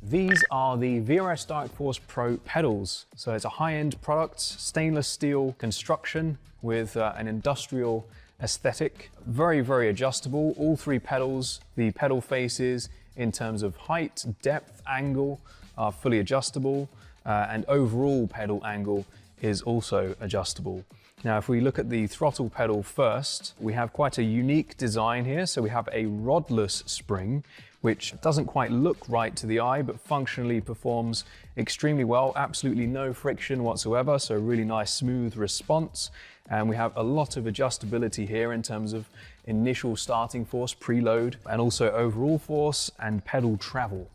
These are the VRS Dark Force Pro pedals. So it's a high-end product, stainless steel construction with an industrial aesthetic. Very, very adjustable. All three pedals, the pedal faces in terms of height, depth, angle are fully adjustable, and overall pedal angle is also adjustable. Now, if we look at the throttle pedal first, we have quite a unique design here. So we have a rodless spring, which doesn't quite look right to the eye, but functionally performs extremely well. Absolutely no friction whatsoever, so really nice smooth response. And we have a lot of adjustability here in terms of initial starting force, preload, and also overall force and pedal travel.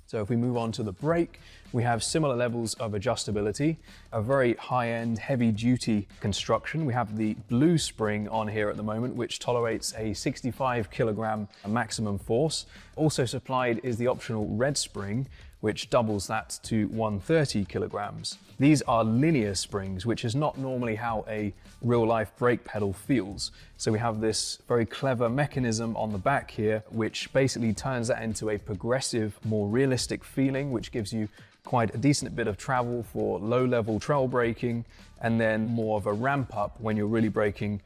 So if we move on to the brake, we have similar levels of adjustability, a very high-end, heavy-duty construction. We have the blue spring on here at the moment, which tolerates a 65 kilogram maximum force. Also supplied is the optional red spring, which doubles that to 130 kilograms. These are linear springs, which is not normally how a real-life brake pedal feels. So we have this very clever mechanism on the back here, which basically turns that into a progressive, more realistic feeling, which gives you quite a decent bit of travel for low-level trail braking, and then more of a ramp up when you're really braking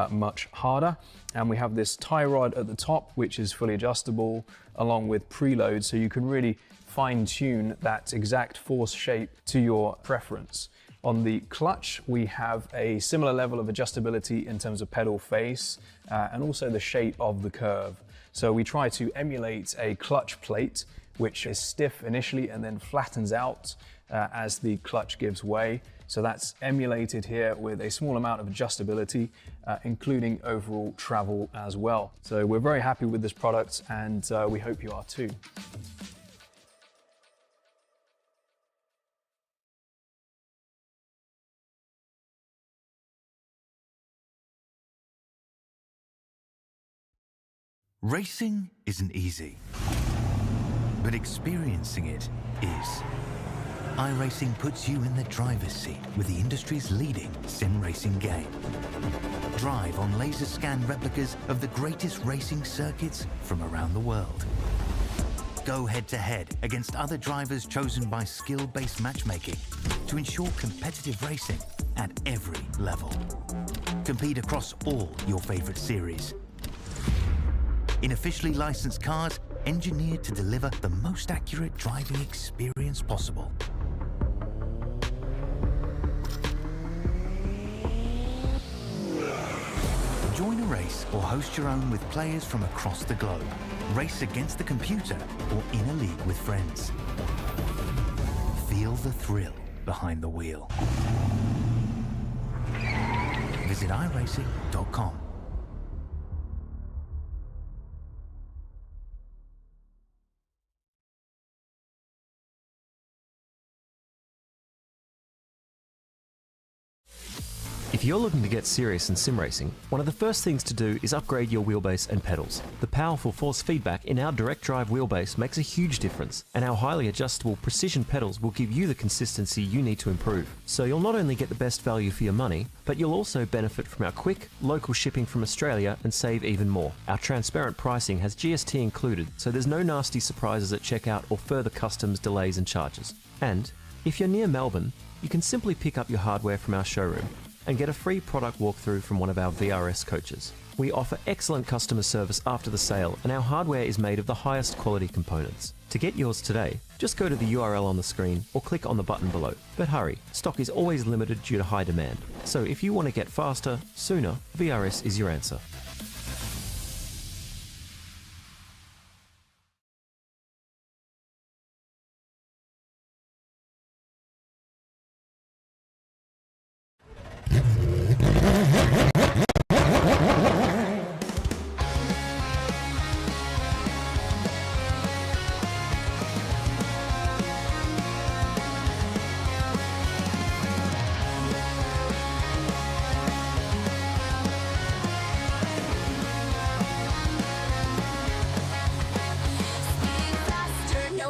much harder. And we have this tie rod at the top, which is fully adjustable, along with preload, so you can really fine-tune that exact force shape to your preference. On the clutch, we have a similar level of adjustability in terms of pedal face and also the shape of the curve. So we try to emulate a clutch plate, which is stiff initially and then flattens out as the clutch gives way. So that's emulated here with a small amount of adjustability, including overall travel as well. So we're very happy with this product, and we hope you are too. Racing isn't easy, but experiencing it is. iRacing puts you in the driver's seat with the industry's leading sim racing game. Drive on laser scan replicas of the greatest racing circuits from around the world. Go head to head against other drivers chosen by skill-based matchmaking to ensure competitive racing at every level. Compete across all your favorite series in officially licensed cars engineered to deliver the most accurate driving experience possible. Join a race or host your own with players from across the globe. Race against the computer or in a league with friends. Feel the thrill behind the wheel. Visit IRacing.com. If you're looking to get serious in sim racing, one of the first things to do is upgrade your wheelbase and pedals. The powerful force feedback in our direct drive wheelbase makes a huge difference, and our highly adjustable precision pedals will give you the consistency you need to improve. So you'll not only get the best value for your money, but you'll also benefit from our quick, local shipping from Australia and save even more. Our transparent pricing has GST included, so there's no nasty surprises at checkout or further customs delays and charges. And if you're near Melbourne, you can simply pick up your hardware from our showroom and get a free product walkthrough from one of our VRS coaches. We offer excellent customer service after the sale, and our hardware is made of the highest quality components. To get yours today, just go to the URL on the screen or click on the button below. But hurry, stock is always limited due to high demand. So if you want to get faster, sooner, VRS is your answer.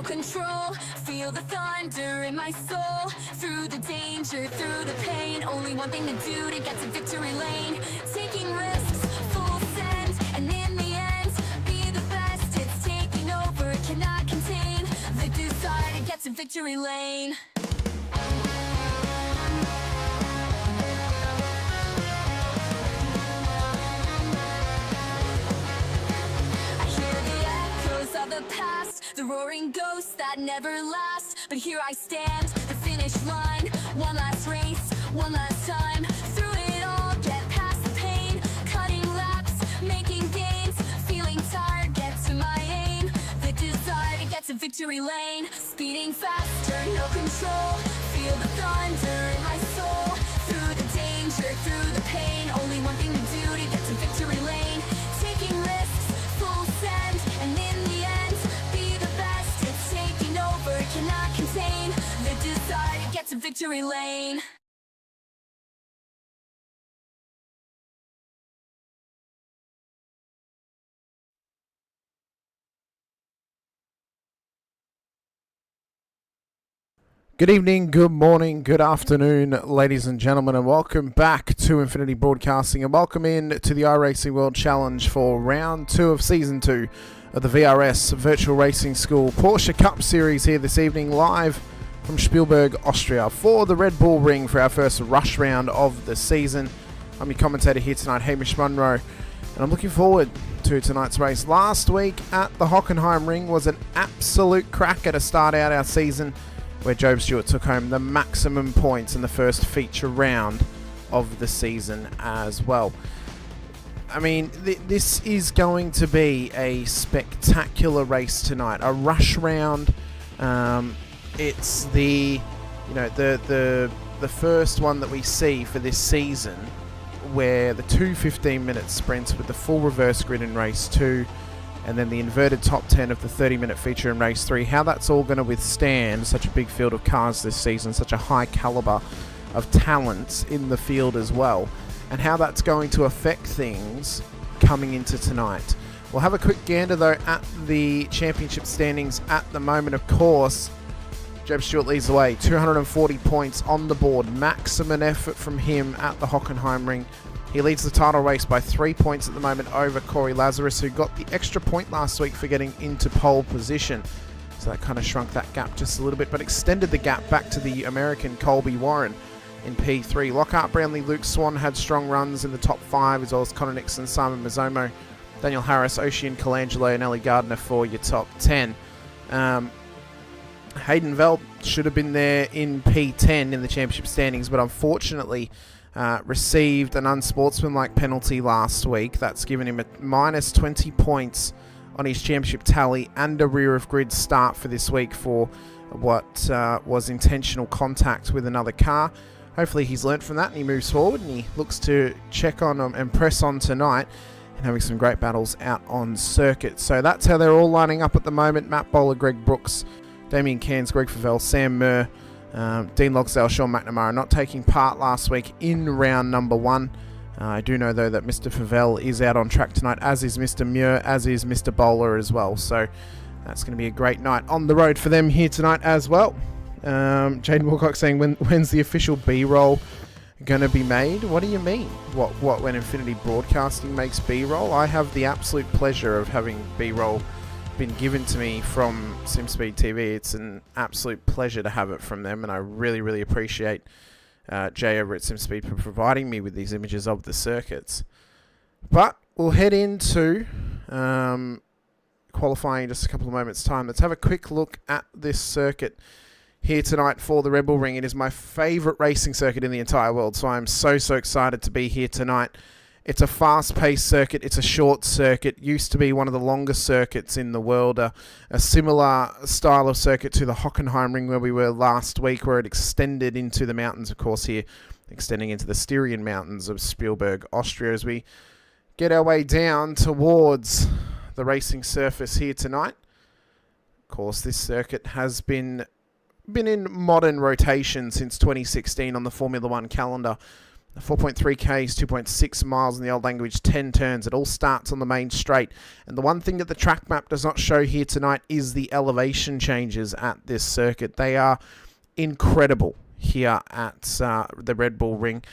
Control, feel the thunder in my soul. Through the danger, through the pain, only one thing to do to get to victory lane. Taking risks, full send, and in the end, be the best. It's taking over, cannot contain the to victory lane. I hear the echoes of the past, the roaring ghosts that never last. But here I stand, the finish line, one last race, one last time. Through it all, get past the pain, cutting laps, making gains, feeling tired, get to my aim. The desire to get to victory lane, speeding faster, no control. Feel the thunder in my soul. Through the danger, through the pain, only one thing to do to get to victory lane. Taking risks, full send, and in the end, be the best. It's taking over, cannot contain the desire to get to victory lane. Good evening, good morning, good afternoon, ladies and gentlemen, and welcome back to Infinity Broadcasting, and welcome in to the iRacing World Challenge for round 2 of season 2 of the VRS Virtual Racing School Porsche Cup Series here this evening, live from Spielberg, Austria, for the Red Bull Ring for our first rush round of the season. I'm your commentator here tonight, Hamish Munro, and I'm looking forward to tonight's race. Last week at the Hockenheim Ring was an absolute cracker to start out our season, where Job Stewart took home the maximum points in the first feature round of the season as well. I mean, this is going to be a spectacular race tonight. A rush round. It's the first one that we see for this season, where the 2 15-minute sprints with the full reverse grid in race 2, and then the inverted top 10 of the 30-minute feature in race 3, how that's all going to withstand such a big field of cars this season, such a high caliber of talent in the field as well, and how that's going to affect things coming into tonight. We'll have a quick gander though at the championship standings at the moment. Of course, Job Stewart leads the way, 240 points on the board, maximum effort from him at the Hockenheim Ring. He leads the title race by 3 points at the moment over Corey Lazarus, who got the extra point last week for getting into pole position. So that kind of shrunk that gap just a little bit, but extended the gap back to the American Colby Warren in P3. Lockhart Brownlee, Luke Swan had strong runs in the top 5, as well as Connor Nixon, Simon Mazzomo, Daniel Harris, Ocean Colangelo, and Ellie Gardner for your top 10. Hayden Veld should have been there in P10 in the championship standings, but unfortunately received an unsportsmanlike penalty last week. That's given him a minus 20 points on his championship tally and a rear of grid start for this week for what was intentional contact with another car. Hopefully he's learnt from that and he moves forward, and he looks to check on and press on tonight and having some great battles out on circuit. So that's how they're all lining up at the moment. Matt Bowler, Greg Brooks, Damien Cairns, Greg Favell, Sam Murr, Dean Logsdale, Sean McNamara not taking part last week in round number 1. I do know though that Mr. Favell is out on track tonight, as is Mr. Muir, as is Mr. Bowler as well. So that's going to be a great night on the road for them here tonight as well. Jaden Wilcox saying, when's the official B-roll going to be made? What do you mean? What when Infinity Broadcasting makes B-roll? I have the absolute pleasure of having B-roll been given to me from SimSpeed TV. It's an absolute pleasure to have it from them, and I really, really appreciate Jay over at SimSpeed for providing me with these images of the circuits. But we'll head into qualifying in just a couple of moments' time. Let's have a quick look at this circuit here tonight for the Red Bull Ring. It is my favourite racing circuit in the entire world, so I'm so excited to be here tonight. It's a fast-paced circuit. It's a short circuit. Used to be one of the longest circuits in the world. A similar style of circuit to the Hockenheim Ring where we were last week, where it extended into the mountains, of course, here, extending into the Styrian Mountains of Spielberg, Austria, as we get our way down towards the racing surface here tonight. Of course, this circuit has been in modern rotation since 2016 on the Formula 1 calendar. 4.3 Ks, 2.6 miles in the old language, 10 turns. It all starts on the main straight. And the one thing that the track map does not show here tonight is the elevation changes at this circuit. They are incredible here at the Red Bull Ring.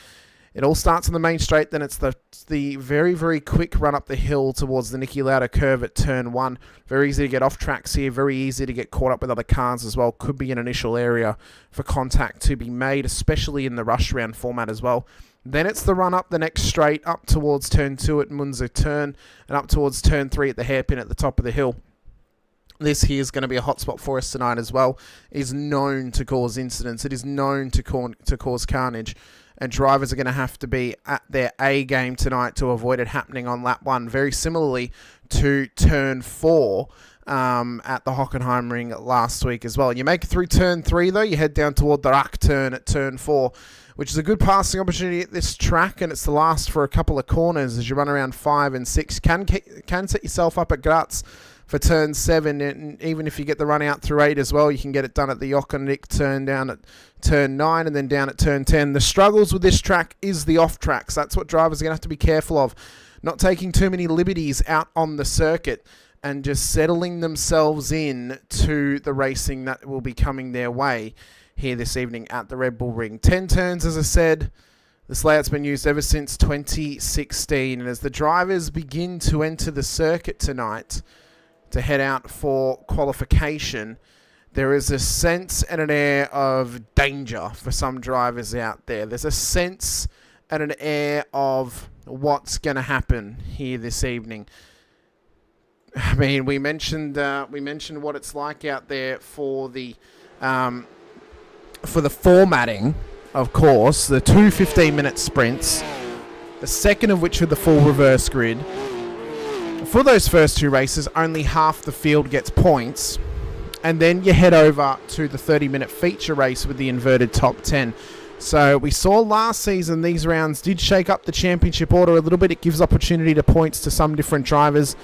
It all starts on the main straight, then it's the very, very quick run up the hill towards the Niki Lauda curve at turn 1. Very easy to get off tracks here, very easy to get caught up with other cars as well. Could be an initial area for contact to be made, especially in the rush round format as well. Then it's the run up the next straight, up towards turn 2 at Munro turn, and up towards turn 3 at the hairpin at the top of the hill. This here is going to be a hotspot for us tonight as well. It is known to cause incidents. It is known to cause carnage. And drivers are going to have to be at their A game tonight to avoid it happening on lap 1. Very similarly to turn 4 at the Hockenheimring last week as well. And you make it through turn 3 though, you head down toward the Rack turn at turn 4, which is a good passing opportunity at this track, and it's the last for a couple of corners as you run around 5 and 6. Can set yourself up at Graz for turn 7, and even if you get the run out through 8 as well, you can get it done at the Jokkenick turn down at turn 9 and then down at turn 10. The struggles with this track is the off tracks. That's what drivers are going to have to be careful of. Not taking too many liberties out on the circuit and just settling themselves in to the racing that will be coming their way here this evening at the Red Bull Ring. 10 turns, as I said. This layout's been used ever since 2016, and as the drivers begin to enter the circuit tonight to head out for qualification, there is a sense and an air of danger for some drivers out there. There's a sense and an air of what's going to happen here this evening. I mean, we mentioned what it's like out there for the formatting, of course. The 2 15-minute sprints, the second of which are the full reverse grid. For those first 2 races, only half the field gets points. And then you head over to the 30-minute feature race with the inverted top 10. So we saw last season these rounds did shake up the championship order a little bit. It gives opportunity to points to some different drivers.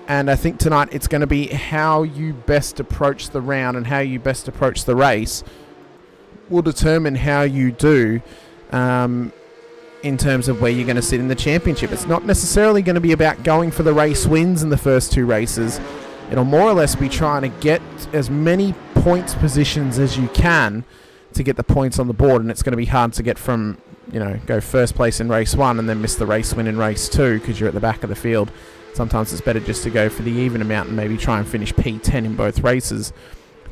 And I think tonight it's going to be how you best approach the round and how you best approach the race will determine how you do in terms of where you're going to sit in the championship. It's not necessarily going to be about going for the race wins in the first 2 races. It'll more or less be trying to get as many points positions as you can to get the points on the board, and it's going to be hard to get from, go first place in race 1 and then miss the race win in race 2 because you're at the back of the field. Sometimes it's better just to go for the even amount and maybe try and finish P10 in both races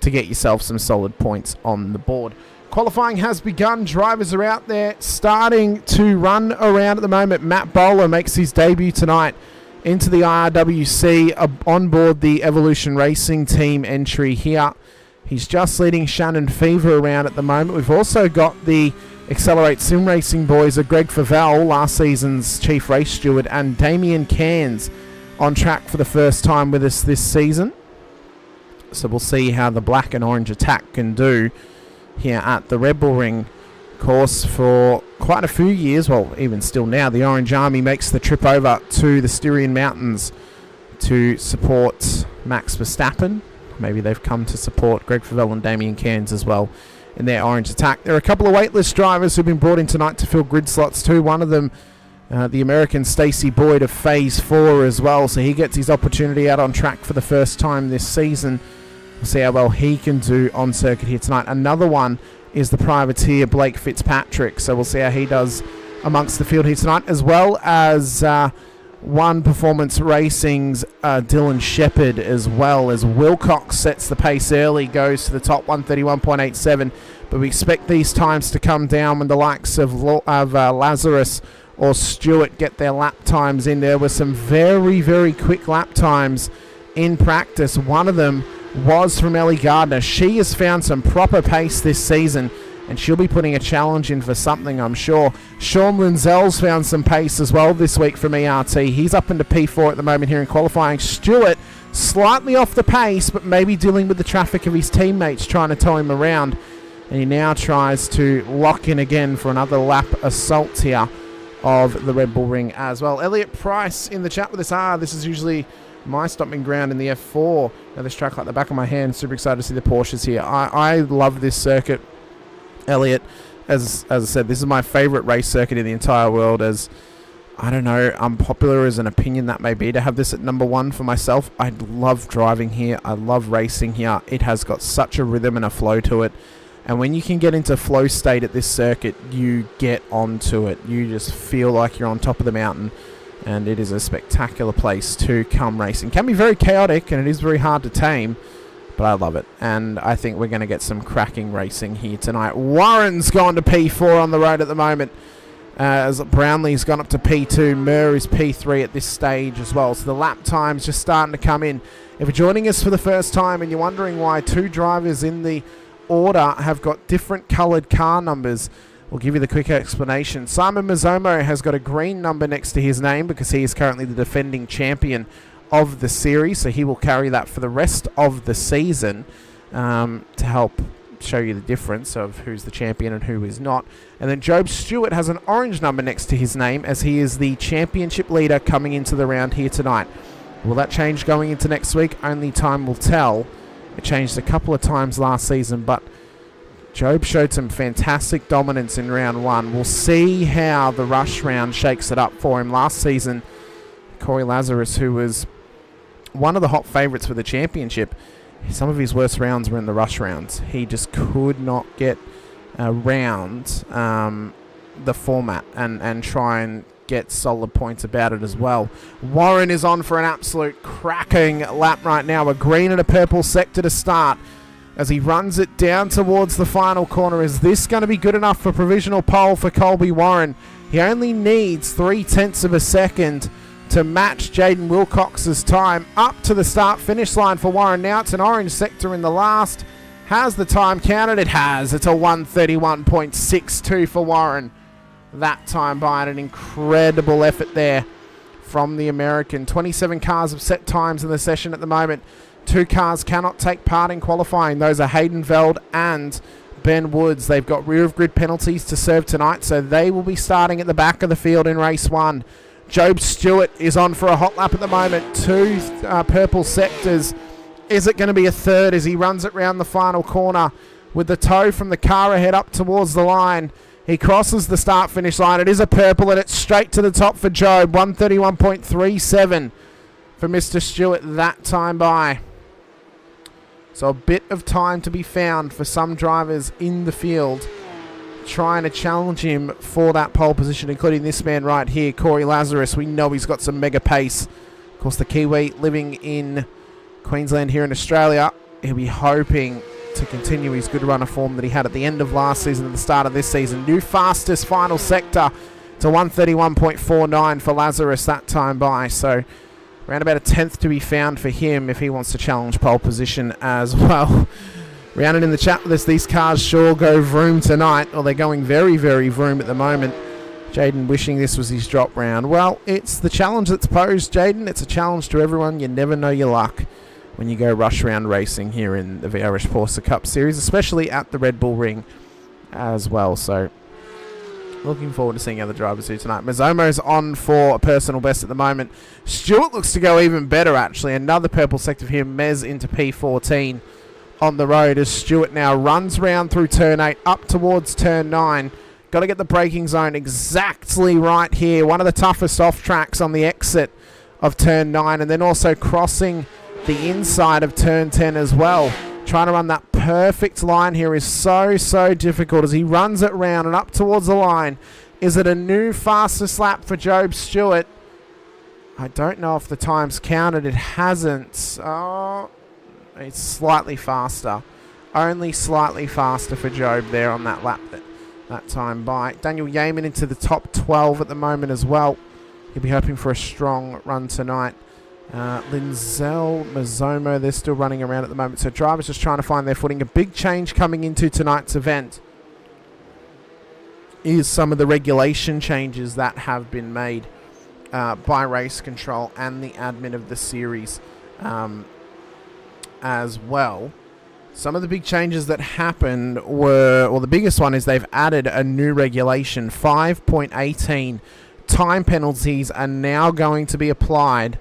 to get yourself some solid points on the board. Qualifying has begun. Drivers are out there starting to run around at the moment. Matt Bowler makes his debut tonight into the IRWC on board the Evolution Racing team entry here. He's just leading Shannon Fever around at the moment. We've also got the Accelerate Sim Racing boys of Greg Favell, last season's chief race steward, and Damien Cairns on track for the first time with us this season. So we'll see how the black and orange attack can do here at the Red Bull Ring. Of course, for quite a few years, well, even still now, the Orange Army makes the trip over to the Styrian Mountains to support Max Verstappen. Maybe they've come to support Greg Favell and Damien Cairns as well in their orange attack. There are a couple of waitlist drivers who've been brought in tonight to fill grid slots too. One of them, the American Stacey Boyd of Phase 4 as well, so he gets his opportunity out on track for the first time this season. We'll see how well he can do on circuit here tonight. Another one is the privateer Blake Fitzpatrick, so we'll see how he does amongst the field here tonight, as well as One Performance Racing's Dylan Shepherd, as well as Wilcox sets the pace early, goes to the top 131.87, but we expect these times to come down when the likes of Lazarus or Stewart get their lap times in. There were some very, very quick lap times in practice. One of them was from Ellie Gardner. She has found some proper pace this season, and she'll be putting a challenge in for something, I'm sure. Sean Linzell's found some pace as well this week from ERT. He's up into P4 at the moment here in qualifying. Stewart slightly off the pace, but maybe dealing with the traffic of his teammates trying to tow him around. And he now tries to lock in again for another lap assault here of the Red Bull Ring as well. Elliot Price in the chat with us. This is usually my stomping ground in the F4. Now this track like the back of my hand. Super excited to see the Porsches here. I love this circuit, Elliot. As I said, this is my favourite race circuit in the entire world. As I don't know, unpopular as an opinion that may be to have this at number 1 for myself. I love driving here. I love racing here. It has got such a rhythm and a flow to it. And when you can get into flow state at this circuit, you get onto it. You just feel like you're on top of the mountain. And it is a spectacular place to come racing. Can be very chaotic, and it is very hard to tame. But I love it. And I think we're going to get some cracking racing here tonight. Warren's gone to P4 on the road at the moment. As Brownlee's gone up to P2. Murr is P3 at this stage as well. So the lap time's just starting to come in. If you're joining us for the first time and you're wondering why two drivers in the order have got different coloured car numbers, we'll give you the quick explanation. Simon Mazzomo has got a green number next to his name because he is currently the defending champion of the series, so he will carry that for the rest of the season to help show you the difference of who's the champion and who is not. And then Job Stewart has an orange number next to his name as he is the championship leader coming into the round here tonight. Will that change going into next week? Only time will tell. It changed a couple of times last season, but Job showed some fantastic dominance in round one. We'll see how the rush round shakes it up for him. Last season, Corey Lazarus, who was one of the hot favourites for the championship, some of his worst rounds were in the rush rounds. He just could not get around the format and try and get solid points about it as well. Warren is on for an absolute cracking lap right now. A green and a purple sector to start as he runs it down towards the final corner. Is this going to be good enough for provisional pole for Colby Warren? He only needs 0.3 of a second to match Jaden Wilcox's time up to the start-finish line for Warren. Now it's an orange sector in the last. Has the time counted? It has. It's a 1:31.62 for Warren. That time by an incredible effort there from the American. 27 cars have set times in the session at the moment. 2 cars cannot take part in qualifying. Those are Hayden Veld and Ben Woods. They've got rear of grid penalties to serve tonight, so they will be starting at the back of the field in race 1. Job Stewart is on for a hot lap at the moment. 2 purple sectors. Is it going to be a third as he runs it round the final corner with the tow from the car ahead up towards the line? He crosses the start-finish line. It is a purple, and it's straight to the top for Job. 1:31.37 for Mr. Stewart that time by. So a bit of time to be found for some drivers in the field trying to challenge him for that pole position, including this man right here, Corey Lazarus. We know he's got some mega pace. Of course, the Kiwi living in Queensland here in Australia. He'll be hoping to continue his good run of form that he had at the end of last season and the start of this season. New fastest final sector to 1:31.49 for Lazarus that time by. So around about a 10th to be found for him if he wants to challenge pole position as well. Rounded in the chat with us, these cars sure go vroom tonight. Well, they're going very, very vroom at the moment. Jaden wishing this was his drop round. Well, it's the challenge that's posed, Jaden. It's a challenge to everyone. You never know your luck when you go rush round racing here in the VRS Porsche Cup Series, especially at the Red Bull Ring as well. So looking forward to seeing how the drivers do tonight. Mazzomo's on for a personal best at the moment. Stewart looks to go even better, actually. Another purple sector for him. Mez into P14 on the road as Stewart now runs round through turn 8 up towards turn 9. Got to get the braking zone exactly right here. One of the toughest off tracks on the exit of turn 9, and then also crossing the inside of turn 10 as well. Trying to run that perfect line here is so difficult as he runs it round and up towards the line. Is it a new fastest lap for Job Stewart? I don't know if the time's counted. It hasn't. Oh, it's slightly faster. Only slightly faster for Job there on that lap that time by. Daniel Yeaman into the top 12 at the moment as well. He'll be hoping for a strong run tonight. Linzel, Mazzomo, they're still running around at the moment. So drivers just trying to find their footing. A big change coming into tonight's event is some of the regulation changes that have been made by race control and the admin of the series as well. Some of the big changes that happened were, well, the biggest one is they've added a new regulation. 5.18 time penalties are now going to be applied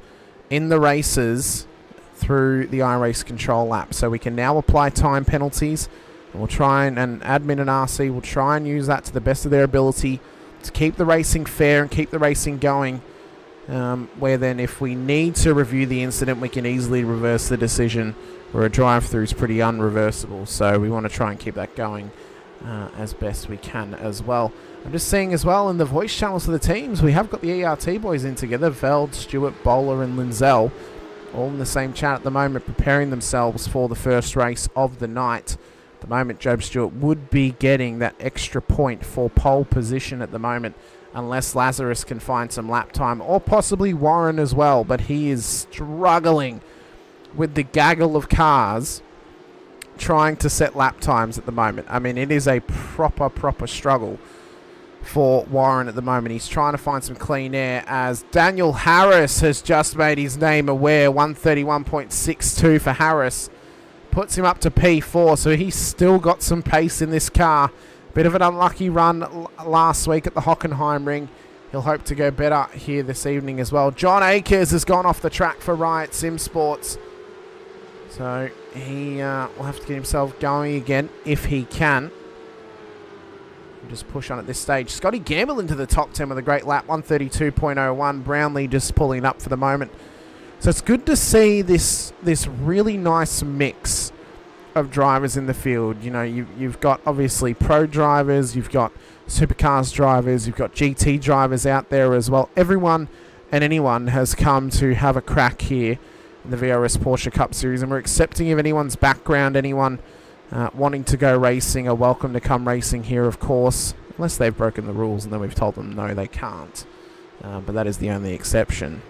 in the races through the iRace control app. So we can now apply time penalties. And we'll try and admin and RC will try and use that to the best of their ability to keep the racing fair and keep the racing going. Where then if we need to review the incident, we can easily reverse the decision where a drive-through is pretty unreversible, so we want to try and keep that going as best we can as well. I'm just seeing as well in the voice channels for the teams, we have got the ERT boys in together, Veld, Stewart, Bowler and Linzell, all in the same chat at the moment, preparing themselves for the first race of the night. At the moment, Job Stewart would be getting that extra point for pole position at the moment, unless Lazarus can find some lap time, or possibly Warren as well, but he is struggling with the gaggle of cars trying to set lap times at the moment. I mean, it is a proper struggle for Warren at the moment. He's trying to find some clean air as Daniel Harris has just made his name aware. 131.62 for Harris. Puts him up to P4, so he's still got some pace in this car. Bit of an unlucky run last week at the Hockenheimring. He'll hope to go better here this evening as well. John Akers has gone off the track for Riot Sim Sports. So he will have to get himself going again if he can. Just push on at this stage. Scotty Gamble into the top 10 with a great lap. 132.01. Brownlee just pulling up for the moment. So it's good to see this really nice mix of drivers in the field. You know, you've got obviously pro drivers, you've got supercars drivers, you've got GT drivers out there as well. Everyone and anyone has come to have a crack here in the VRS Porsche Cup Series, and we're accepting of anyone's background. Anyone wanting to go racing are welcome to come racing here, of course, unless they've broken the rules and then we've told them no, they can't. But that is the only exception.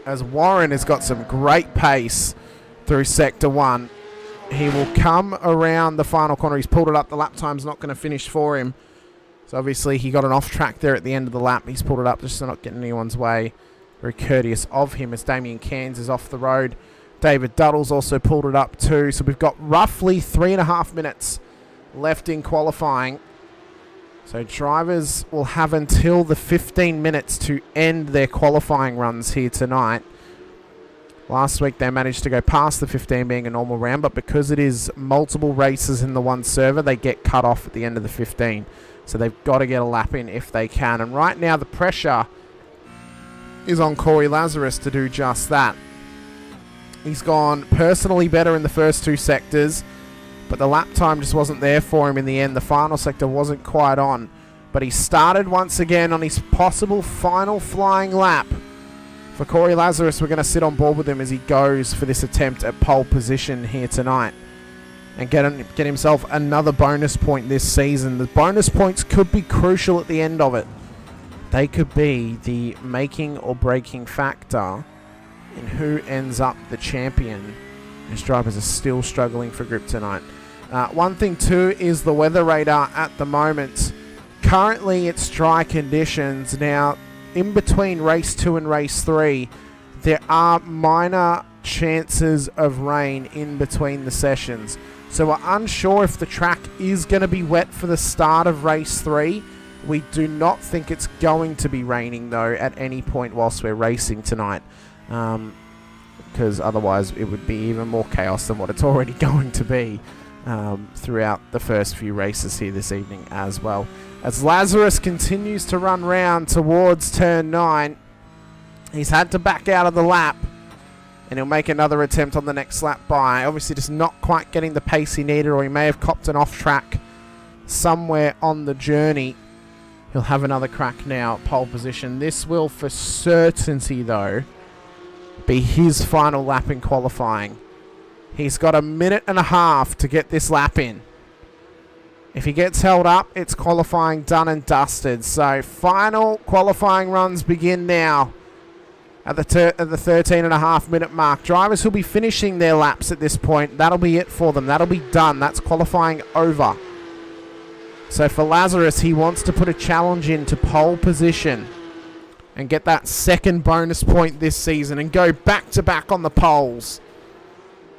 As Warren has got some great pace through Sector 1. He will come around the final corner. He's pulled it up. The lap time's not going to finish for him. So obviously he got an off track there at the end of the lap. He's pulled it up just to not get in anyone's way. Very courteous of him as Damien Cairns is off the road. David Duddle's also pulled it up too. So we've got roughly 3.5 minutes left in qualifying. So drivers will have until the 15 minutes to end their qualifying runs here tonight. Last week they managed to go past the 15 being a normal round, but because it is multiple races in the one server, they get cut off at the end of the 15. So they've got to get a lap in if they can. And right now the pressure is on Corey Lazarus to do just that. He's gone personally better in the first two sectors, but the lap time just wasn't there for him in the end. The final sector wasn't quite on, but he started once again on his possible final flying lap. For Corey Lazarus, we're going to sit on board with him as he goes for this attempt at pole position here tonight and get himself another bonus point this season. The bonus points could be crucial at the end of it. They could be the making or breaking factor in who ends up the champion. His drivers are still struggling for grip tonight. One thing too is the weather radar at the moment. Currently it's dry conditions. Now in between race 2 and race 3 there are minor chances of rain in between the sessions. So we're unsure if the track is going to be wet for the start of race 3. We do not think it's going to be raining though at any point whilst we're racing tonight. Because otherwise it would be even more chaos than what it's already going to be throughout the first few races here this evening as well. As Lazarus continues to run round towards turn 9, he's had to back out of the lap and he'll make another attempt on the next lap by. Obviously just not quite getting the pace he needed, or he may have copped an off track somewhere on the journey. He'll have another crack now at pole position. This will for certainty though be his final lap in qualifying. He's got 1.5 minutes to get this lap in. If he gets held up, it's qualifying done and dusted. So final qualifying runs begin now at the 13.5 minute mark. Drivers will be finishing their laps at this point. That'll be it for them. That'll be done. That's qualifying over. So for Lazarus, he wants to put a challenge into pole position and get that second bonus point this season and go back to back on the poles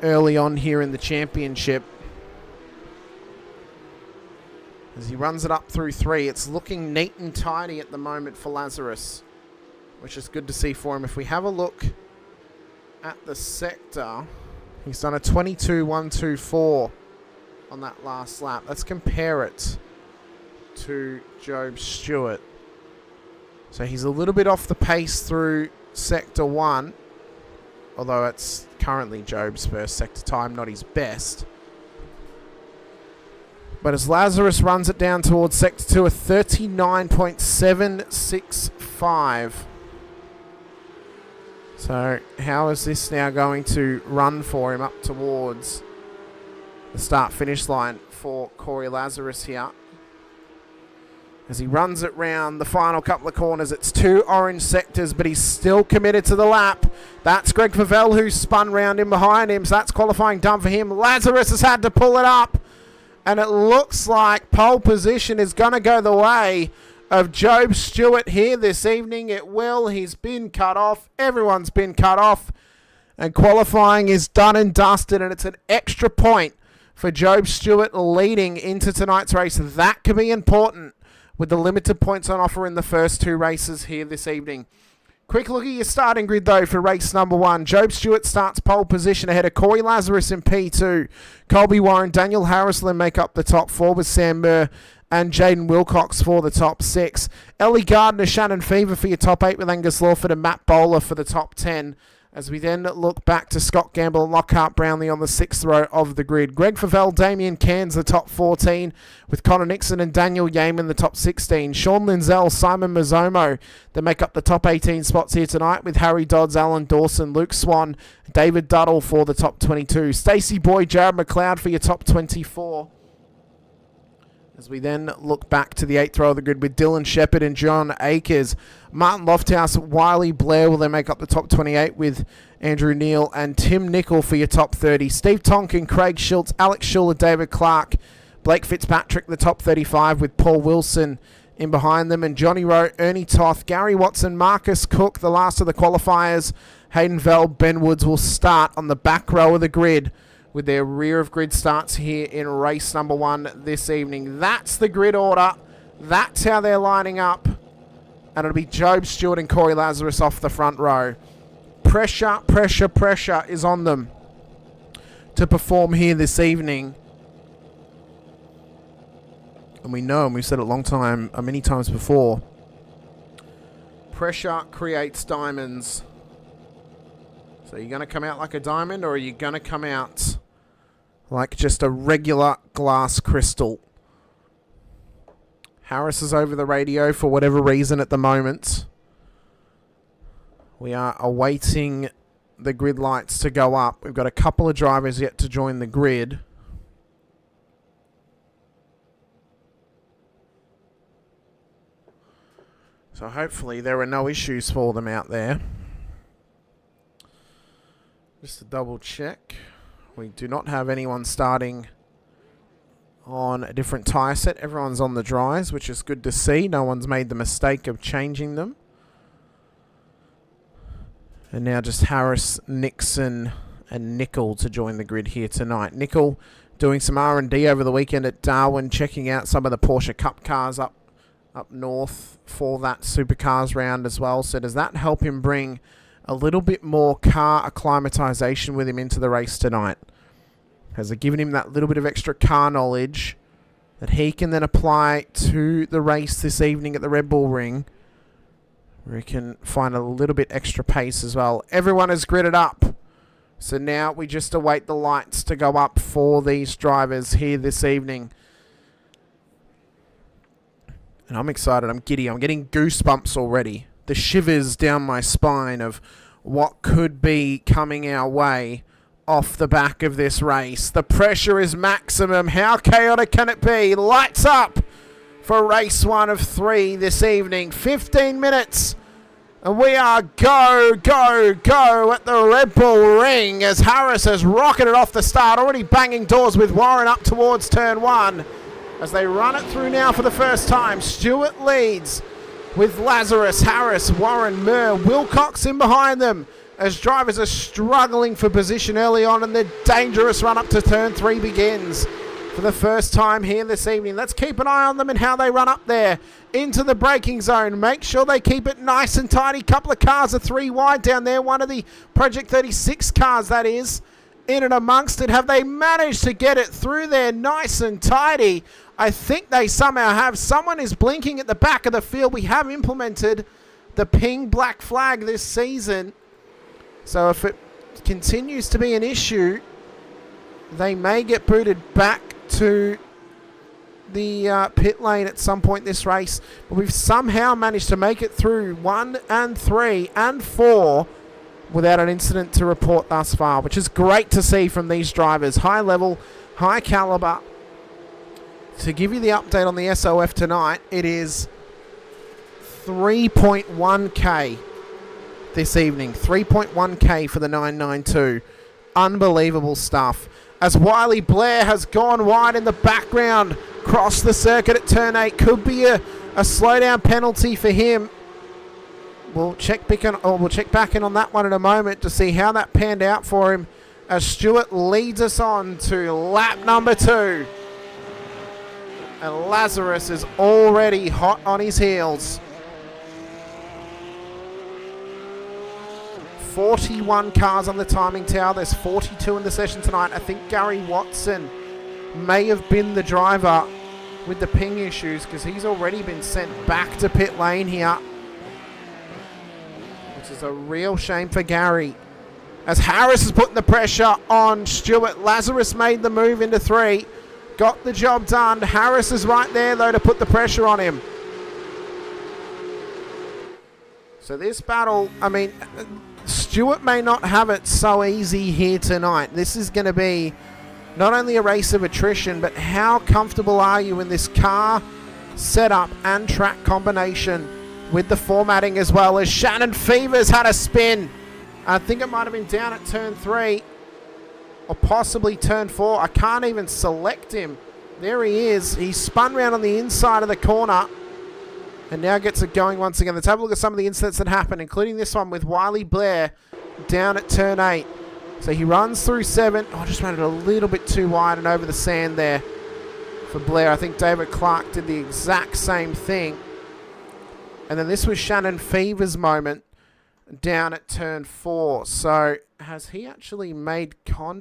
early on here in the championship. As he runs it up through 3, it's looking neat and tidy at the moment for Lazarus, which is good to see for him. If we have a look at the sector, he's done a 22.124 on that last lap. Let's compare it to Job Stewart. So he's a little bit off the pace through sector 1, although it's currently Job's first sector time, not his best. But as Lazarus runs it down towards Sector 2, a 39.765. So how is this now going to run for him up towards the start-finish line for Corey Lazarus here? As he runs it round the final couple of corners, it's 2 orange sectors, but he's still committed to the lap. That's Greg Favell who's spun round in behind him, so that's qualifying done for him. Lazarus has had to pull it up, and it looks like pole position is going to go the way of Job Stewart here this evening. It will. He's been cut off. Everyone's been cut off, and qualifying is done and dusted, and it's an extra point for Job Stewart leading into tonight's race. That could be important with the limited points on offer in the first 2 races here this evening. Quick look at your starting grid, though, for race number 1. Job Stewart starts pole position ahead of Corey Lazarus in P2. Colby Warren, Daniel Harrisland make up the top 4 with Sam Murr and Jaden Wilcox for the top 6. Ellie Gardner, Shannon Fever for your top 8 with Angus Lawford and Matt Bowler for the top 10. As we then look back to Scott Gamble and Lockhart Brownlee on the 6th row of the grid. Greg Favell, Damien Cairns, the top 14, with Connor Nixon and Daniel Yeaman, the top 16. Sean Linzell, Simon Mazzomo, that make up the top 18 spots here tonight, with Harry Dodds, Alan Dawson, Luke Swan, David Duddle for the top 22. Stacey Boyd, Jared McLeod for your top 24. As we then look back to the 8th row of the grid with Dylan Shepherd and John Akers. Martin Lofthouse, Wiley Blair will then make up the top 28 with Andrew Neal and Tim Nicol for your top 30. Steve Tonkin, Craig Schultz, Alex Schuler, David Clark, Blake Fitzpatrick, the top 35 with Paul Wilson in behind them. And Johnny Rowe, Ernie Toth, Gary Watson, Marcus Cook, the last of the qualifiers. Hayden Vell, Ben Woods will start on the back row of the grid with their rear of grid starts here in race number 1 this evening. That's the grid order. That's how they're lining up. And it'll be Job Stewart and Corey Lazarus off the front row. Pressure, pressure, pressure is on them to perform here this evening. And we know, and we've said it many times before, pressure creates diamonds. So you're going to come out like a diamond, or are you going to come out like just a regular glass crystal? Harris is over the radio for whatever reason at the moment. We are awaiting the grid lights to go up. We've got a couple of drivers yet to join the grid. So hopefully there are no issues for them out there. Just to double check, we do not have anyone starting on a different tyre set. Everyone's on the dries, which is good to see. No one's made the mistake of changing them. And now just Harris, Nixon and Nicol to join the grid here tonight. Nicol doing some R&D over the weekend at Darwin, checking out some of the Porsche Cup cars up north for that Supercars round as well. So does that help him bring a little bit more car acclimatization with him into the race tonight? Has it given him that little bit of extra car knowledge that he can then apply to the race this evening at the Red Bull Ring, where he can find a little bit extra pace as well? Everyone is gridded up. So now we just await the lights to go up for these drivers here this evening. And I'm excited. I'm giddy. I'm getting goosebumps already. The shivers down my spine of what could be coming our way off the back of this race. The pressure is maximum. How chaotic can it be? Lights up for race 1 of 3 this evening. 15 minutes. And we are go, go, go at the Red Bull Ring as Harris has rocketed off the start. Already banging doors with Warren up towards turn 1. As they run it through now for the first time. Stewart leads with Lazarus, Harris, Warren, Murr, Wilcox in behind them as drivers are struggling for position early on, and the dangerous run up to turn 3 begins for the first time here this evening. Let's keep an eye on them and how they run up there into the braking zone. Make sure they keep it nice and tidy. Couple of cars are 3 wide down there. One of the Project 36 cars, that is, in and amongst it. Have they managed to get it through there nice and tidy? I think they somehow have. Someone is blinking at the back of the field. We have implemented the ping black flag this season. So if it continues to be an issue, they may get booted back to the pit lane at some point this race. But we've somehow managed to make it through 1 and 3 and 4 without an incident to report thus far, which is great to see from these drivers. High level, high caliber. To give you the update on the SOF tonight, it is 3.1k this evening. 3.1k for the 992. Unbelievable stuff. As Wiley Blair has gone wide in the background, crossed the circuit at turn 8. Could be a slowdown penalty for him. We'll check back in on that one in a moment to see how that panned out for him as Stewart leads us on to lap number 2. And Lazarus is already hot on his heels. 41 cars on the timing tower. There's 42 in the session tonight. I think Gary Watson may have been the driver with the ping issues because he's already been sent back to pit lane here, which is a real shame for Gary. As Harris is putting the pressure on Stewart, Lazarus made the move into 3. Got the job done. Harris is right there, though, to put the pressure on him. So this battle, I mean, Stewart may not have it so easy here tonight. This is going to be not only a race of attrition, but how comfortable are you in this car setup and track combination with the formatting as well. As Shannon Fevers had a spin. I think it might have been down at turn 3 or possibly turn 4. I can't even select him. There he is. He spun around on the inside of the corner and now gets it going once again. Let's have a look at some of the incidents that happened, including this one with Wiley Blair down at turn 8. So he runs through 7. Oh, just ran it a little bit too wide and over the sand there for Blair. I think David Clark did the exact same thing. And then this was Shannon Fevers' moment down at turn 4. So has he actually made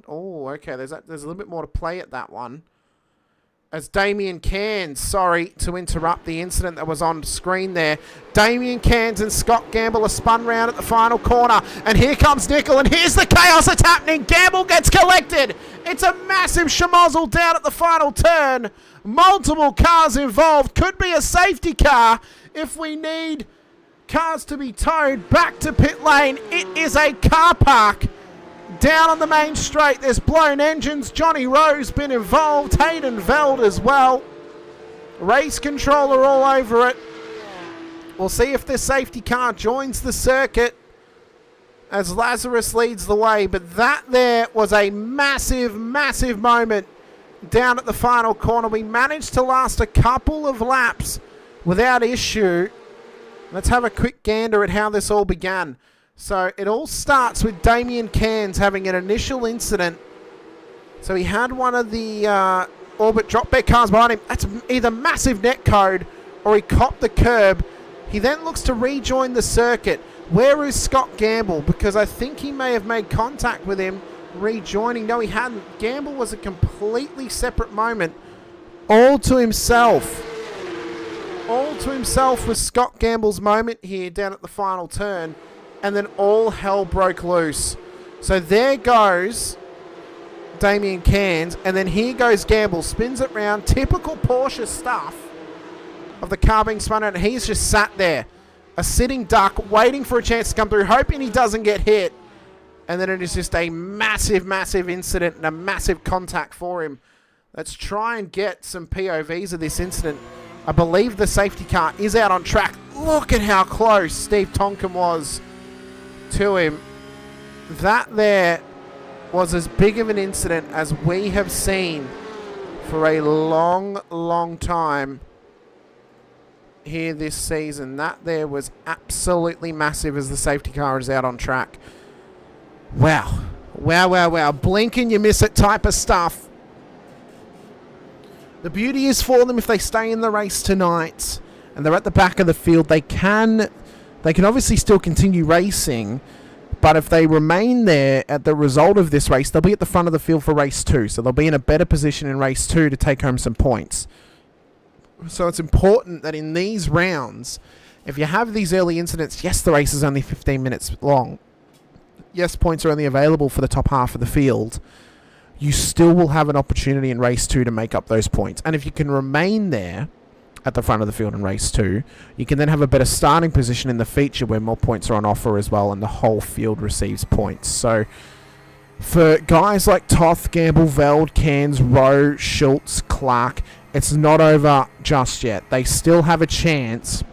oh, okay. There's a little bit more to play at that one. As Damien Cairns, sorry to interrupt the incident that was on screen there. Damien Cairns and Scott Gamble are spun round at the final corner. And here comes Nickel, and here's the chaos that's happening. Gamble gets collected. It's a massive schmozzle down at the final turn. Multiple cars involved. Could be a safety car if we need cars to be towed back to pit lane. It is a car park down on the main straight. There's blown engines. Johnny Rowe's been involved. Hayden Veld as well. Race controller all over it. We'll see if this safety car joins the circuit as Lazarus leads the way. But that there was a massive, massive moment down at the final corner. We managed to last a couple of laps without issue. Let's have a quick gander at how this all began. So it all starts with Damien Cairns having an initial incident. So he had one of the Orbit drop back cars behind him. That's either massive net code or he copped the curb. He then looks to rejoin the circuit. Where is Scott Gamble? Because I think he may have made contact with him rejoining. No, he hadn't. Gamble was a completely separate moment. All to himself. All to himself was Scott Gamble's moment here down at the final turn. And then all hell broke loose. So there goes Damien Cairns. And then here goes Gamble. Spins it round. Typical Porsche stuff of the car being spun out. And he's just sat there. A sitting duck waiting for a chance to come through. Hoping he doesn't get hit. And then it is just a massive, massive incident. And a massive contact for him. Let's try and get some POVs of this incident. I believe the safety car is out on track. Look at how close Steve Tonkin was to him. That there was as big of an incident as we have seen for a long, long time here this season. That there was absolutely massive as the safety car is out on track. Wow. Wow, wow, wow. Blink and you miss it type of stuff. The beauty is for them if they stay in the race tonight and they're at the back of the field, they can obviously still continue racing, but if they remain there at the result of this race, they'll be at the front of the field for race 2. So they'll be in a better position in race 2 to take home some points. So it's important that in these rounds, if you have these early incidents, yes, the race is only 15 minutes long. yes, points are only available for the top half of the field, you still will have an opportunity in race 2 to make up those points. And if you can remain there at the front of the field in race 2, you can then have a better starting position in the feature where more points are on offer as well, and the whole field receives points. So for guys like Toth, Gamble, Veld, Cairns, Rowe, Schultz, Clark, it's not over just yet. They still have a chance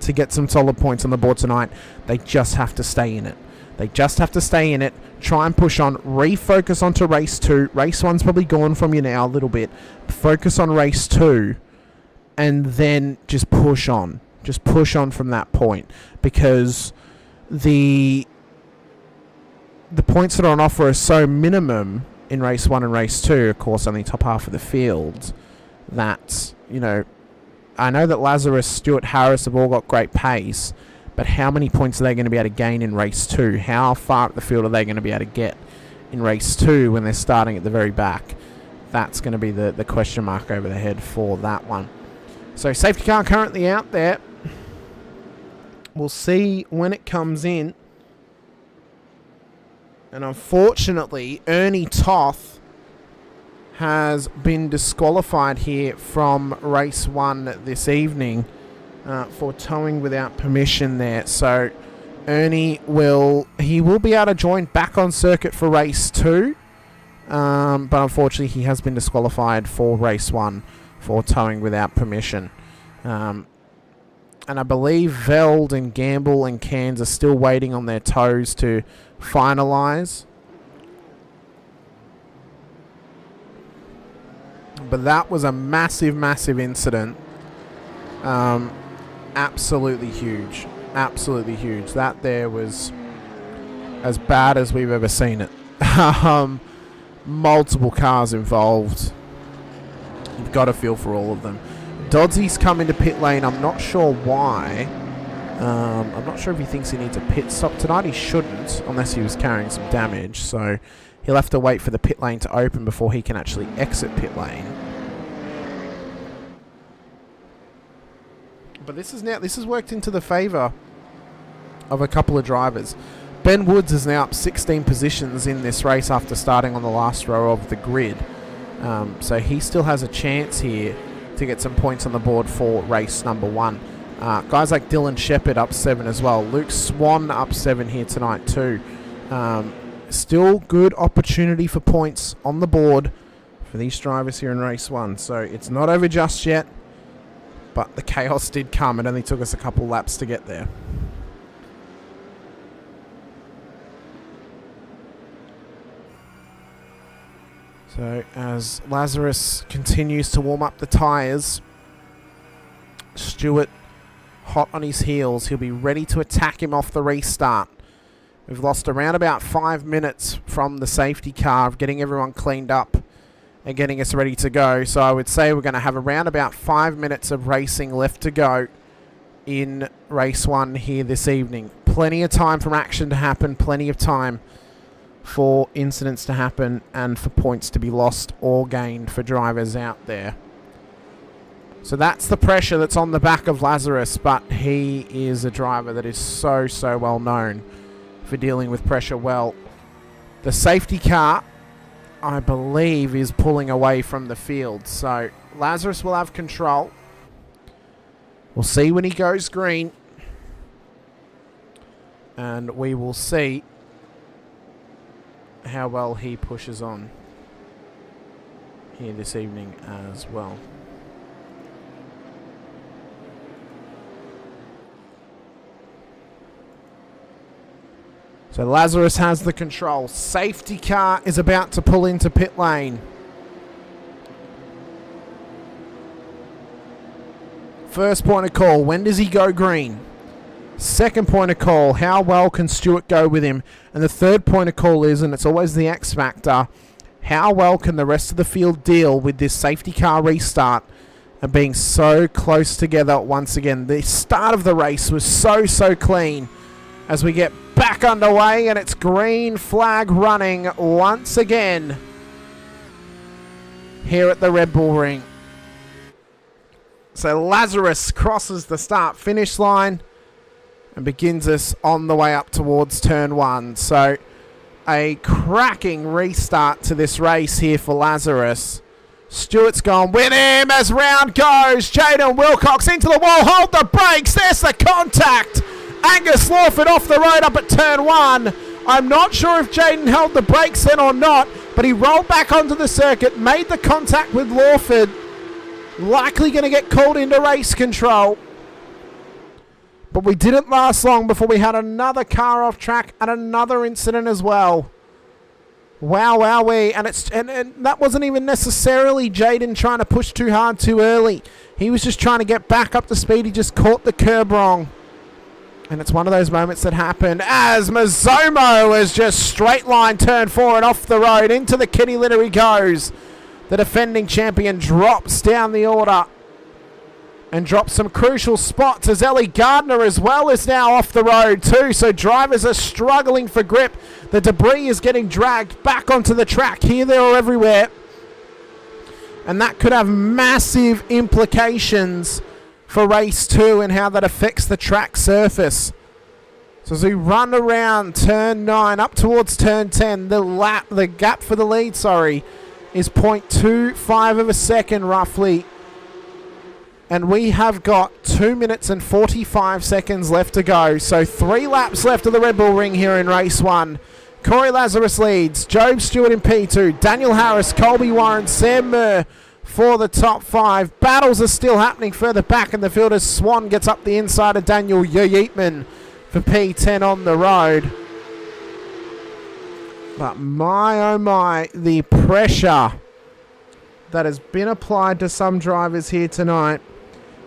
to get some solid points on the board tonight. They just have to stay in it. They just have to stay in it, try and push on, refocus onto race 2. Race 1's probably gone from you now a little bit. Focus on race 2, and then just push on. Just push on from that point, because the points that are on offer are so minimum in race 1 and race 2, of course, only top half of the field, that, you know, I know that Lazarus, Stewart, Harris have all got great pace, but how many points are they going to be able to gain in race 2? How far up the field are they going to be able to get in race 2 when they're starting at the very back? That's going to be the question mark over the head for that one. So safety car currently out there. We'll see when it comes in. And unfortunately, Ernie Toth has been disqualified here from race 1 this evening for towing without permission there. So Ernie will be able to join back on circuit for race 2. But unfortunately, he has been disqualified for race 1 for towing without permission. And I believe Veld and Gamble and Cairns are still waiting on their tows to finalise. But that was a massive, massive incident. Absolutely huge. Absolutely huge. That there was as bad as we've ever seen it. Multiple cars involved. You've got to feel for all of them. Dodsy's come into pit lane. I'm not sure why. I'm not sure if he thinks he needs a pit stop tonight. He shouldn't, unless he was carrying some damage. So he'll have to wait for the pit lane to open before he can actually exit pit lane. But this has worked into the favour of a couple of drivers. Ben Woods is now up 16 positions in this race after starting on the last row of the grid. So he still has a chance here to get some points on the board for race number 1. Guys like Dylan Shepherd up 7 as well. Luke Swan up 7 here tonight too. Still good opportunity for points on the board for these drivers here in race 1. So it's not over just yet, but the chaos did come. It only took us a couple laps to get there. So as Lazarus continues to warm up the tyres, Stewart hot on his heels. He'll be ready to attack him off the restart. We've lost around about 5 minutes from the safety car of getting everyone cleaned up and getting us ready to go. So I would say we're going to have around about 5 minutes of racing left to go in race 1 here this evening. Plenty of time for action to happen, plenty of time for incidents to happen, and for points to be lost or gained for drivers out there. So that's the pressure that's on the back of Lazarus, but he is a driver that is so well known for dealing with pressure well. The safety car, I believe, is pulling away from the field, so Lazarus will have control. We'll see when he goes green, and we will see how well he pushes on here this evening as well. So Lazarus has the control. Safety car is about to pull into pit lane. First point of call, when does he go green? Second point of call, how well can Stewart go with him? And the third point of call is, and it's always the X factor, how well can the rest of the field deal with this safety car restart and being so close together once again? The start of the race was so clean as we get back underway, and it's green flag running once again here at the Red Bull Ring. So Lazarus crosses the start-finish line. and begins us on the way up towards turn 1. So a cracking restart to this race here for Lazarus. Stewart's gone with him as round goes. Jaden Wilcox into the wall. Hold the brakes. There's the contact. Angus Lawford off the road up at turn 1. I'm not sure if Jaden held the brakes then or not, but he rolled back onto the circuit, made the contact with Lawford. Likely going to get called into race control. But we didn't last long before we had another car off track and another incident as well. Wow, wowee. And that wasn't even necessarily Jaden trying to push too hard too early. He was just trying to get back up to speed. He just caught the curb wrong. And it's one of those moments that happened as Mazzomo has just straight line turn 4 and off the road. Into the kitty litter he goes. The defending champion drops down the order and drops some crucial spots as Ellie Gardner as well is now off the road too. So drivers are struggling for grip. The debris is getting dragged back onto the track here, there, or everywhere. And that could have massive implications for race 2 and how that affects the track surface. So as we run around turn 9 up towards turn 10, the gap for the lead, is 0.25 of a second roughly. And we have got 2 minutes and 45 seconds left to go. So 3 laps left of the Red Bull Ring here in race 1. Corey Lazarus leads. Job Stewart in P2. Daniel Harris, Colby Warren, Sam Murr for the top 5. Battles are still happening further back in the field as Swan gets up the inside of Daniel Yeatman for P10 on the road. But my oh my, the pressure that has been applied to some drivers here tonight.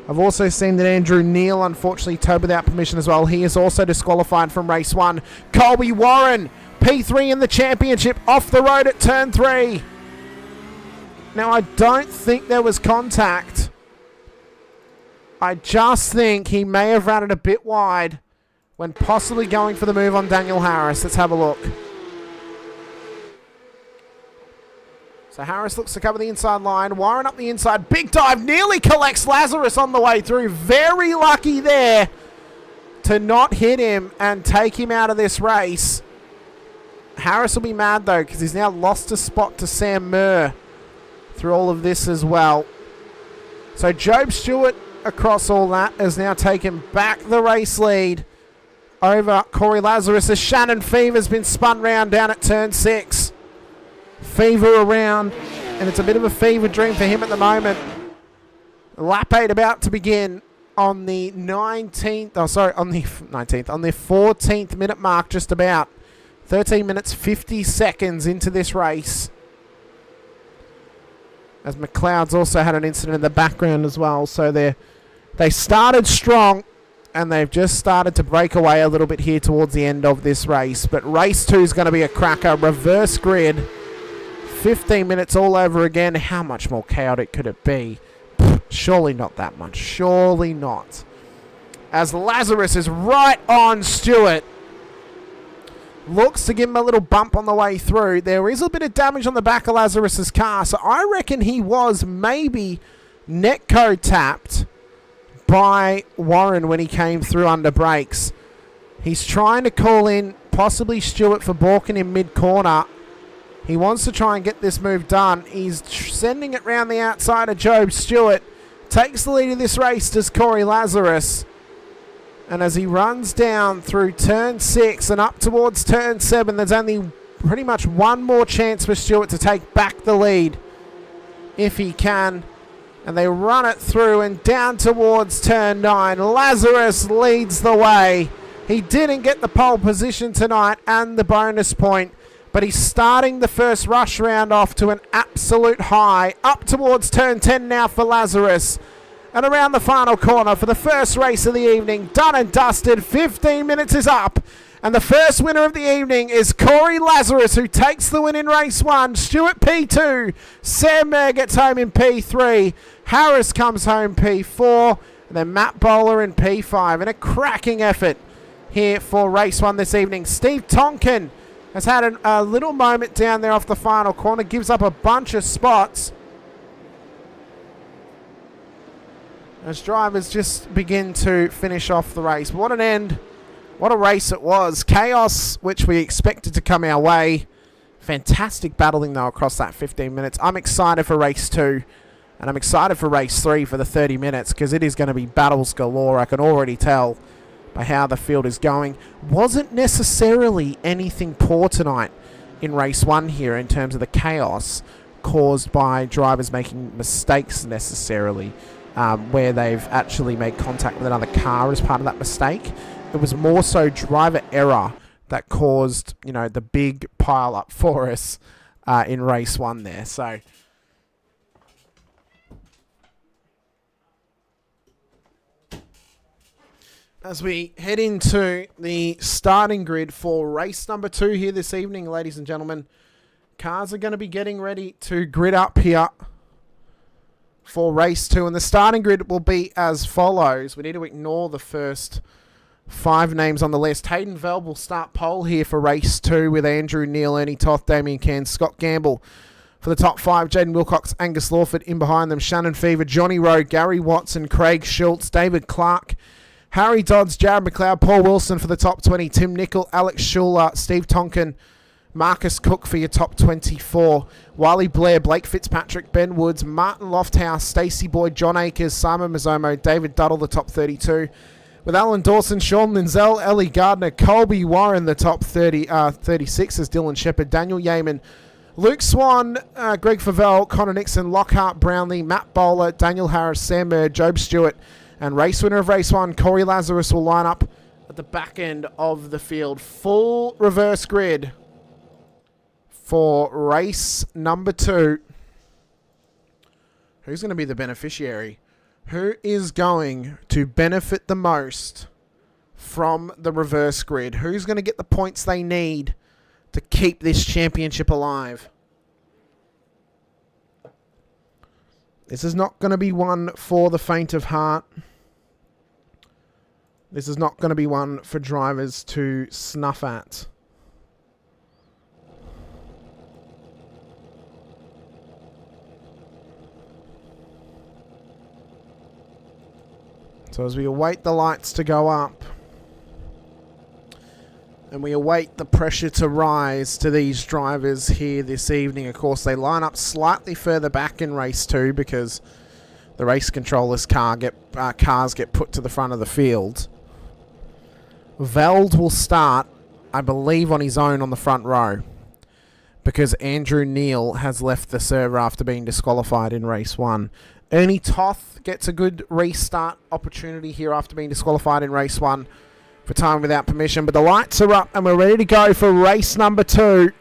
I've also seen that Andrew Neal unfortunately towed without permission as well. He is also disqualified from race 1. Colby Warren, P3 in the championship, off the road at turn 3. Now, I don't think there was contact. I just think he may have ran it a bit wide when possibly going for the move on Daniel Harris. Let's have a look. So Harris looks to cover the inside line. Warren up the inside. Big dive. Nearly collects Lazarus on the way through. Very lucky there to not hit him and take him out of this race. Harris will be mad, though, because he's now lost a spot to Sam Murr through all of this as well. So Job Stewart, across all that, has now taken back the race lead over Corey Lazarus as Shannon Fever's been spun round down at turn 6. Fever around, and it's a bit of a fever dream for him at the moment. Lap 8 about to begin on the 19th, on the 14th minute mark, just about. 13 minutes 50 seconds into this race. As McLeod's also had an incident in the background as well. So they started strong, and they've just started to break away a little bit here towards the end of this race. But race 2 is going to be a cracker. Reverse grid. 15 minutes all over again. How much more chaotic could it be? Surely not that much. Surely not. As Lazarus is right on Stewart. Looks to give him a little bump on the way through. There is a bit of damage on the back of Lazarus's car, so I reckon he was maybe netcode tapped by Warren when he came through under brakes. He's trying to call in possibly Stewart for balking in mid-corner. He wants to try and get this move done. He's sending it round the outside of Job Stewart. Takes the lead of this race, does Corey Lazarus. And as he runs down through turn 6 and up towards turn 7, there's only pretty much one more chance for Stewart to take back the lead if he can. And they run it through and down towards turn 9. Lazarus leads the way. He didn't get the pole position tonight and the bonus point, but he's starting the first rush round off to an absolute high. Up towards turn 10 now for Lazarus. And around the final corner for the first race of the evening. Done and dusted. 15 minutes is up. And the first winner of the evening is Corey Lazarus, who takes the win in race 1. Stewart P2. Sam Mayer gets home in P3. Harris comes home P4. And then Matt Bowler in P5. And a cracking effort here for race 1 this evening. Steve Tonkin has had a little moment down there off the final corner. Gives up a bunch of spots as drivers just begin to finish off the race. What an end What a race it was. Chaos, which we expected to come our way. Fantastic battling, though, across that 15 minutes. I'm excited for race 2. And I'm excited for race 3 for the 30 minutes because it is going to be battles galore. I can already tell by how the field is going. Wasn't necessarily anything poor tonight in race 1 here in terms of the chaos caused by drivers making mistakes necessarily, where they've actually made contact with another car as part of that mistake. It was more so driver error that caused, you know, the big pile up for us in race 1 there. So as we head into the starting grid for race number 2 here this evening, ladies and gentlemen, cars are going to be getting ready to grid up here for race 2. And the starting grid will be as follows. We need to ignore the first 5 names on the list. Hayden Veld will start pole here for race 2 with Andrew Neil, Ernie Toth, Damien Cairns, Scott Gamble. For the top 5, Jaden Wilcox, Angus Lawford. In behind them, Shannon Fever, Johnny Rowe, Gary Watson, Craig Schultz, David Clark, Harry Dodds, Jared McLeod, Paul Wilson for the top 20, Tim Nicol, Alex Schuler, Steve Tonkin, Marcus Cook for your top 24, Wiley Blair, Blake Fitzpatrick, Ben Woods, Martin Lofthouse, Stacey Boyd, John Akers, Simon Mazzomo, David Duddle, the top 32, with Alan Dawson, Sean Linzell, Ellie Gardner, Colby Warren, the top 36 as Dylan Shepherd, Daniel Yeaman, Luke Swan, Greg Favell, Connor Nixon, Lockhart Brownlee, Matt Bowler, Daniel Harris, Sam Bird, Job Stewart, and race winner of race 1, Corey Lazarus, will line up at the back end of the field. Full reverse grid for race number 2. Who's going to be the beneficiary? Who is going to benefit the most from the reverse grid? Who's going to get the points they need to keep this championship alive? This is not going to be one for the faint of heart. This is not going to be one for drivers to snuff at. So as we await the lights to go up, and we await the pressure to rise to these drivers here this evening. Of course, they line up slightly further back in race 2 because the race controllers' cars get put to the front of the field. Veld will start, I believe, on his own on the front row because Andrew Neil has left the server after being disqualified in race 1. Ernie Toth gets a good restart opportunity here after being disqualified in race 1. For time without permission, but the lights are up and we're ready to go for race number 2.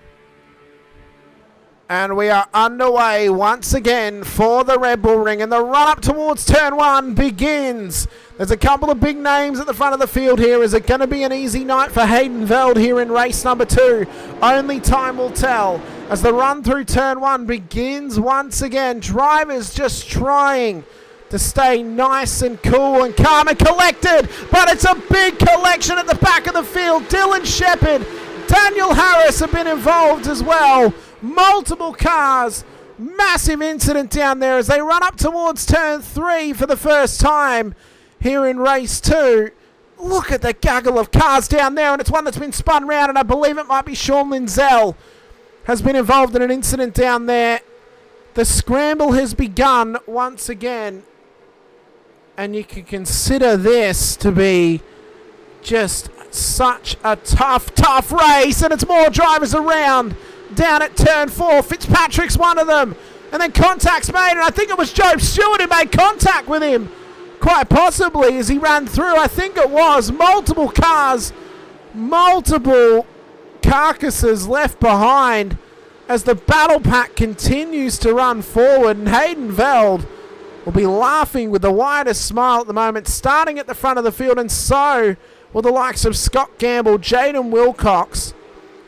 And we are underway once again for the Red Bull Ring, and the run up towards turn 1 begins. There's a couple of big names at the front of the field here. Is it going to be an easy night for Hayden Veld here in race number 2? Only time will tell as the run through turn 1 begins once again. Drivers just trying to stay nice and cool and calm and collected, but it's a big collection at the back of the field. Dylan Shepherd, Daniel Harris have been involved as well. Multiple cars, massive incident down there as they run up towards turn 3 for the first time here in race 2. Look at the gaggle of cars down there, and it's one that's been spun round, and I believe it might be Sean Linzell has been involved in an incident down there. The scramble has begun once again. And you can consider this to be just such a tough race. And it's more drivers around down at turn 4. Fitzpatrick's one of them. And then contact's made. And I think it was Job Stewart who made contact with him. Quite possibly as he ran through. I think it was. Multiple cars. Multiple carcasses left behind as the battle pack continues to run forward. And Hayden Veld will be laughing with the widest smile at the moment, starting at the front of the field, and so will the likes of Scott Gamble, Jaden Wilcox,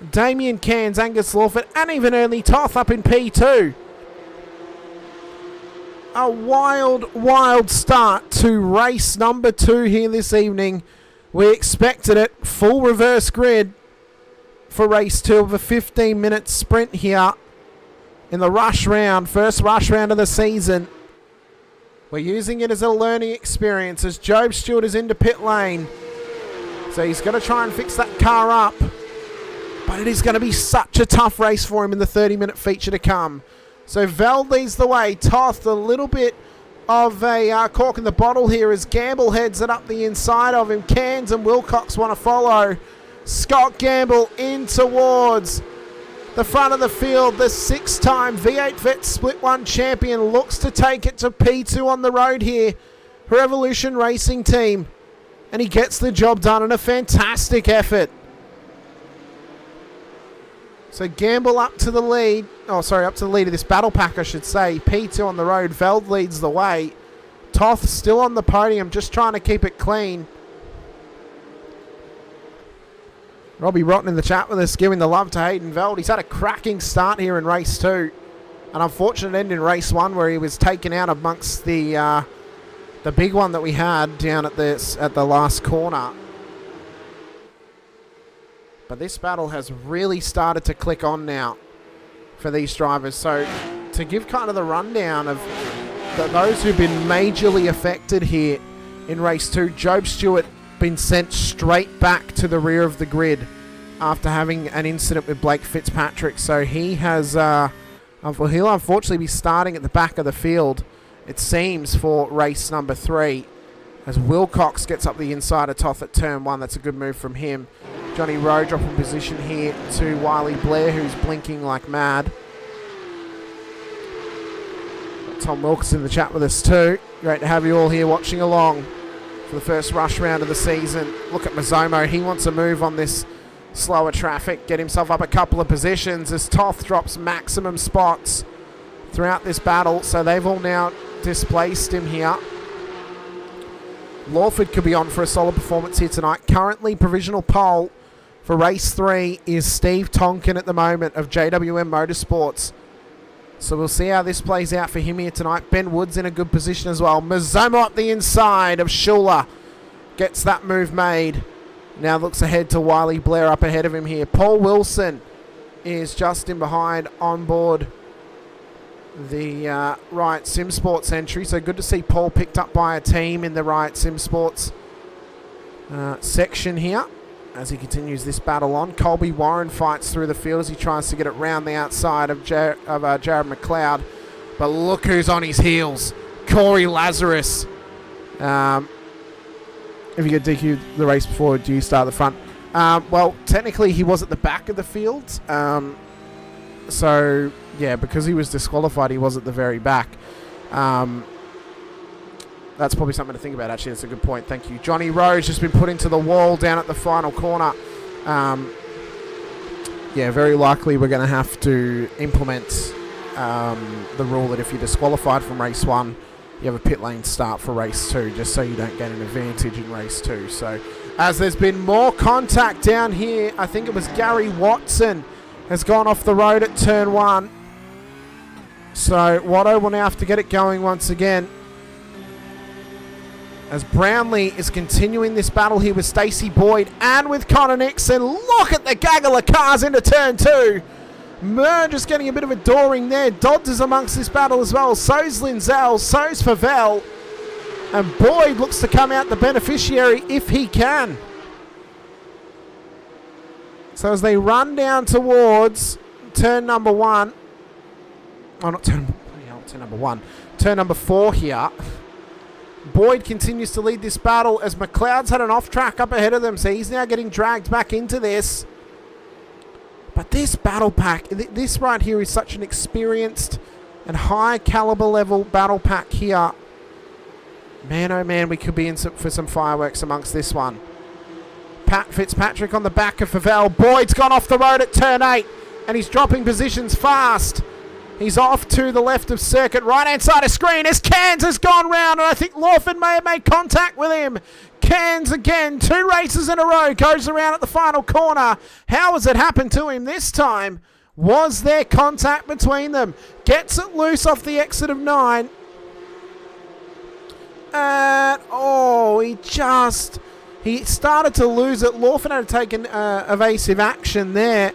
Damien Cairns, Angus Lawford, and even Ernie Toth up in P2. A wild start to race number 2 here this evening. We expected it. Full reverse grid for race 2 of a 15-minute sprint here in the rush round, first rush round of the season. We're using it as a learning experience as Job Stewart is into pit lane. So he's going to try and fix that car up. But it is going to be such a tough race for him in the 30-minute feature to come. So Veld leads the way. Toth a little bit of a cork in the bottle here as Gamble heads it up the inside of him. Cairns and Wilcox want to follow. Scott Gamble in towards the front of the field. The 6-time V8 Vet Split 1 champion looks to take it to P2 on the road here for Evolution Racing Team. And he gets the job done in a fantastic effort. So Gamble up to the lead. Oh, sorry, up to the lead of this battle pack, I should say. P2 on the road. Veld leads the way. Toth still on the podium, just trying to keep it clean. Robbie Rotten in the chat with us, giving the love to Hayden Veld. He's had a cracking start here in race 2. An unfortunate end in race 1 where he was taken out amongst the big one that we had down at the last corner. But this battle has really started to click on now for these drivers. So to give kind of the rundown of those who've been majorly affected here in race 2, Job Stewart been sent straight back to the rear of the grid after having an incident with Blake Fitzpatrick. So he has, he'll unfortunately be starting at the back of the field, it seems, for race number 3. As Wilcox gets up the inside of Toth at turn 1. That's a good move from him. Johnny Rowe dropping position here to Wiley Blair, who's blinking like mad. Tom Wilkes in the chat with us too. Great to have you all here watching along for the first rush round of the season. Look at Mazzomo. He wants a move on this slower traffic. Get himself up a couple of positions as Toth drops maximum spots throughout this battle. So they've all now displaced him here. Lawford could be on for a solid performance here tonight. Currently, provisional pole for race 3 is Steve Tonkin at the moment of JWM Motorsports. So we'll see how this plays out for him here tonight. Ben Wood's in a good position as well. Mazzomo up the inside of Schuler. Gets that move made. Now looks ahead to Wiley Blair up ahead of him here. Paul Wilson is just in behind on board the Riot Sim Sports entry. So good to see Paul picked up by a team in the Riot Sim Sports section here as he continues this battle on. Colby Warren fights through the field as he tries to get it round the outside of Jared McLeod. But look who's on his heels. Corey Lazarus. If you get DQ the race before, do you start at the front? Well, technically he was at the back of the field. So, yeah, because he was disqualified, he was at the very back. That's probably something to think about, actually. That's a good point. Thank you. Johnny Rowe's just been put into the wall down at the final corner. Yeah, very likely we're going to have to implement the rule that if you're disqualified from race 1, you have a pit lane start for race 2, just so you don't get an advantage in race 2. So, as there's been more contact down here, I think it was Gary Watson has gone off the road at turn 1. So, Watto will now have to get it going once again. As Brownlee is continuing this battle here with Stacey Boyd and with Connor Nixon. Look at the gaggle of cars into turn 2. Murr just getting a bit of a dooring there. Dodds is amongst this battle as well. So's Linzell, so's Favell. And Boyd looks to come out the beneficiary if he can. So as they run down towards turn number 1. Oh, not turn number 1. Turn number 4 here. Boyd continues to lead this battle as McLeod's had an off track up ahead of them, so he's now getting dragged back into this. But this battle pack, this right here is such an experienced and high caliber level battle pack here. Man, oh man, we could be in for some fireworks amongst this one. Pat Fitzpatrick on the back of Favell. Boyd's gone off the road at turn 8 and he's dropping positions fast. He's off to the left of circuit, right-hand side of screen as Cairns has gone round, and I think Lawford may have made contact with him. Cairns again, 2 races in a row, goes around at the final corner. How has it happened to him this time? Was there contact between them? Gets it loose off the exit of 9. And, oh, he started to lose it. Lawford had taken evasive action there.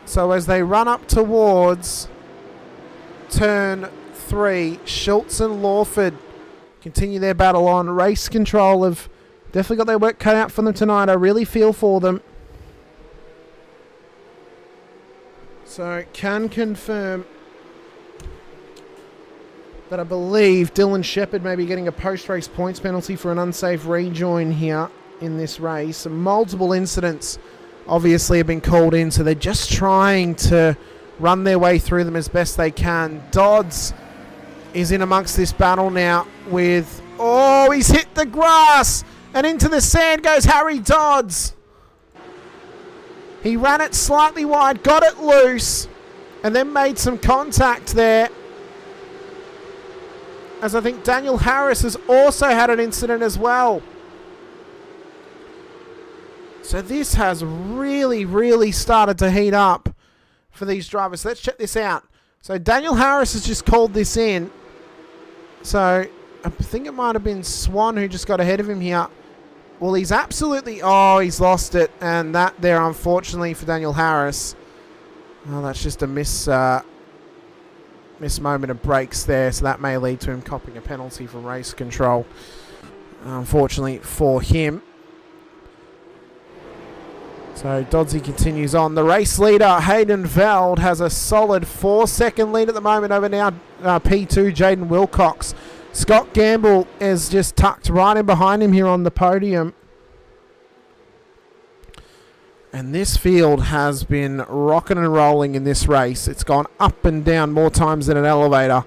So as they run up towards turn 3, Schultz and Lawford continue their battle on. Race Control have definitely got their work cut out for them tonight. I really feel for them. So can confirm that I believe Dylan Shepherd may be getting a post-race points penalty for an unsafe rejoin here in this race. Multiple incidents obviously have been called in, so they're just trying to run their way through them as best they can. Dodds is in amongst this battle now with... Oh, he's hit the grass! And into the sand goes Harry Dodds. He ran it slightly wide, got it loose, and then made some contact there. As I think Daniel Harris has also had an incident as well. So this has really, really started to heat up for these drivers. Let's check this out. So Daniel Harris has just called this in. So I think it might have been Swan who just got ahead of him here. Well, he's absolutely... Oh, he's lost it. And that there, unfortunately, for Daniel Harris. Oh, that's just a miss moment of brakes there. So that may lead to him copping a penalty for race control. Unfortunately for him. So Doddsy continues on. The race leader, Hayden Veld, has a solid 4-second lead at the moment over now P2, Jaden Wilcox. Scott Gamble is just tucked right in behind him here on the podium. And this field has been rocking and rolling in this race. It's gone up and down more times than an elevator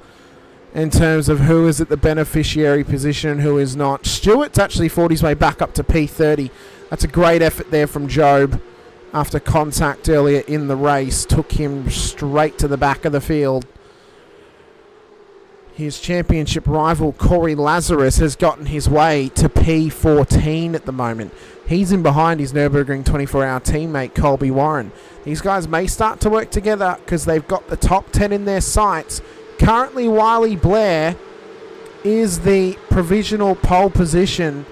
in terms of who is at the beneficiary position and who is not. Stewart's actually fought his way back up to P30. That's a great effort there from Job after contact earlier in the race. Took him straight to the back of the field. His championship rival, Corey Lazarus, has gotten his way to P14 at the moment. He's in behind his Nürburgring 24-hour teammate, Colby Warren. These guys may start to work together because they've got the top 10 in their sights. Currently, Wiley Blair is the provisional pole position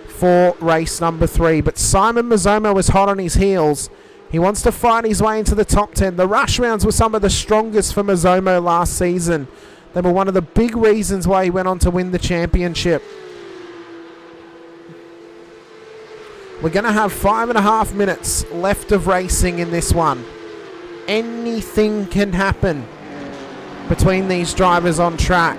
for race number 3. But Simon Mazzomo is hot on his heels. He wants to fight his way into the top 10. The rush rounds were some of the strongest for Mazzomo last season. They were one of the big reasons why he went on to win the championship. We're going to have 5.5 minutes left of racing in this one. Anything can happen between these drivers on track.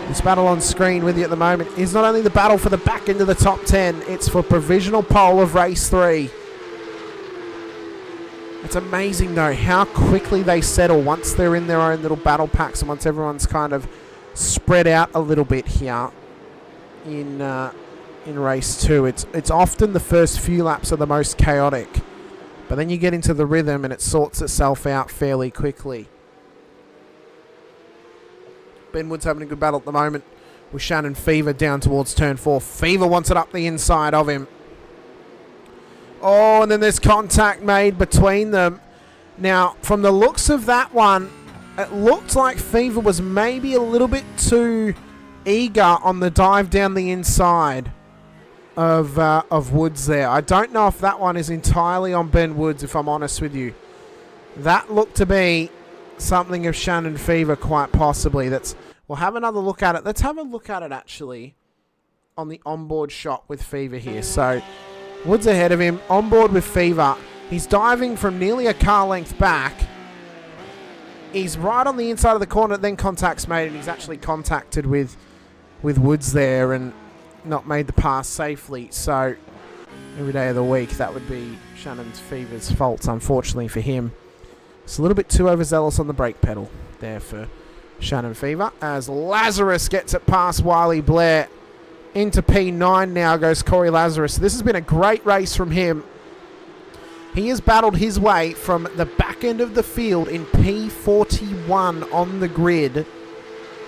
This battle on screen with you at the moment is not only the battle for the back end of the top 10, it's for provisional pole of race 3. It's amazing, though, how quickly they settle once they're in their own little battle packs and once everyone's kind of spread out a little bit here in race 2. It's often the first few laps are the most chaotic, but then you get into the rhythm and it sorts itself out fairly quickly. Ben Wood's having a good battle at the moment with Shannon Fever down towards turn 4. Fever wants it up the inside of him. Oh, and then there's contact made between them. Now, from the looks of that one, it looked like Fever was maybe a little bit too eager on the dive down the inside of Woods there. I don't know if that one is entirely on Ben Woods, if I'm honest with you. That looked to be something of Shannon Fever, quite possibly. We'll have another look at it. Let's have a look at it, actually, on the onboard shot with Fever here. So Woods ahead of him, on board with Fever. He's diving from nearly a car length back. He's right on the inside of the corner, then contact's made, and he's actually contacted with Woods there and not made the pass safely. So every day of the week, that would be Shannon Fever's fault, unfortunately for him. It's a little bit too overzealous on the brake pedal there for Shannon Fever, as Lazarus gets it past Wiley Blair. Into P9 now goes Corey Lazarus. This has been a great race from him. He has battled his way from the back end of the field in P41 on the grid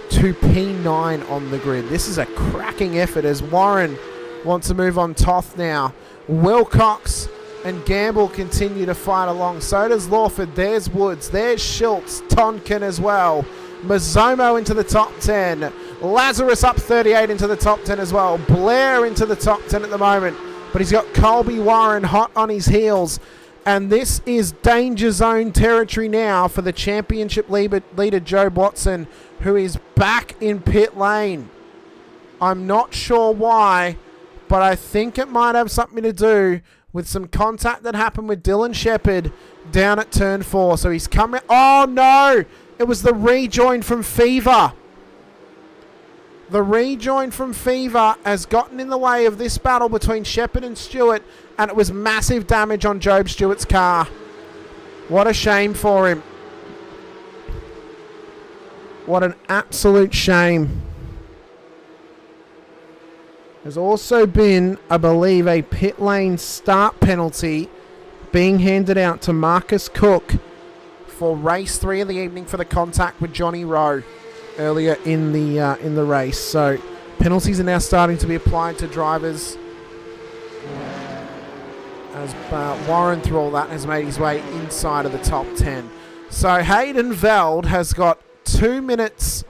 to P9 on the grid. This is a cracking effort as Warren wants to move on Toth now. Wilcox and Gamble continue to fight along. So does Lawford. There's Woods. There's Schultz. Tonkin as well. Mazzomo into the top 10. Lazarus up 38 into the top 10 as well. Blair into the top 10 at the moment. But he's got Colby Warren hot on his heels. And this is danger zone territory now for the championship leader Joe Watson, who is back in pit lane. I'm not sure why, but I think it might have something to do with some contact that happened with Dylan Shepherd down at turn 4. So he's coming. Oh, no. It was the rejoin from Fever. The rejoin from Fever has gotten in the way of this battle between Shepherd and Stewart, and it was massive damage on Job Stewart's car. What a shame for him. What an absolute shame. There's also been, I believe, a pit lane start penalty being handed out to Marcus Cook for race 3 of the evening for the contact with Johnny Rowe earlier in the race. So penalties are now starting to be applied to drivers as Warren, through all that, has made his way inside of the top 10. So Hayden Veld has got 2 minutes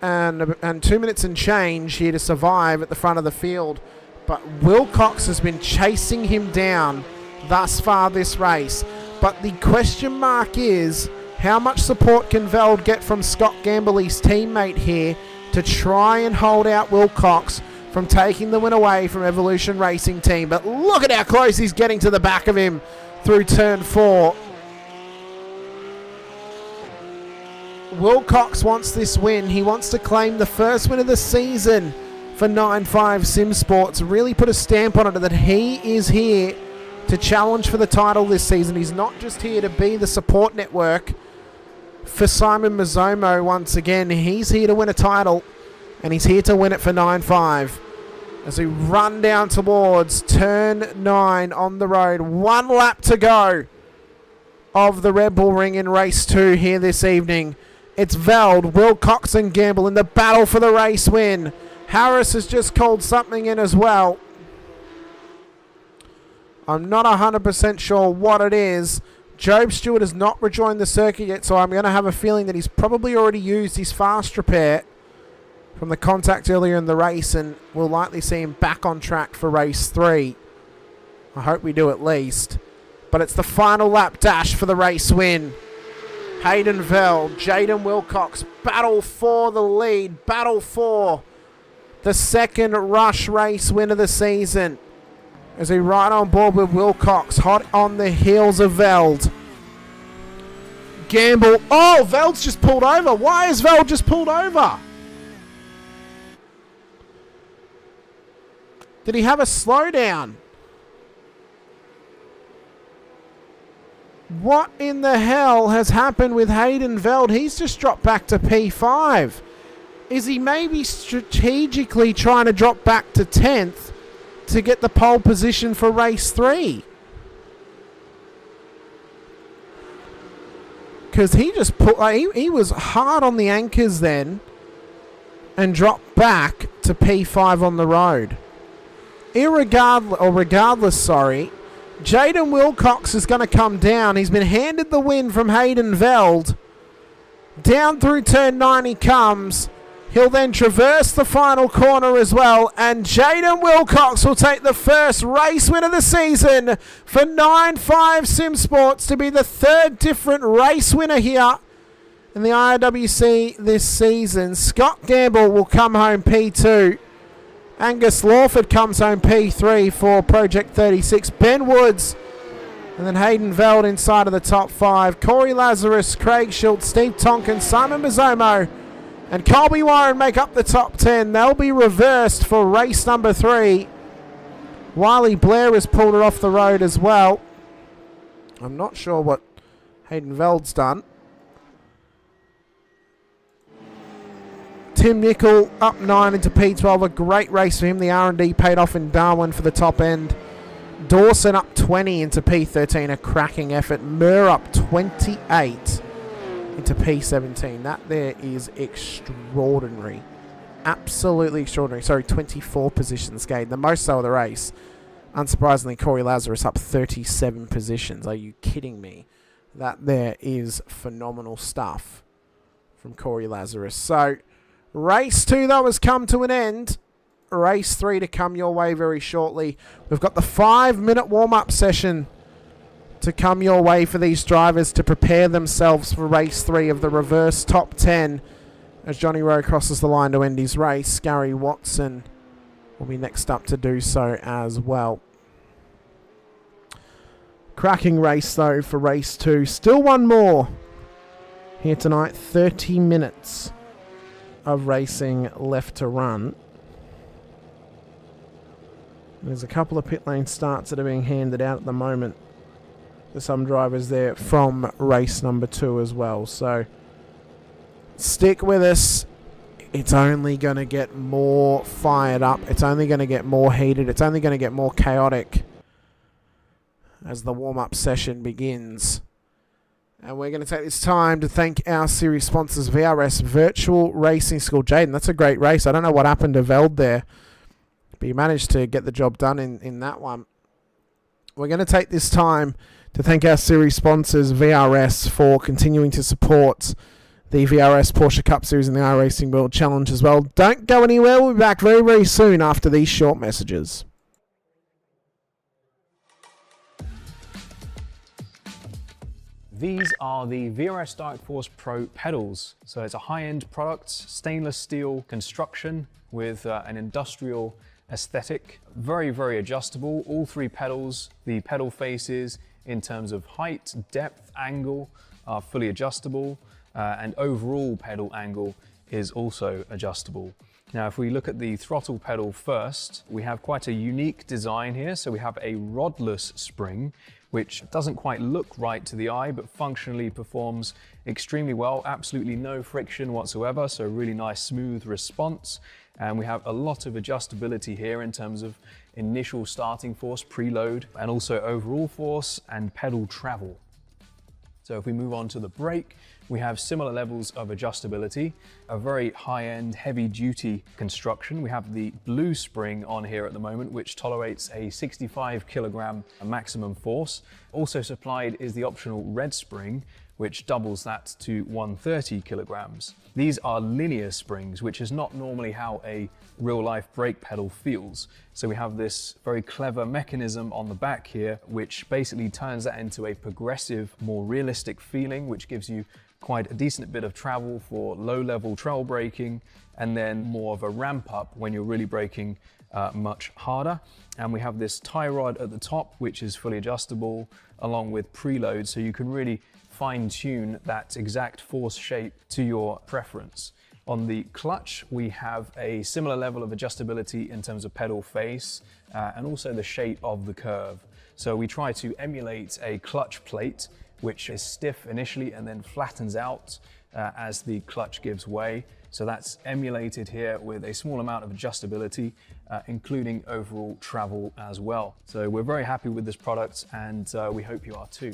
and 2 minutes and change here to survive at the front of the field, but Wilcox has been chasing him down thus far this race. But the question mark is, how much support can Veld get from Scott Gamble, his teammate here, to try and hold out Wilcox from taking the win away from Evolution Racing Team? But look at how close he's getting to the back of him through turn 4. Wilcox wants this win. He wants to claim the first win of the season for 9.5 Sim Sports. Really put a stamp on it that he is here to challenge for the title this season. He's not just here to be the support network for Simon Mazzomo once again. He's here to win a title, and he's here to win it for 9.5. As we run down towards turn 9 on the road. 1 lap to go of the Red Bull Ring in race 2 here this evening. It's Veld, Wilcox and Gamble in the battle for the race win. Harris has just called something in as well. I'm not 100% sure what it is. Job Stewart has not rejoined the circuit yet, so I'm going to have a feeling that he's probably already used his fast repair from the contact earlier in the race, and we'll likely see him back on track for race 3. I hope we do at least. But it's the final lap dash for the race win. Hayden Veld, Jaden Wilcox, battle for the lead, battle for the second Rush race win of the season. As he right on board with Wilcox, hot on the heels of Veld. Gamble. Oh, Veld's just pulled over. Why is Veld just pulled over? Did he have a slowdown? What in the hell has happened with Hayden Veld? He's just dropped back to P5. Is he maybe strategically trying to drop back to 10th to get the pole position for race 3? Because he just he was hard on the anchors then and dropped back to P5 on the road. Regardless, Jaden Wilcox is going to come down. He's been handed the win from Hayden Veld. Down through turn 9 he comes. He'll then traverse the final corner as well. And Jaden Wilcox will take the first race win of the season for 9.5 Sim Sports, to be the third different race winner here in the IRWC this season. Scott Gamble will come home P2. Angus Lawford comes home P3 for Project 36. Ben Woods and then Hayden Veld inside of the top 5. Corey Lazarus, Craig Schultz, Steve Tonkin, Simon Mazzomo and Colby Warren make up the top 10. They'll be reversed for race number 3. Wiley Blair has pulled it off the road as well. I'm not sure what Hayden Veld's done. Tim Nicol up 9 into P12. A great race for him. The R&D paid off in Darwin for the top end. Dawson up 20 into P13. A cracking effort. Murr up 28 into P17. That there is extraordinary. Absolutely extraordinary. Sorry, 24 positions gained. The most so of the race. Unsurprisingly, Corey Lazarus up 37 positions. Are you kidding me? That there is phenomenal stuff from Corey Lazarus. So, race 2, though, has come to an end. Race 3 to come your way very shortly. We've got the 5-minute warm-up session to come your way for these drivers to prepare themselves for race 3 of the reverse top 10 As Johnny Rowe crosses the line to end his race, Gary Watson will be next up to do so as well. Cracking race though for race 2. Still one more here tonight. 30 minutes of racing left to run. There's a couple of pit lane starts that are being handed out at the moment. There's some drivers there from race number 2 as well. So stick with us. It's only going to get more fired up. It's only going to get more heated. It's only going to get more chaotic as the warm-up session begins. And we're going to take this time to thank our series sponsors, VRS Virtual Racing School. Jaden, that's a great race. I don't know what happened to Veld there, but you managed to get the job done in that one. We're going to take this time to thank our series sponsors, VRS, for continuing to support the VRS Porsche Cup Series and the IRacing World Challenge as well. Don't go anywhere. We'll be back very, very soon after these short messages. These are the VRS Dark Force Pro pedals. So it's a high-end product, stainless steel construction with an industrial aesthetic. Very, very adjustable. All 3 pedals, the pedal faces in terms of height, depth, angle are fully adjustable, and overall pedal angle is also adjustable. Now, if we look at the throttle pedal first, we have quite a unique design here. So we have a rodless spring, which doesn't quite look right to the eye, but functionally performs extremely well. Absolutely no friction whatsoever, so really nice smooth response. And we have a lot of adjustability here in terms of initial starting force, preload, and also overall force and pedal travel. So if we move on to the brake, we have similar levels of adjustability, a very high-end, heavy-duty construction. We have the blue spring on here at the moment, which tolerates a 65 kilogram maximum force. Also supplied is the optional red spring, which doubles that to 130 kilograms. These are linear springs, which is not normally how a real-life brake pedal feels. So we have this very clever mechanism on the back here, which basically turns that into a progressive, more realistic feeling, which gives you quite a decent bit of travel for low-level trail braking, and then more of a ramp up when you're really braking much harder. And we have this tie rod at the top, which is fully adjustable, along with preload, so you can really fine-tune that exact force shape to your preference. On the clutch, we have a similar level of adjustability in terms of pedal face and also the shape of the curve. So we try to emulate a clutch plate, which is stiff initially and then flattens out as the clutch gives way. So that's emulated here with a small amount of adjustability, including overall travel as well. So we're very happy with this product, and we hope you are too.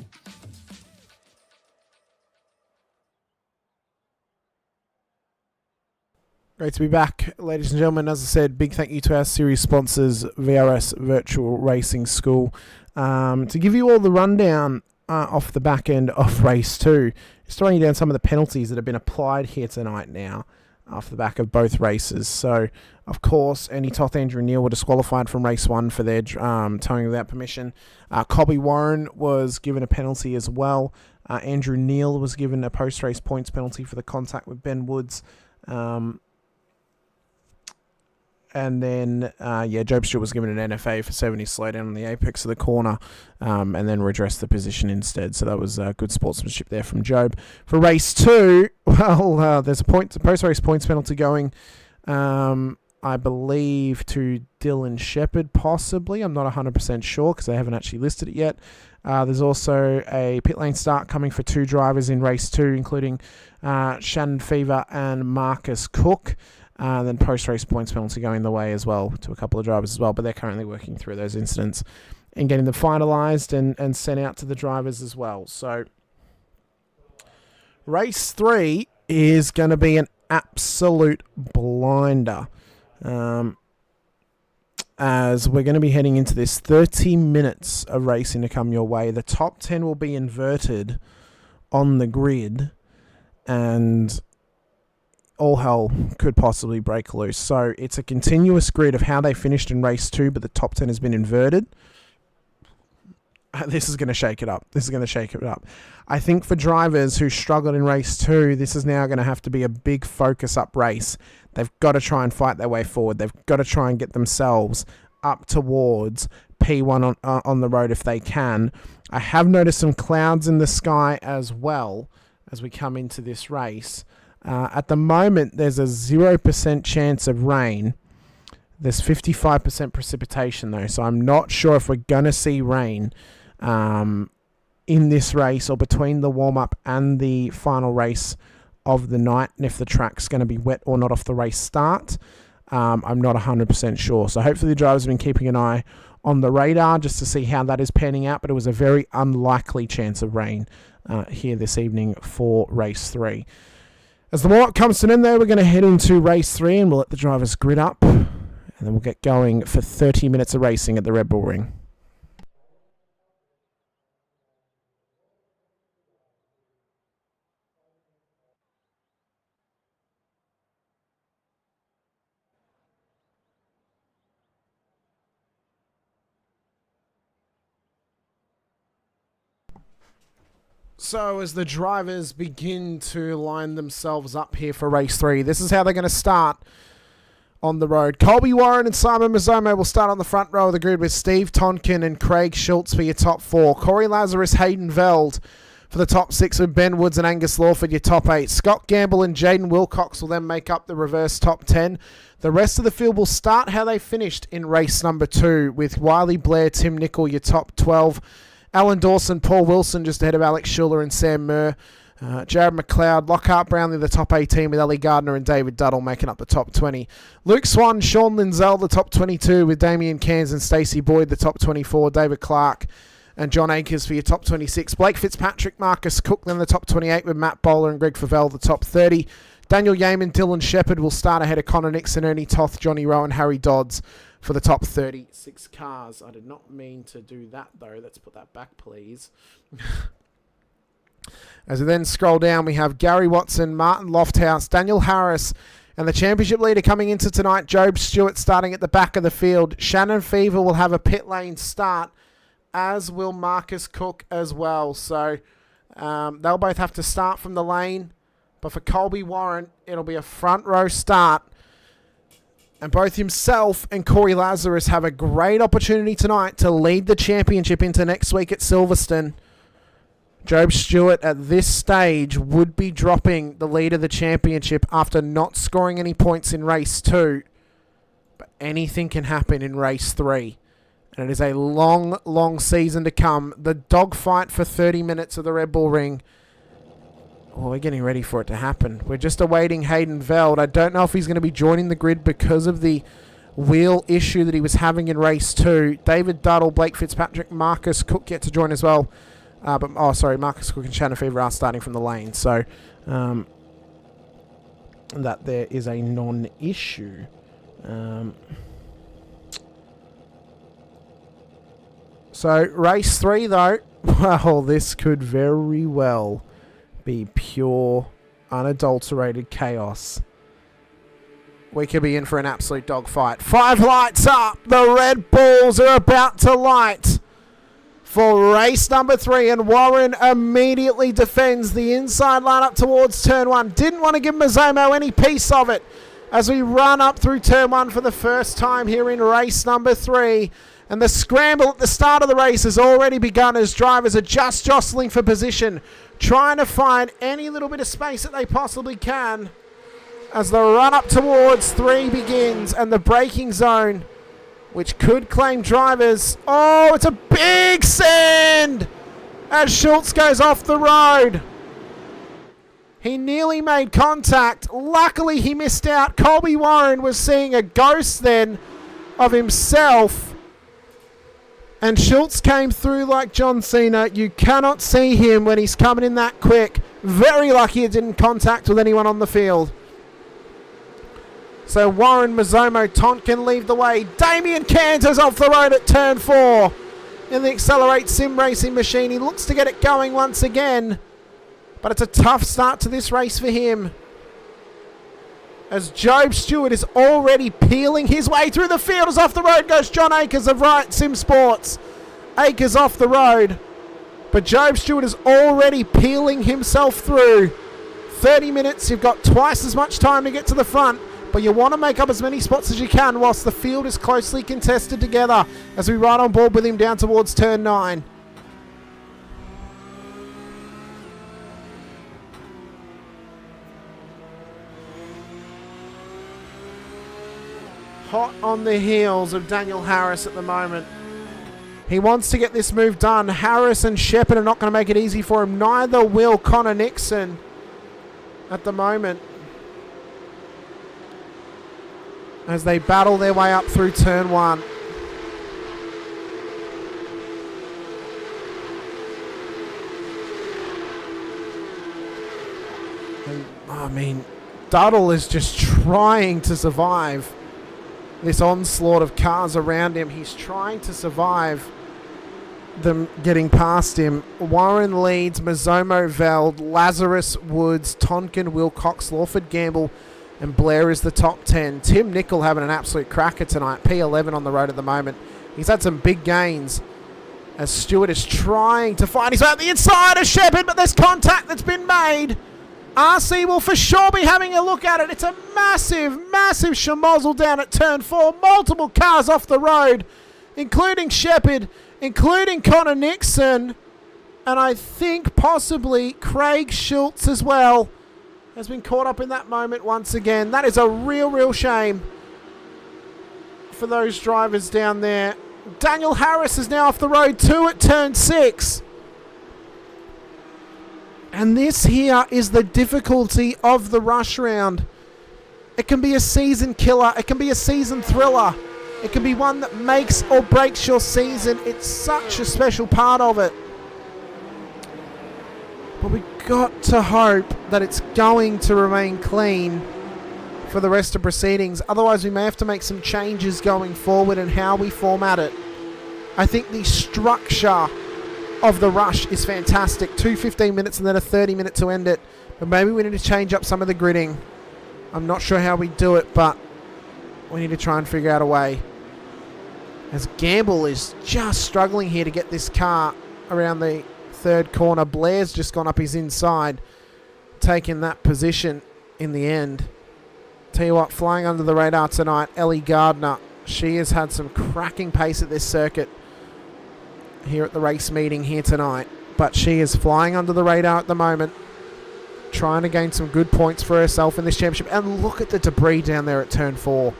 Great to be back, ladies and gentlemen. As I said, big thank you to our series sponsors, VRS Virtual Racing School. To give you all the rundown off the back end of race 2, just throwing you down some of the penalties that have been applied here tonight now off the back of both races. So, of course, Ernie Toth, Andrew Neil were disqualified from race 1 for their towing without permission. Colby Warren was given a penalty as well. Andrew Neil was given a post-race points penalty for the contact with Ben Woods. And then, Job Stewart was given an NFA for 70 slow down on the apex of the corner, and then redressed the position instead. So that was good sportsmanship there from Job. For race 2, well, there's a post-race points penalty going, I believe, to Dylan Shepherd, possibly. I'm not 100% sure because they haven't actually listed it yet. There's also a pit lane start coming for 2 drivers in race 2, including Shannon Fever and Marcus Cook. Then post-race points penalty going the way as well to a couple of drivers as well, but they're currently working through those incidents and getting them finalised and sent out to the drivers as well. So race 3 is going to be an absolute blinder, as we're going to be heading into this 30 minutes of racing to come your way. The top 10 will be inverted on the grid, and all hell could possibly break loose. So it's a continuous grid of how they finished in race 2, but the top 10 has been inverted. This is going to shake it up. I think for drivers who struggled in race 2, this is now going to have to be a big focus up race. They've got to try and fight their way forward. They've got to try and get themselves up towards P1 on the road if they can. I have noticed some clouds in the sky as well as we come into this race. At the moment, there's a 0% chance of rain. There's 55% precipitation though, so I'm not sure if we're going to see rain in this race or between the warm-up and the final race of the night, and if the track's going to be wet or not off the race start. I'm not 100% sure. So hopefully the drivers have been keeping an eye on the radar just to see how that is panning out, but it was a very unlikely chance of rain here this evening for race 3. As the warm-up comes to an end though, we're going to head into race 3 and we'll let the drivers grid up, and then we'll get going for 30 minutes of racing at the Red Bull Ring. So as the drivers begin to line themselves up here for race 3, this is how they're going to start on the road. Colby Warren and Simon Mazzomo will start on the front row of the grid with Steve Tonkin and Craig Schultz for your top 4. Corey Lazarus, Hayden Veld for the top 6 with Ben Woods and Angus Lawford your top 8. Scott Gamble and Jaden Wilcox will then make up the reverse top 10. The rest of the field will start how they finished in race number 2 with Wiley Blair, Tim Nicol your top 12. Alan Dawson, Paul Wilson just ahead of Alex Schuler and Sam Murr. Jared McLeod, Lockhart Brownlee the top 18 with Ellie Gardner and David Duddle making up the top 20. Luke Swan, Sean Linzell the top 22 with Damien Cairns and Stacey Boyd the top 24. David Clark and John Akers for your top 26. Blake Fitzpatrick, Marcus Cook then the top 28 with Matt Bowler and Greg Favell the top 30. Daniel Yeaman, Dylan Shepherd will start ahead of Connor Nixon, Ernie Toth, Johnny Rowe and Harry Dodds for the top 36 cars. I did not mean to do that though. Let's put that back, please. As we then scroll down, we have Gary Watson, Martin Lofthouse, Daniel Harris, and the championship leader coming into tonight, Job Stewart, starting at the back of the field. Shannon Fever will have a pit lane start, as will Marcus Cook as well. So they'll both have to start from the lane. But for Colby Warren, it'll be a front row start. And both himself and Corey Lazarus have a great opportunity tonight to lead the championship into next week at Silverstone. Job Stewart at this stage would be dropping the lead of the championship after not scoring any points in race 2. But anything can happen in race 3. And it is a long, long season to come. The dogfight for 30 minutes of the Red Bull Ring. Well, we're getting ready for it to happen. We're just awaiting Hayden Veld. I don't know if he's going to be joining the grid because of the wheel issue that he was having in race 2. David Duddle, Blake Fitzpatrick, Marcus Cook get to join as well. Marcus Cook and Shannon Fever are starting from the lane. So that there is a non-issue. So race 3 though, well, this could very well be pure, unadulterated chaos. We could be in for an absolute dogfight. 5 lights up. The Red Bulls are about to light for race number 3, and Warren immediately defends the inside line up towards turn 1. Didn't want to give Mazzomo any piece of it as we run up through turn 1 for the first time here in race number 3. And the scramble at the start of the race has already begun as drivers are just jostling for position, trying to find any little bit of space that they possibly can as the run up towards 3 begins, and the braking zone, which could claim drivers. Oh, it's a big send as Schultz goes off the road. He nearly made contact. Luckily, he missed out. Colby Warren was seeing a ghost then of himself. And Schultz came through like John Cena. You cannot see him when he's coming in that quick. Very lucky it didn't contact with anyone on the field. So Warren, Mazzomo, Tonkin leave the way. Damien Cairns is off the road at turn 4 in the Accelerate Sim Racing machine. He looks to get it going once again, but it's a tough start to this race for him, as Job Stewart is already peeling his way through the field. As off the road goes John Akers of Riot Sim Sports. acres off the road. But Job Stewart is already peeling himself through. 30 minutes, you've got twice as much time to get to the front, but you want to make up as many spots as you can whilst the field is closely contested together as we ride on board with him down towards turn 9. Hot on the heels of Daniel Harris at the moment. He wants to get this move done. Harris and Shepherd are not going to make it easy for him. Neither will Connor Nixon at the moment, as they battle their way up through turn 1. And, I mean, Duddle is just trying to survive this onslaught of cars around him. He's trying to survive them getting past him. Warren leads, Mazomo, Veld, Lazarus, Woods, Tonkin, Wilcox, Lawford, Gamble, and Blair is the top 10. Tim Nicol having an absolute cracker tonight. P11 on the road at the moment. He's had some big gains as Stewart is trying to find his way out the inside of Shepherd, but there's contact that's been made. RC will for sure be having a look at it. It's a massive, massive schmozzle down at turn 4. Multiple cars off the road, including Shepherd, including Connor Nixon, and I think possibly Craig Schultz as well has been caught up in that moment once again. That is a real, real shame for those drivers down there. Daniel Harris is now off the road too at turn 6. And this here is the difficulty of the rush round. It can be a season killer. It can be a season thriller. It can be one that makes or breaks your season. It's such a special part of it. But we've got to hope that it's going to remain clean for the rest of proceedings. Otherwise, we may have to make some changes going forward in how we format it. I think the structure of the rush is fantastic. 2 15 minutes and then a 30-minute to end it. But maybe we need to change up some of the gridding. I'm not sure how we do it, but we need to try and figure out a way. As Gamble is just struggling here to get this car around the third corner. Blair's just gone up his inside, taking that position in the end. Tell you what, flying under the radar tonight, Ellie Gardner. She has had some cracking pace at this circuit here at the race meeting here tonight. But she is flying under the radar at the moment, trying to gain some good points for herself in this championship. And look at the debris down there at turn 4.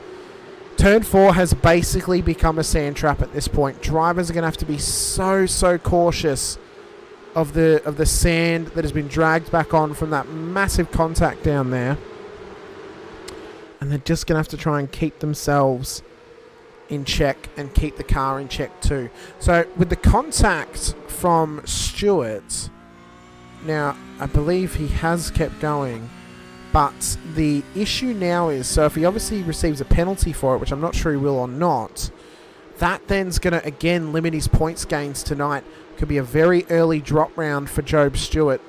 Turn 4 has basically become a sand trap at this point. Drivers are going to have to be so cautious of the sand that has been dragged back on from that massive contact down there. And they're just going to have to try and keep themselves in check and keep the car in check too. So with the contact from Stewart, now I believe he has kept going, but the issue now is, so if he obviously receives a penalty for it, which I'm not sure he will or not, that then's going to again limit his points gains tonight. Could be a very early drop round for Job Stewart.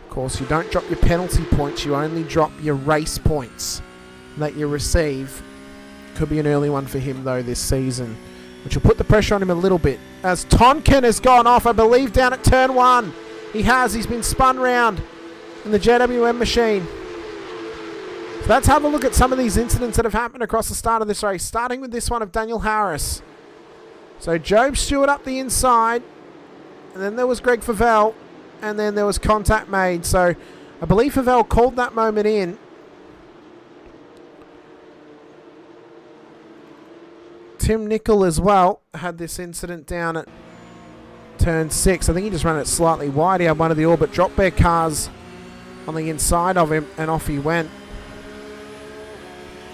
Of course, you don't drop your penalty points, you only drop your race points that you receive. Could be an early one for him though this season, which will put the pressure on him a little bit. As Tonkin has gone off, I believe, down at turn 1. He's been spun round in the JWM machine. So let's have a look at some of these incidents that have happened across the start of this race, starting with this one of Daniel Harris. So Job Stewart up the inside, and then there was Greg Favell, and then there was contact made. So I believe Favell called that moment in. Tim Nicol as well had this incident down at turn 6. I think he just ran it slightly wide. He had one of the Orbit drop bear cars on the inside of him, and off he went.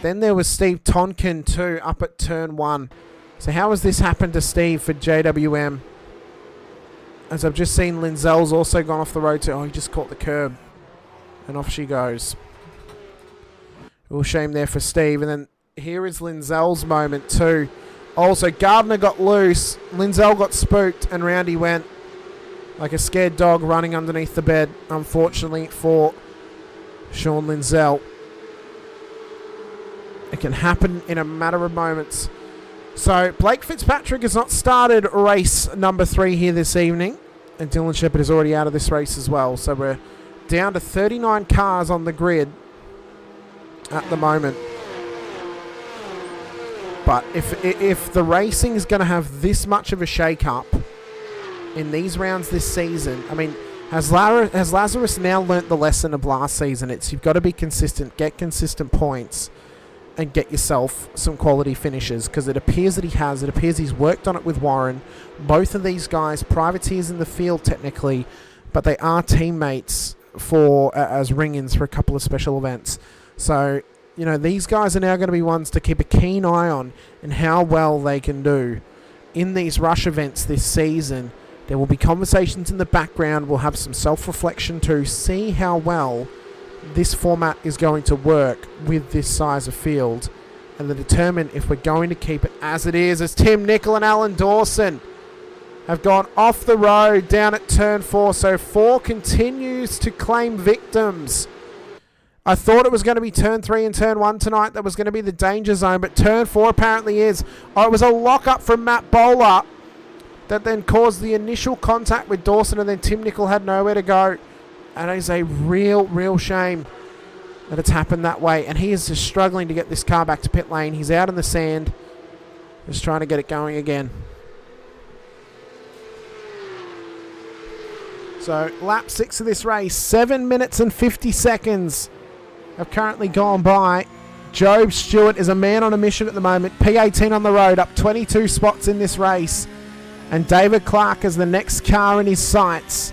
Then there was Steve Tonkin too, up at turn 1. So how has this happened to Steve for JWM? As I've just seen, Linzel's also gone off the road too. Oh, he just caught the curb. And off she goes. Real shame there for Steve. And then here is Linzel's moment too. Also, Gardner got loose. Linzel got spooked and round he went like a scared dog running underneath the bed, unfortunately for Sean Linzel. It can happen in a matter of moments So Blake Fitzpatrick has not started race number 3 here this evening, and Dylan Shepherd is already out of this race as well. So we're down to 39 cars on the grid at the moment. But if the racing is going to have this much of a shake-up in these rounds this season, I mean, has Lazarus now learnt the lesson of last season? It's you've got to be consistent, get consistent points, and get yourself some quality finishes, because it appears that he has. It appears he's worked on it with Warren. Both of these guys, privateers in the field technically, but they are teammates for as ring-ins for a couple of special events. So, you know, these guys are now going to be ones to keep a keen eye on and how well they can do in these rush events this season. There will be conversations in the background. We'll have some self-reflection to see how well this format is going to work with this size of field, and to determine if we're going to keep it as it is, as Tim Nicol and Alan Dawson have gone off the road down at turn 4. So 4 continues to claim victims. I thought it was going to be turn 3 and turn 1 tonight that was going to be the danger zone, but turn 4 apparently is. Oh, it was a lock-up from Matt Bowler that then caused the initial contact with Dawson, and then Tim Nicol had nowhere to go. And it is a real shame that it's happened that way. And he is just struggling to get this car back to pit lane. He's out in the sand, just trying to get it going again. So lap 6 of this race, 7 minutes and 50 seconds have currently gone by. Job Stewart is a man on a mission at the moment. P18 on the road, up 22 spots in this race. And David Clark is the next car in his sights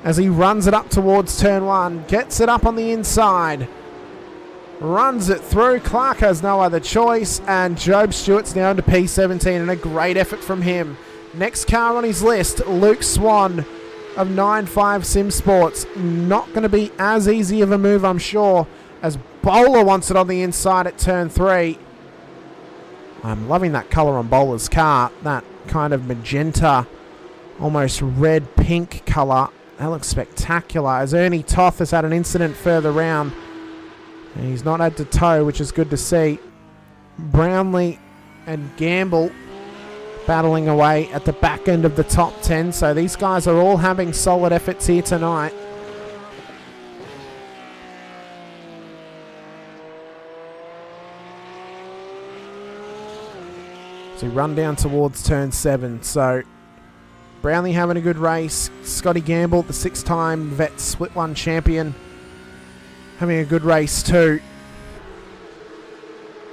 as he runs it up towards turn 1. Gets it up on the inside. Runs it through. Clark has no other choice. And Job Stewart's down to P17, and a great effort from him. Next car on his list, Luke Swan of 9.5 Sim Sports. Not going to be as easy of a move, I'm sure, as Bowler wants it on the inside at turn 3. I'm loving that colour on Bowler's car. That kind of magenta, almost red-pink colour. That looks spectacular, as Ernie Toth has had an incident further round. And he's not had to tow, which is good to see. Brownlee and Gamble battling away at the back end of the top 10. So these guys are all having solid efforts here tonight. So run down towards turn 7. So Brownlee having a good race. Scotty Gamble, the 6-time vet Split 1 champion, having a good race too.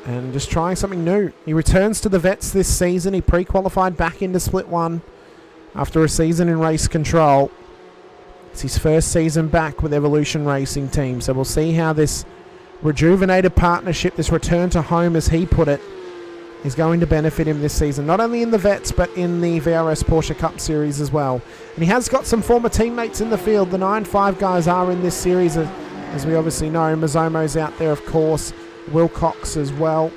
And just trying something new. He returns to the vets this season. He pre-qualified back into Split 1 after a season in race control. It's his first season back with Evolution Racing Team. So we'll see how this rejuvenated partnership, this return to home as he put it, is going to benefit him this season, not only in the vets but in the VRS Porsche Cup Series as well. And he has got some former teammates in the field. The 9.5 guys are in this series, as we obviously know. Mazzomo's out there, of course. Wilcox as well.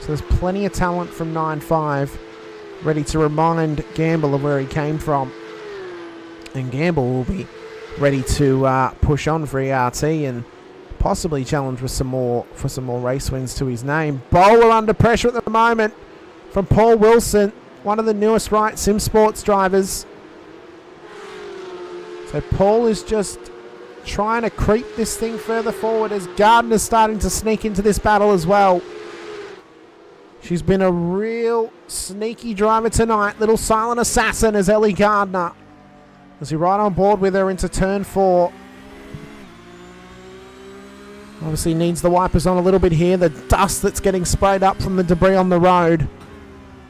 So there's plenty of talent from 9.5 ready to remind Gamble of where he came from. And Gamble will be ready to push on for ERT and possibly challenge with some more race wins to his name. Bowler under pressure at the moment from Paul Wilson, one of the newest Right Sim Sports drivers. So Paul is just trying to creep this thing further forward as Gardner's starting to sneak into this battle as well. She's been a real sneaky driver tonight. Little silent assassin is Ellie Gardner, as he right on board with her into turn 4. Obviously needs the wipers on a little bit here. The dust that's getting sprayed up from the debris on the road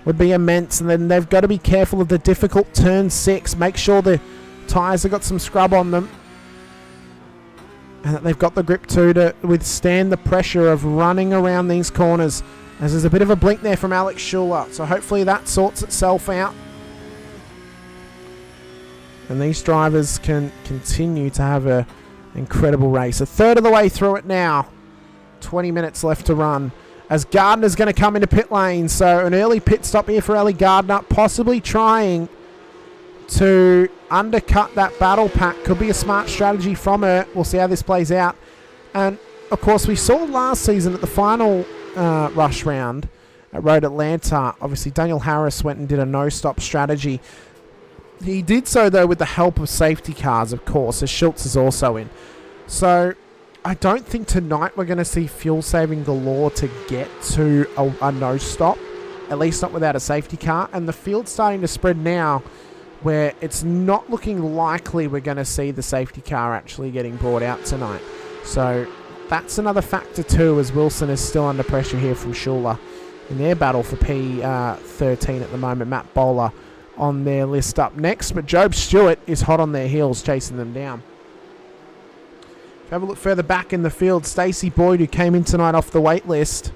would be immense. And then they've got to be careful of the difficult turn 6. Make sure the tyres have got some scrub on them, and that they've got the grip to withstand the pressure of running around these corners. As there's a bit of a blink there from Alex Schuler. So hopefully that sorts itself out, and these drivers can continue to have a incredible race. A third of the way through it now. 20 minutes left to run, as Gardner's going to come into pit lane. So an early pit stop here for Ellie Gardner, possibly trying to undercut that battle pack. Could be a smart strategy from her. We'll see how this plays out. And of course we saw last season at the final rush round, at Road Atlanta. Obviously, Daniel Harris went and did a no-stop strategy. He did so, though, with the help of safety cars, of course, as Schultz is also in. So I don't think tonight we're going to see fuel saving galore to get to a no-stop, at least not without a safety car. And the field's starting to spread now, where it's not looking likely we're going to see the safety car actually getting brought out tonight. So that's another factor too, as Wilson is still under pressure here from Schuler in their battle for P13 at the moment. Matt Bowler on their list up next, but Job Stewart is hot on their heels chasing them down. If you have a look further back in the field, Stacey Boyd, who came in tonight off the wait list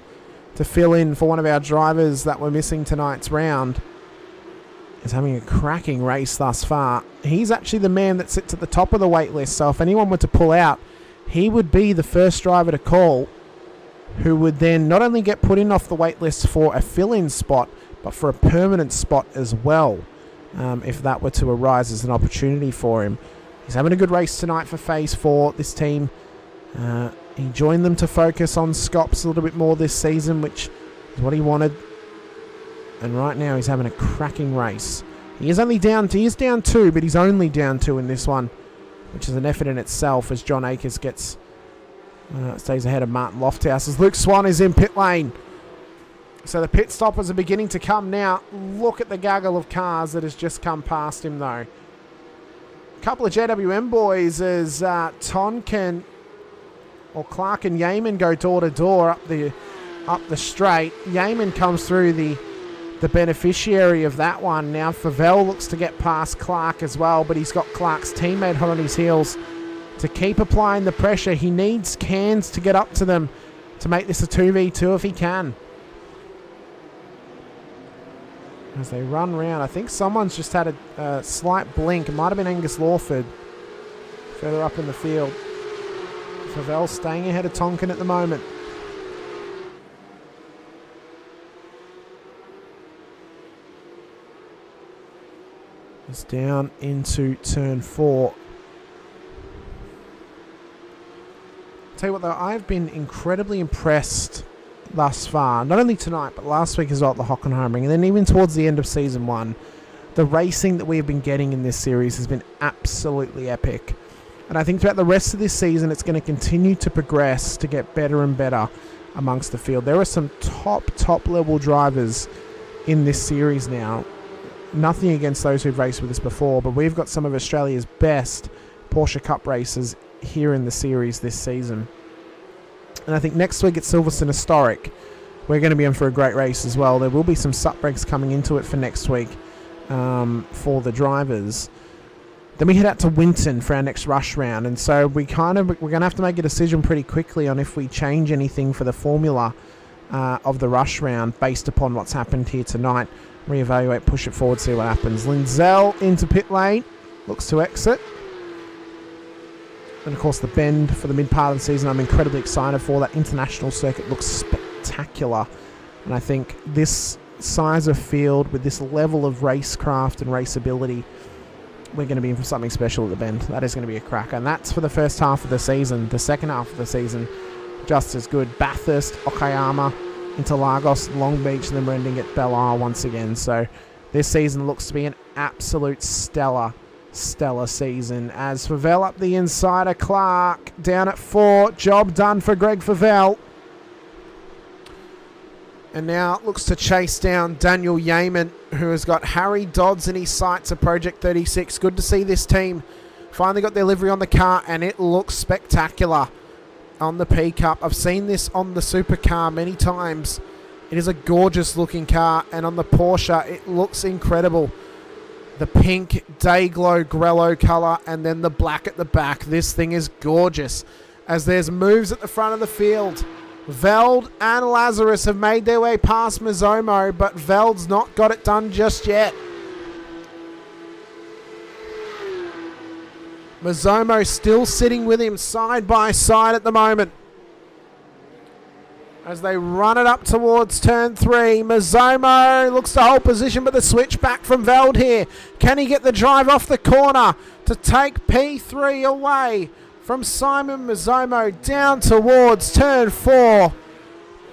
to fill in for one of our drivers that were missing tonight's round, is having a cracking race thus far. He's actually the man that sits at the top of the wait list, so if anyone were to pull out, he would be the first driver to call, who would then not only get put in off the wait list for a fill-in spot, but for a permanent spot as well, if that were to arise as an opportunity for him. He's having a good race tonight for Phase 4. This team, he joined them to focus on Scops a little bit more this season, which is what he wanted. And right now he's having a cracking race. He is down 2, but he's only down 2 in this one, which is an effort in itself, as John Akers stays ahead of Martin Lofthouse as Luke Swan is in pit lane. So the pit stoppers are beginning to come now. Look at the gaggle of cars that has just come past him, though. A couple of JWM boys as Tonkin or Clark and Yeaman go door to door up the straight. Yeaman comes through the beneficiary of that one. Now Favell looks to get past Clark as well, but he's got Clark's teammate hot on his heels to keep applying the pressure. He needs Cairns to get up to them to make this a 2v2 if he can. As they run round, I think someone's just had a slight blink. It might have been Angus Lawford further up in the field. Favell staying ahead of Tonkin at the moment. It's down into turn 4. Tell you what though, I've been incredibly impressed thus far. Not only tonight, but last week as well at the Hockenheimring. And then even towards the end of Season 1, the racing that we have been getting in this series has been absolutely epic. And I think throughout the rest of this season, it's going to continue to progress to get better and better amongst the field. There are some top level drivers in this series now. Nothing against those who've raced with us before, but we've got some of Australia's best Porsche Cup racers here in the series this season. And I think next week at Silverstone Historic, we're going to be in for a great race as well. There will be some sup breaks coming into it for next week for the drivers. Then we head out to Winton for our next rush round, and so we're going to have to make a decision pretty quickly on if we change anything for the formula of the rush round based upon what's happened here tonight. Reevaluate, push it forward, see what happens. Linzell into pit lane, looks to exit. And of course the bend for the mid part of the season, I'm incredibly excited for. That international circuit looks spectacular. And I think this size of field with this level of racecraft and raceability, we're going to be in for something special at the bend. That is going to be a cracker. And that's for the first half of the season. The second half of the season, just as good. Bathurst, Okayama, into Lagos, Long Beach, and then we're ending at Bel Air once again. So this season looks to be an absolute stellar season. As Favell up the inside of Clark, down at 4. Job done for Greg Favell. And now looks to chase down Daniel Yeaman, who has got Harry Dodds in his sights of Project 36. Good to see this team finally got their livery on the car, and it looks spectacular on the P Cup. I've seen this on the supercar many times. It is a gorgeous looking car, and on the Porsche it looks incredible. The pink Dayglow Grello colour and then the black at the back. This thing is gorgeous. As there's moves at the front of the field, Veld and Lazarus have made their way past Mizomo, but Veld's not got it done just yet. Mizomo still sitting with him side by side at the moment. As they run it up towards turn 3, Mizomo looks to hold position, but the switch back from Veld here. Can he get the drive off the corner to take P3 away from Simon Mizomo down towards turn 4?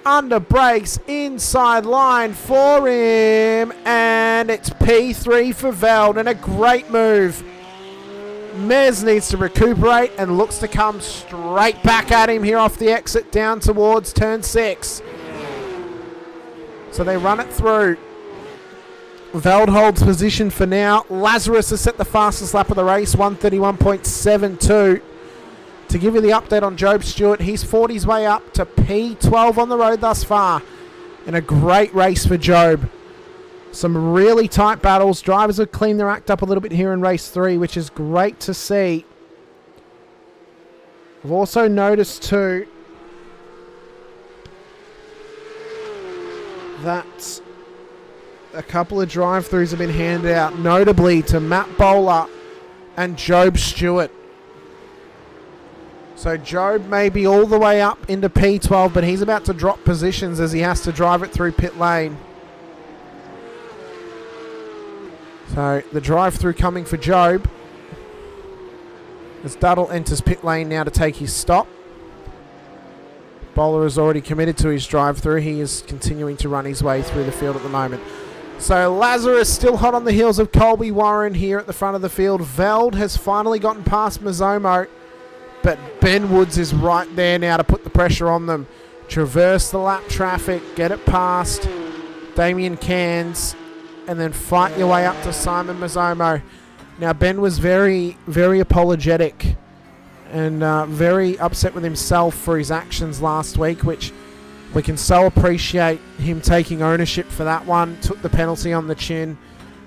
under brakes, inside line for him, and it's P3 for Veld, and a great move. Mez needs to recuperate and looks to come straight back at him here off the exit down towards turn 6. So they run it through. Veld holds position for now. Lazarus has set the fastest lap of the race, 131.72. To give you the update on Job Stewart, he's fought his way up to P12 on the road thus far. In a great race for Job. Some really tight battles. Drivers have cleaned their act up a little bit here in race 3, which is great to see. I've also noticed too that a couple of drive-throughs have been handed out, notably to Matt Bowler and Job Stewart. So Job may be all the way up into P12, but he's about to drop positions as he has to drive it through pit lane. So the drive-through coming for Job. As Duddle enters pit lane now to take his stop. Bowler has already committed to his drive-through. He is continuing to run his way through the field at the moment. So Lazarus still hot on the heels of Colby Warren here at the front of the field. Veld has finally gotten past Mazzomo, but Ben Woods is right there now to put the pressure on them. Traverse the lap traffic, get it past Damien Cairns, and then fight your way up to Simon Mazzomo. Now Ben was very, very apologetic and very upset with himself for his actions last week, which we can so appreciate him taking ownership for that one. Took the penalty on the chin,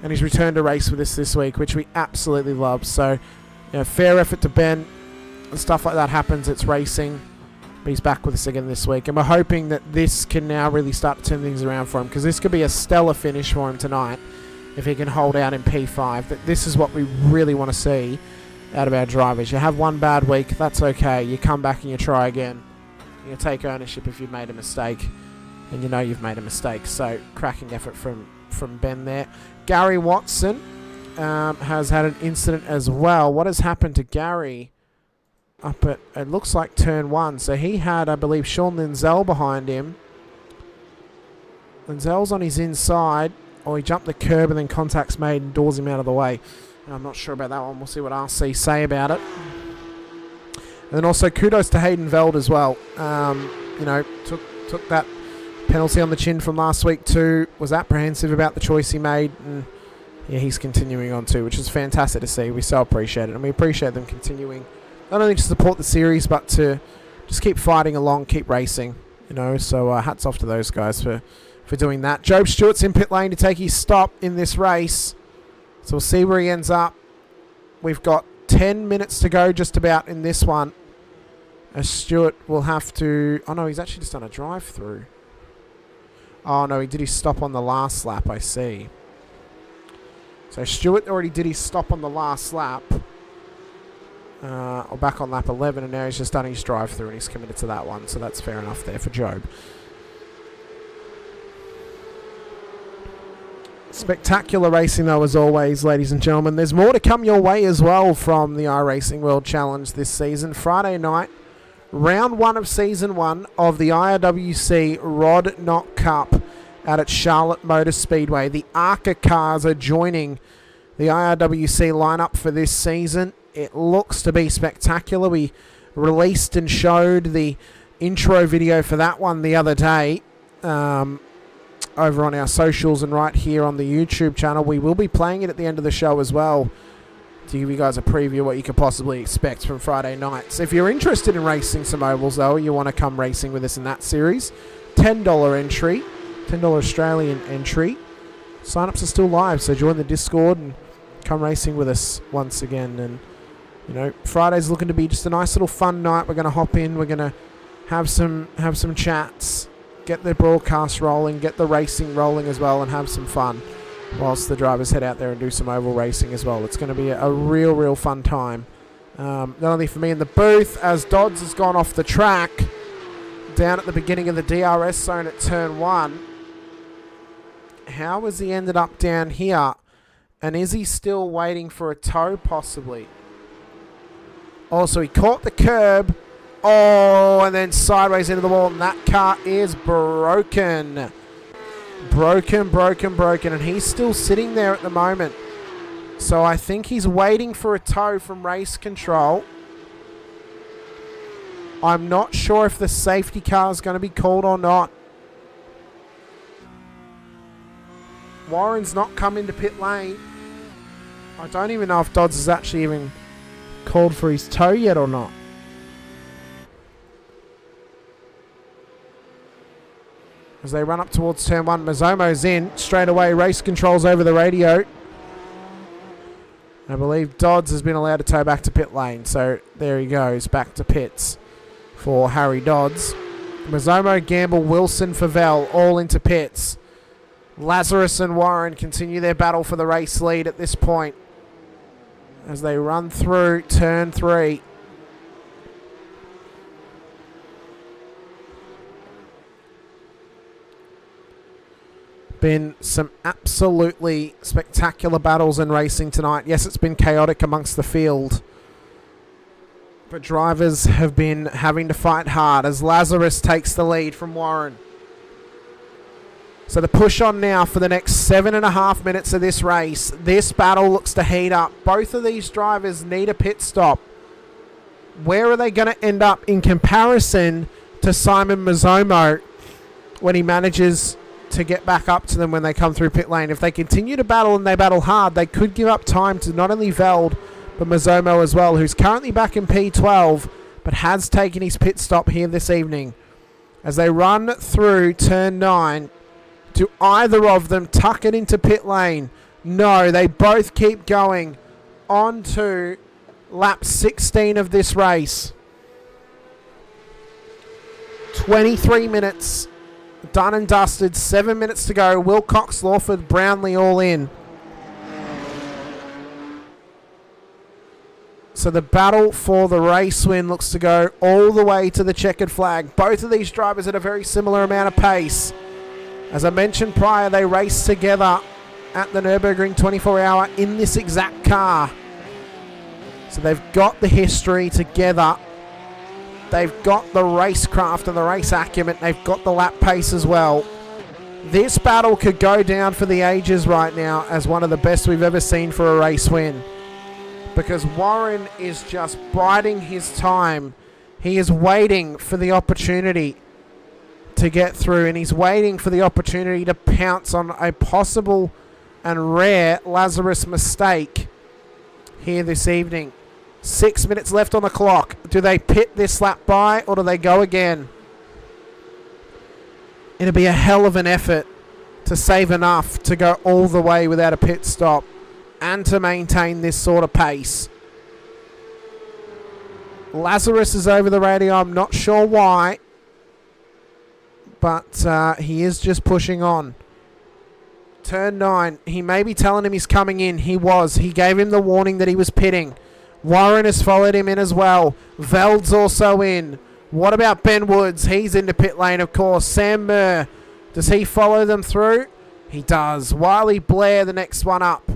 and he's returned to race with us this week, which we absolutely love. So, fair effort to Ben. And stuff like that happens. It's racing. But he's back with us again this week, and we're hoping that this can now really start to turn things around for him, because this could be a stellar finish for him tonight if he can hold out in P5. But this is what we really want to see out of our drivers. You have one bad week, that's okay. You come back and you try again. You take ownership if you've made a mistake, and you know you've made a mistake. So cracking effort from Ben there. Gary Watson has had an incident as well. What has happened to Gary? Up at, it looks like turn 1. So he had, I believe, Sean Linzell behind him. Linzell's on his inside. Or he jumped the curb and then contact's made and doors him out of the way. And I'm not sure about that one. We'll see what RC say about it. And then also kudos to Hayden Veld as well. Took that penalty on the chin from last week too. Was apprehensive about the choice he made. And yeah, he's continuing on too, which is fantastic to see. We so appreciate it. And we appreciate them continuing not only to support the series, but to just keep fighting along, keep racing. So hats off to those guys for doing that. Job Stewart's in pit lane to take his stop in this race. So we'll see where he ends up. We've got 10 minutes to go just about in this one. As Stewart will have to... Oh, no, he's actually just done a drive-through. Oh, no, he did his stop on the last lap, I see. So Stewart already did his stop on the last lap. Or back on lap 11, and now he's just done his drive-through and he's committed to that one. So that's fair enough there for Job. Spectacular racing, though, as always, ladies and gentlemen. There's more to come your way as well from the iRacing World Challenge this season. Friday night, round 1 of season 1 of the IRWC Rod Knock Cup out at Charlotte Motor Speedway. The ARCA cars are joining the IRWC lineup for this season. It looks to be spectacular. We released and showed the intro video for that one the other day over on our socials and right here on the YouTube channel. We will be playing it at the end of the show as well to give you guys a preview of what you could possibly expect from Friday night. So if you're interested in racing some ovals, though, you want to come racing with us in that series, $10 entry, $10 Australian entry. Sign-ups are still live, so join the Discord and come racing with us once again. And Friday's looking to be just a nice little fun night. We're going to hop in. We're going to have some chats, get the broadcast rolling, get the racing rolling as well, and have some fun whilst the drivers head out there and do some oval racing as well. It's going to be a real fun time. Not only for me in the booth, as Dodds has gone off the track down at the beginning of the DRS zone at turn 1. How has he ended up down here? And is he still waiting for a tow, possibly? Oh, so he caught the curb Oh, and then sideways into the wall, and that car is broken. Broken, and he's still sitting there at the moment. So I think he's waiting for a tow from race control. I'm not sure if the safety car is going to be called or not. Warren's not come into pit lane. I don't even know if Dodds has actually even called for his tow yet or not. As they run up towards turn 1, Mazomo's in. Straight away, race controls over the radio. I believe Dodds has been allowed to tow back to pit lane. So there he goes, back to pits for Harry Dodds. Mazomo, Gamble, Wilson, Favell all into pits. Lazarus and Warren continue their battle for the race lead at this point as they run through turn 3. Been some absolutely spectacular battles in racing tonight. Yes, it's been chaotic amongst the field, but drivers have been having to fight hard as Lazarus takes the lead from Warren. So the push on now for the next 7.5 minutes of this race. This battle looks to heat up. Both of these drivers need a pit stop. Where are they going to end up in comparison to Simon Mazomo when he manages to get back up to them when they come through pit lane? If they continue to battle and they battle hard, they could give up time to not only Veld but Mazomo as well, who's currently back in P12 but has taken his pit stop here this evening. As they run through turn 9, do either of them tuck it into pit lane? No, they both keep going on to lap 16 of this race. 23 minutes done and dusted, 7 minutes to go. Wilcox, Lawford, Brownlee all in. So the battle for the race win looks to go all the way to the checkered flag. Both of these drivers at a very similar amount of pace. As I mentioned prior, they raced together at the Nürburgring 24-hour in this exact car. So they've got the history together. They've got the racecraft and the race acumen. They've got the lap pace as well. This battle could go down for the ages right now as one of the best we've ever seen for a race win. Because Warren is just biding his time. He is waiting for the opportunity to get through, and he's waiting for the opportunity to pounce on a possible and rare Lazarus mistake here this evening. 6 minutes left on the clock. Do they pit this lap by or do they go again? It'll be a hell of an effort to save enough to go all the way without a pit stop and to maintain this sort of pace. Lazarus is over the radio. I'm not sure why, but he is just pushing on. Turn 9. He may be telling him he's coming in. He was. He gave him the warning that he was pitting. Warren has followed him in as well. Veld's also in. What about Ben Woods? He's into pit lane, of course. Sam Murr. Does he follow them through? He does. Wiley Blair, the next one up,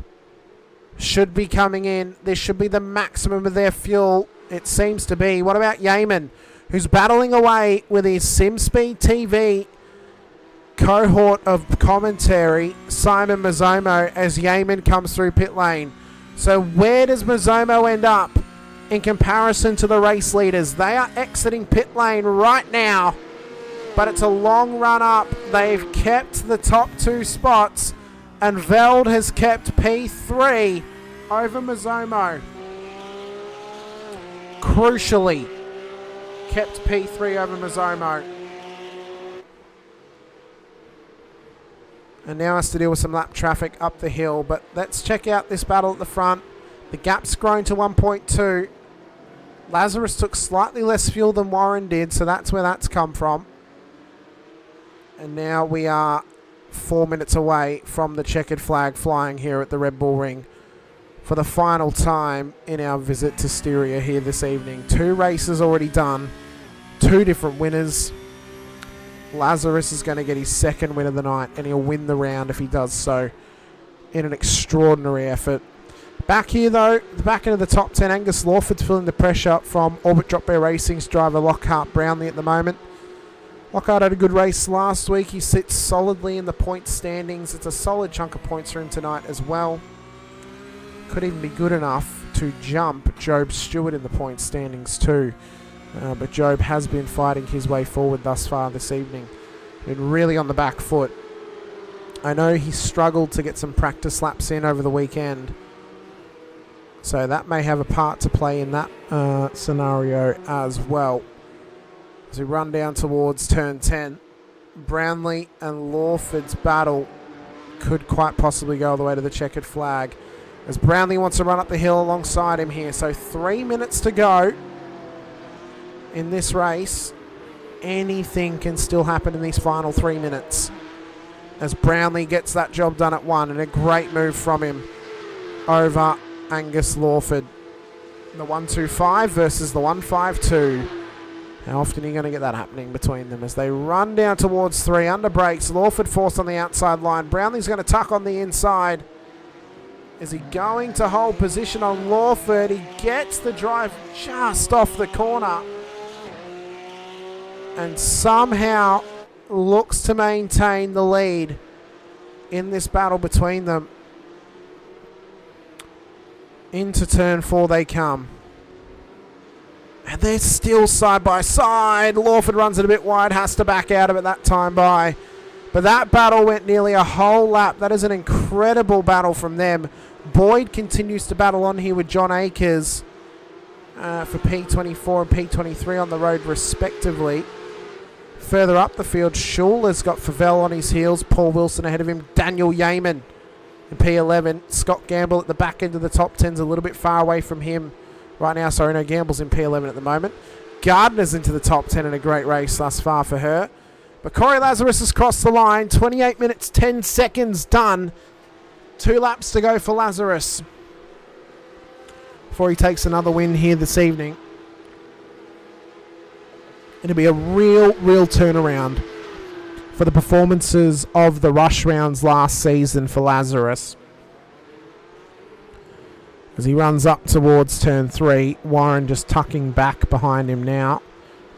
should be coming in. This should be the maximum of their fuel. It seems to be. What about Yeaman, who's battling away with his SimSpeed TV cohort of commentary, Simon Mazomo, as Yeaman comes through pit lane. So where does Mazomo end up in comparison to the race leaders? They are exiting pit lane right now, but it's a long run up. They've kept the top 2 spots, and Veld has kept P3 over Mazomo. Crucially, kept P3 over Mazomo. And now has to deal with some lap traffic up the hill. But let's check out this battle at the front. The gap's grown to 1.2. Lazarus took slightly less fuel than Warren did, so that's where that's come from. And now we are 4 minutes away from the checkered flag flying here at the Red Bull Ring for the final time in our visit to Styria here this evening. 2 races already done. 2 different winners. Lazarus is going to get his second win of the night, and he'll win the round if he does so in an extraordinary effort. Back here though, the back end of the top 10, Angus Lawford's feeling the pressure from Orbit Drop Bear Racing's driver Lockhart Brownlee at the moment. Lockhart had a good race last week. He sits solidly in the points standings. It's a solid chunk of points for him tonight as well. Could even be good enough to jump Job Stewart in the points standings too. But Job has been fighting his way forward thus far this evening. Been really on the back foot. I know he struggled to get some practice laps in over the weekend, so that may have a part to play in that scenario as well. As we run down towards turn 10, Brownlee and Lawford's battle could quite possibly go all the way to the checkered flag, as Brownlee wants to run up the hill alongside him here. So 3 minutes to go in this race. Anything can still happen in these final 3 minutes, as Brownlee gets that job done at 1, and a great move from him over Angus Lawford. The 1-2-5 versus the 1-5-2. How often are you going to get that happening between them as they run down towards 3? Under brakes, Lawford forced on the outside line. Brownlee's going to tuck on the inside. Is he going to hold position on Lawford? He gets the drive just off the corner and somehow looks to maintain the lead in this battle between them. Into turn 4 they come. And they're still side by side. Lawford runs it a bit wide, has to back out of it that time by. But that battle went nearly a whole lap. That is an incredible battle from them. Boyd continues to battle on here with John Akers for P24 and P23 on the road respectively. Further up the field, Schuler's got Favell on his heels. Paul Wilson ahead of him. Daniel Yeaman in P11. Scott Gamble at the back end of the top 10's a little bit far away from him right now. Sorry, no, Gamble's in P11 at the moment. Gardner's into the top 10 in a great race thus far for her. But Corey Lazarus has crossed the line. 28 minutes, 10 seconds done. 2 laps to go for Lazarus before he takes another win here this evening. It'll be a real turnaround for the performances of the rush rounds last season for Lazarus. As he runs up towards turn 3, Warren just tucking back behind him now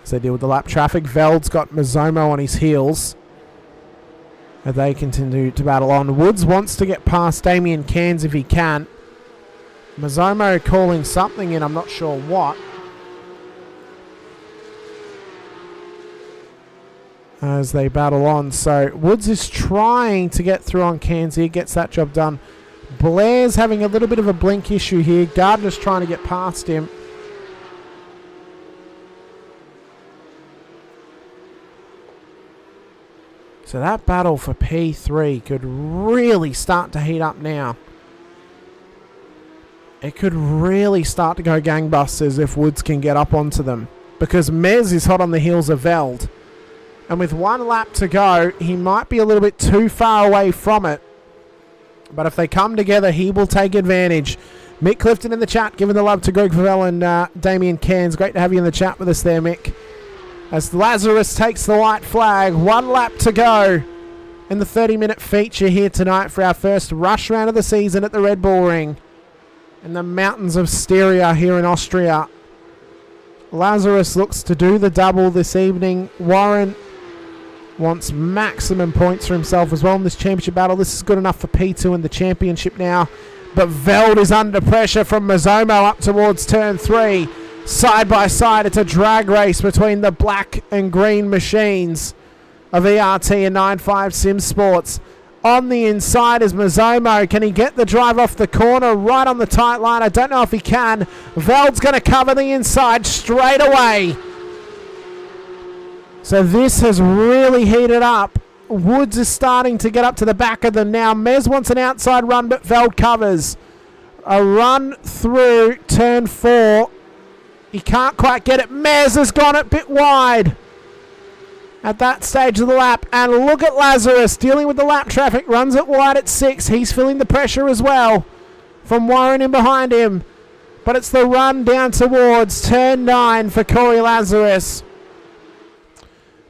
as they deal with the lap traffic. Veld's got Mazzomo on his heels as they continue to battle on. Woods wants to get past Damien Cairns if he can. Mazzomo calling something in, I'm not sure what. As they battle on. So Woods is trying to get through on Cairns here, gets that job done. Blair's having a little bit of a blink issue here. Gardner's trying to get past him. So that battle for P3 could really start to heat up now. It could really start to go gangbusters if Woods can get up onto them, because Mez is hot on the heels of Veld. And with 1 lap to go, he might be a little bit too far away from it. But if they come together, he will take advantage. Mick Clifton in the chat, giving the love to Greg Favell and Damien Cairns. Great to have you in the chat with us there, Mick. As Lazarus takes the white flag, 1 lap to go in the 30-minute feature here tonight for our first rush round of the season at the Red Bull Ring in the mountains of Styria here in Austria. Lazarus looks to do the double this evening. Warren wants maximum points for himself as well in this championship battle. This is good enough for P2 in the championship now. But Veld is under pressure from Mazzomo up towards turn 3. Side by side, it's a drag race between the black and green machines of ERT and 9.5 Sim Sports. On the inside is Mazzomo. Can he get the drive off the corner right on the tight line? I don't know if he can. Veld's going to cover the inside straight away. So this has really heated up. Woods is starting to get up to the back of them now. Mez wants an outside run, but Veld covers. A run through turn 4. He can't quite get it. Mez has gone a bit wide at that stage of the lap. And look at Lazarus dealing with the lap traffic. Runs it wide at 6. He's feeling the pressure as well from Warren in behind him. But it's the run down towards turn 9 for Corey Lazarus.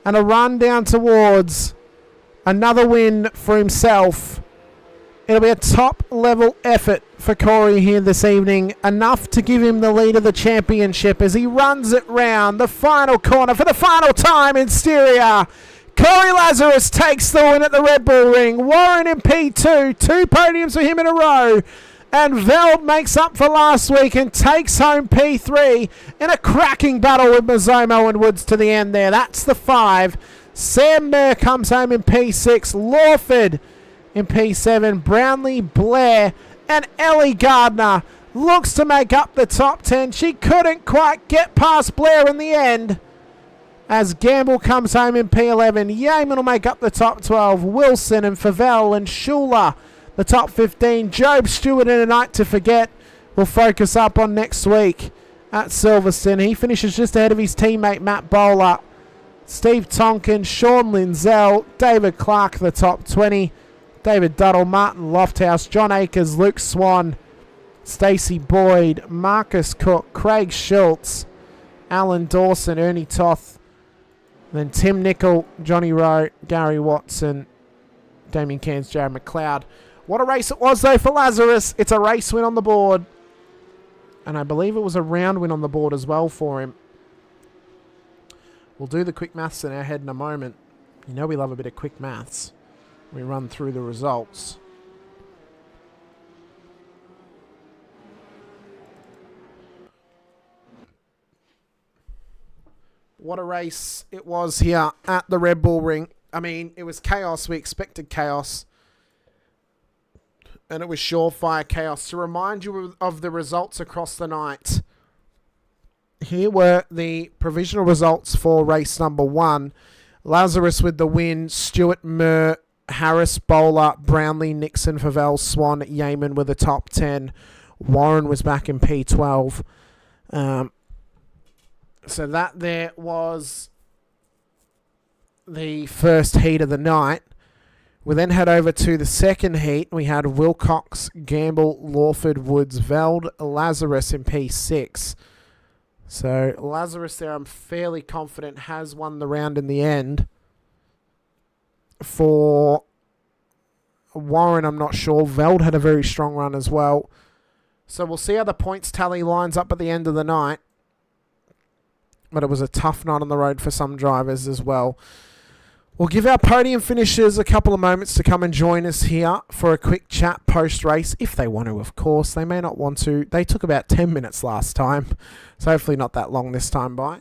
And a run down towards another win for himself It'll be a top-level effort for Corey here this evening, enough to give him the lead of the championship as he runs it round the final corner for the final time in Styria. Corey Lazarus takes the win at the Red Bull Ring. Warren in P2, 2 podiums for him in a row. And Veld makes up for last week and takes home P3 in a cracking battle with Mazzomo and Woods to the end there. That's the 5. Sam Mayer comes home in P6. Lawford in P7. Brownlee, Blair, and Ellie Gardner looks to make up the top 10. She couldn't quite get past Blair in the end, as Gamble comes home in P11. Yeaman will make up the top 12. Wilson and Favell and Schuler the top 15. Job Stewart in A Night to Forget will focus up on next week at Silverstone. He finishes just ahead of his teammate Matt Bowler. Steve Tonkin, Sean Linzell, David Clark the top 20. David Duddle, Martin Lofthouse, John Akers, Luke Swan, Stacey Boyd, Marcus Cook, Craig Schultz, Alan Dawson, Ernie Toth, then Tim Nicol, Johnny Rowe, Gary Watson, Damien Cairns, Jared McLeod. What a race it was, though, for Lazarus. It's a race win on the board. And I believe it was a round win on the board as well for him. We'll do the quick maths in our head in a moment. You know we love a bit of quick maths. We run through the results. What a race it was here at the Red Bull Ring. I mean, it was chaos. We expected chaos. And it was surefire chaos. To remind you of the results across the night, here were the provisional results for race number 1. Lazarus with the win. Stewart, Murr, Harris, Bowler, Brownlee, Nixon, Favell, Swan, Yeaman with the top 10. Warren was back in P12. So that there was the first heat of the night. We then head over to the second heat. We had Wilcox, Gamble, Lawford, Woods, Veld, Lazarus in P6. So Lazarus there, I'm fairly confident, has won the round in the end. For Warren, I'm not sure. Veld had a very strong run as well. So we'll see how the points tally lines up at the end of the night. But it was a tough night on the road for some drivers as well. We'll give our podium finishers a couple of moments to come and join us here for a quick chat post-race, if they want to, of course. They may not want to. They took about 10 minutes last time, so hopefully not that long this time by.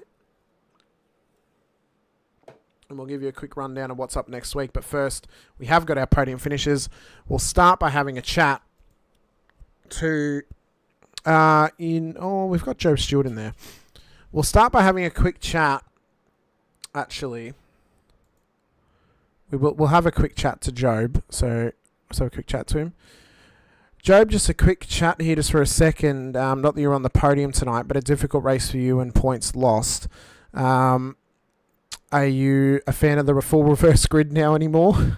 And we'll give you a quick rundown of what's up next week. But first, we have got our podium finishers. We'll start by having a chat to... we've got Joe Stewart in there. We'll start by having a quick chat, actually. We'll have a quick chat to Job, so let's have a quick chat to him. Job, just a quick chat here just for a second. Not that you're on the podium tonight, but a difficult race for you and points lost. Are you a fan of the full reverse grid now anymore? Yeah,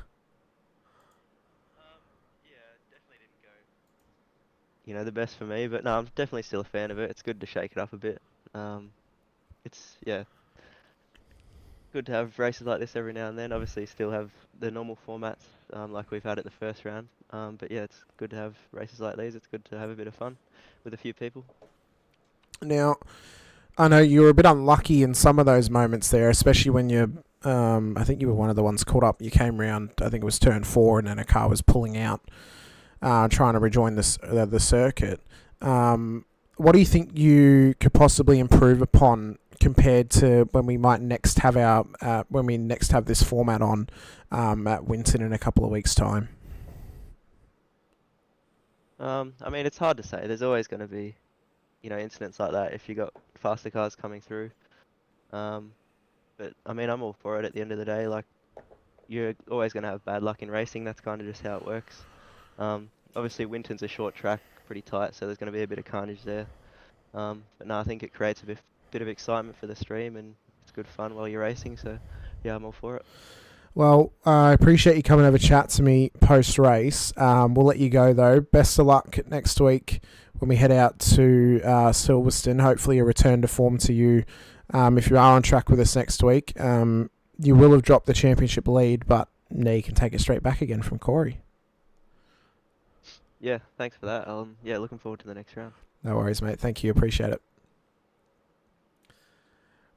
definitely didn't go, the best for me, but no, I'm definitely still a fan of it. It's good to shake it up a bit. It's good to have races like this every now and then. Obviously still have the normal formats like we've had at the first round, but yeah, it's good to have races like these. It's good to have a bit of fun with a few people. Now, I know you were a bit unlucky in some of those moments there, especially when you I think you were one of the ones caught up. You came round, I think it was turn 4, and then a car was pulling out trying to rejoin the circuit. What do you think you could possibly improve upon compared to when we might next have this format on at Winton in a couple of weeks' time? I mean, it's hard to say. There's always going to be, incidents like that if you got faster cars coming through. But I mean, I'm all for it at the end of the day. Like, you're always going to have bad luck in racing. That's kind of just how it works. Obviously, Winton's a short track, pretty tight, so there's going to be a bit of carnage there. But no, I think it creates a bit of excitement for the stream, and it's good fun while you're racing. So yeah, I'm all for it. Well, I appreciate you coming over to chat to me post-race. We'll let you go, though. Best of luck next week when we head out to Silverstone. Hopefully a return to form to you. If you are on track with us next week, you will have dropped the championship lead, but now you can take it straight back again from Corey. Yeah, thanks for that. Yeah, looking forward to the next round. No worries, mate. Thank you. Appreciate it.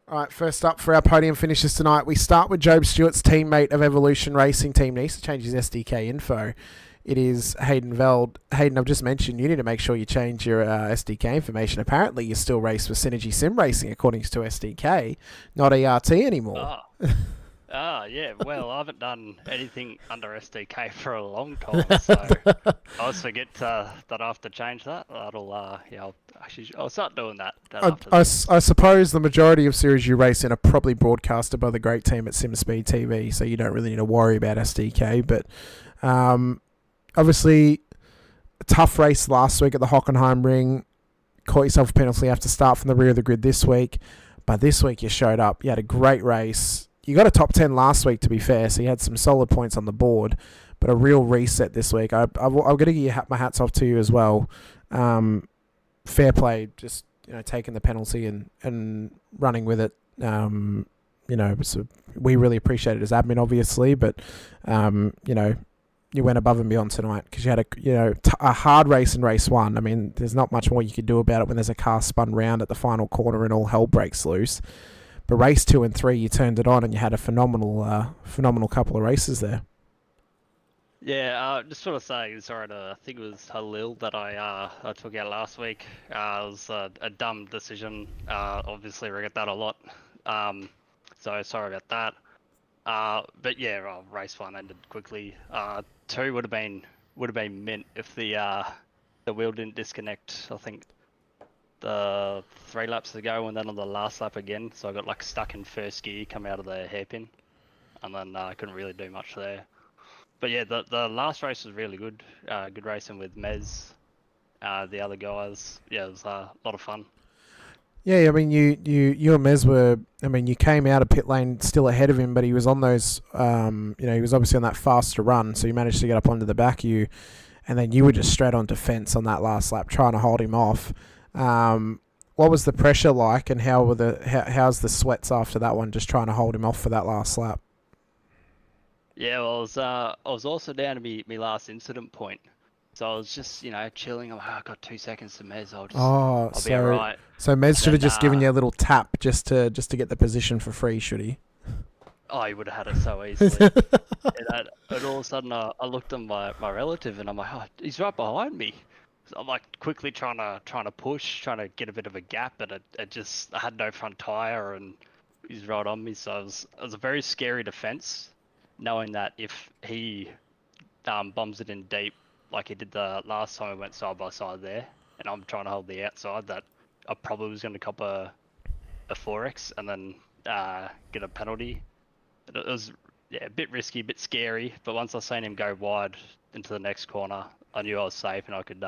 All right, first up for our podium finishes tonight, we start with Job Stewart's teammate of Evolution Racing Team. Needs to change his SDK info. It is Hayden Veld. Hayden, I've just mentioned you need to make sure you change your SDK information. Apparently, you still race with Synergy Sim Racing according to SDK, not ERT anymore. Yeah. Well, I haven't done anything under SDK for a long time, so I always forget that I have to change that. I'll start doing that. I suppose the majority of series you race in are probably broadcasted by the great team at SimSpeed TV, so you don't really need to worry about SDK. But obviously, a tough race last week at the Hockenheim Ring. Caught yourself a penalty, have to start from the rear of the grid this week. But this week you showed up. You had a great race. You got a top 10 last week, to be fair, so you had some solid points on the board, but a real reset this week. I've got to give my hats off to you as well. Fair play, just taking the penalty and running with it. So we really appreciate it as admin, obviously, but you went above and beyond tonight because you had a hard race in race one. I mean, there's not much more you could do about it when there's a car spun round at the final corner and all hell breaks loose. But race 2 and 3, you turned it on and you had a phenomenal couple of races there. Yeah, just want to say, sorry I think it was Halil that I took out last week. It was a dumb decision. Obviously, regret that a lot. So sorry about that. But yeah, race 1 ended quickly. 2 would have been mint if the wheel didn't disconnect. I think the 3 laps to go, and then on the last lap again, so I got stuck in first gear, come out of the hairpin, and then I couldn't really do much there. But yeah, the last race was really good. Good racing with Mez, the other guys. Yeah, it was a lot of fun. Yeah, I mean, you and Mez were. I mean, you came out of pit lane still ahead of him, but he was on those. He was obviously on that faster run, so you managed to get up onto the back of you, and then you were just straight onto fence on that last lap, trying to hold him off. What was the pressure like, and how's the sweats after that one, just trying to hold him off for that last lap? Yeah, well, I was also down to me last incident point, so I was just chilling. I'm like, I've got 2 seconds to Mez. I'll be alright. So Mez should have just given you a little tap just to get the position for free, should he? Oh, he would have had it so easily. and all of a sudden, I looked at my relative, and I'm like, oh, he's right behind me. So I'm quickly trying to push, trying to get a bit of a gap, but I had no front tire, and he's right on me. So it was a very scary defense, knowing that if he bombs it in deep like he did the last time we went side by side there, and I'm trying to hold the outside, that I probably was going to cop a 4X and then get a penalty. It was a bit risky, a bit scary, but once I seen him go wide into the next corner, I knew I was safe and I could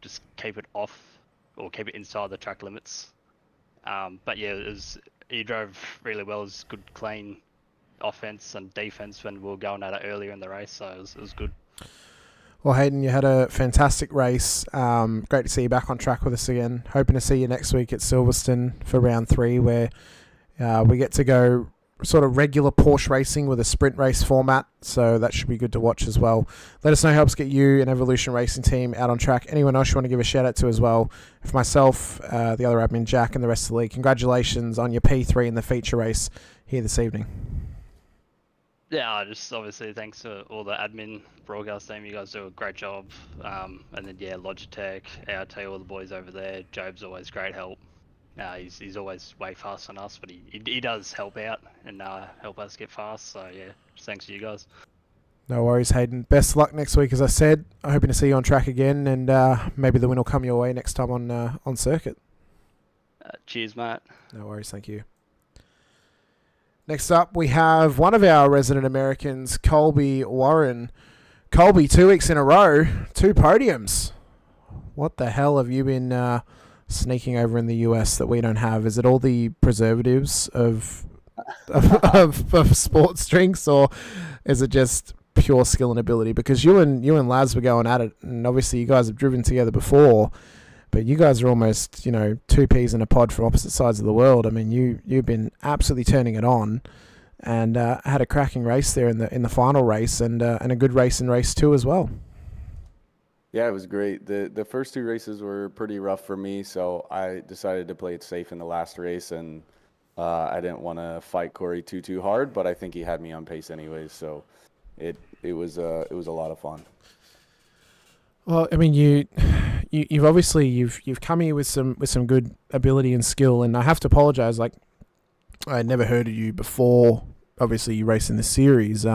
just keep it off or keep it inside the track limits. But yeah, he drove really well. It was good, clean offense and defense when we were going at it earlier in the race, so it was good. Well, Hayden, you had a fantastic race. Great to see you back on track with us again. Hoping to see you next week at Silverstone for round 3, where we get to go sort of regular Porsche racing with a sprint race format, so that should be good to watch as well. Let us know how helps get you an Evolution Racing team out on track. Anyone else you want to give a shout out to as well? For myself, the other admin, Jack, and the rest of the league, congratulations on your P3 in the feature race here this evening. Yeah, just obviously thanks to all the admin broadcast team. You guys do a great job. And then Logitech, ART, all the boys over there. Job's always great help. He's always way faster than us, but he does help out and help us get fast. So yeah, just thanks to you guys. No worries, Hayden. Best of luck next week, as I said. I'm hoping to see you on track again, and maybe the win will come your way next time on circuit. Cheers, mate. No worries, thank you. Next up, we have one of our resident Americans, Colby Warren. Colby, 2 weeks in a row, 2 podiums. What the hell have you been sneaking over in the US that we don't have? Is it all the preservatives of sports drinks, or is it just pure skill and ability? Because you and Laz were going at it, and obviously you guys have driven together before, but you guys are almost, 2 peas in a pod from opposite sides of the world. I mean, you've been absolutely turning it on, and had a cracking race there in the final race, and a good race in race 2 as well. Yeah, it was great. The first two races were pretty rough for me, so I decided to play it safe in the last race, and I didn't want to fight Corey too hard, but I think he had me on pace anyways, so it was a lot of fun. Well, I mean, you've obviously you've come here with some good ability and skill, and I have to apologize. Like, I had never heard of you before. Obviously, you race in this series,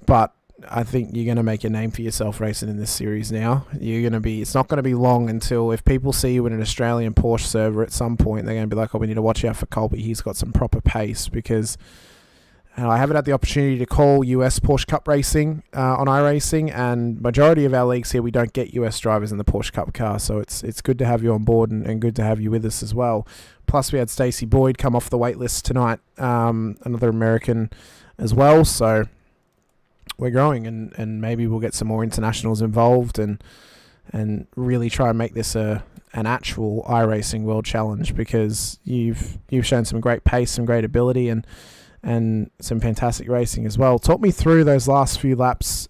but I think you're going to make a name for yourself racing in this series now. It's not going to be long until, if people see you in an Australian Porsche server at some point, they're going to be like, oh, we need to watch out for Colby. He's got some proper pace, because I haven't had the opportunity to call US Porsche Cup racing on iRacing, and majority of our leagues here, we don't get US drivers in the Porsche Cup car, so it's good to have you on board and good to have you with us as well. Plus, we had Stacey Boyd come off the wait list tonight, another American as well, so we're growing, and maybe we'll get some more internationals involved and really try and make this an actual iRacing World Challenge, because you've shown some great pace, some great ability, and some fantastic racing as well. Talk me through those last few laps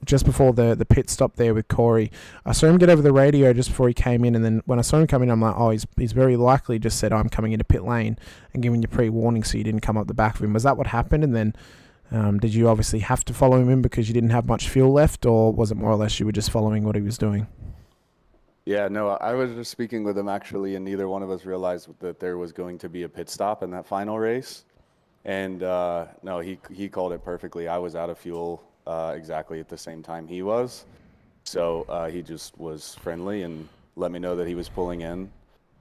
just before the pit stop there with Corey. I saw him get over the radio just before he came in, and then when I saw him come in, I'm like, oh, he's very likely just said, I'm coming into pit lane, and giving you pre-warning so you didn't come up the back of him. Was that what happened? And then did you obviously have to follow him in because you didn't have much fuel left, or was it more or less you were just following what he was doing? Yeah, no, I was just speaking with him actually, and neither one of us realized that there was going to be a pit stop in that final race. And no, he called it perfectly. I was out of fuel exactly at the same time he was. So he just was friendly and let me know that he was pulling in.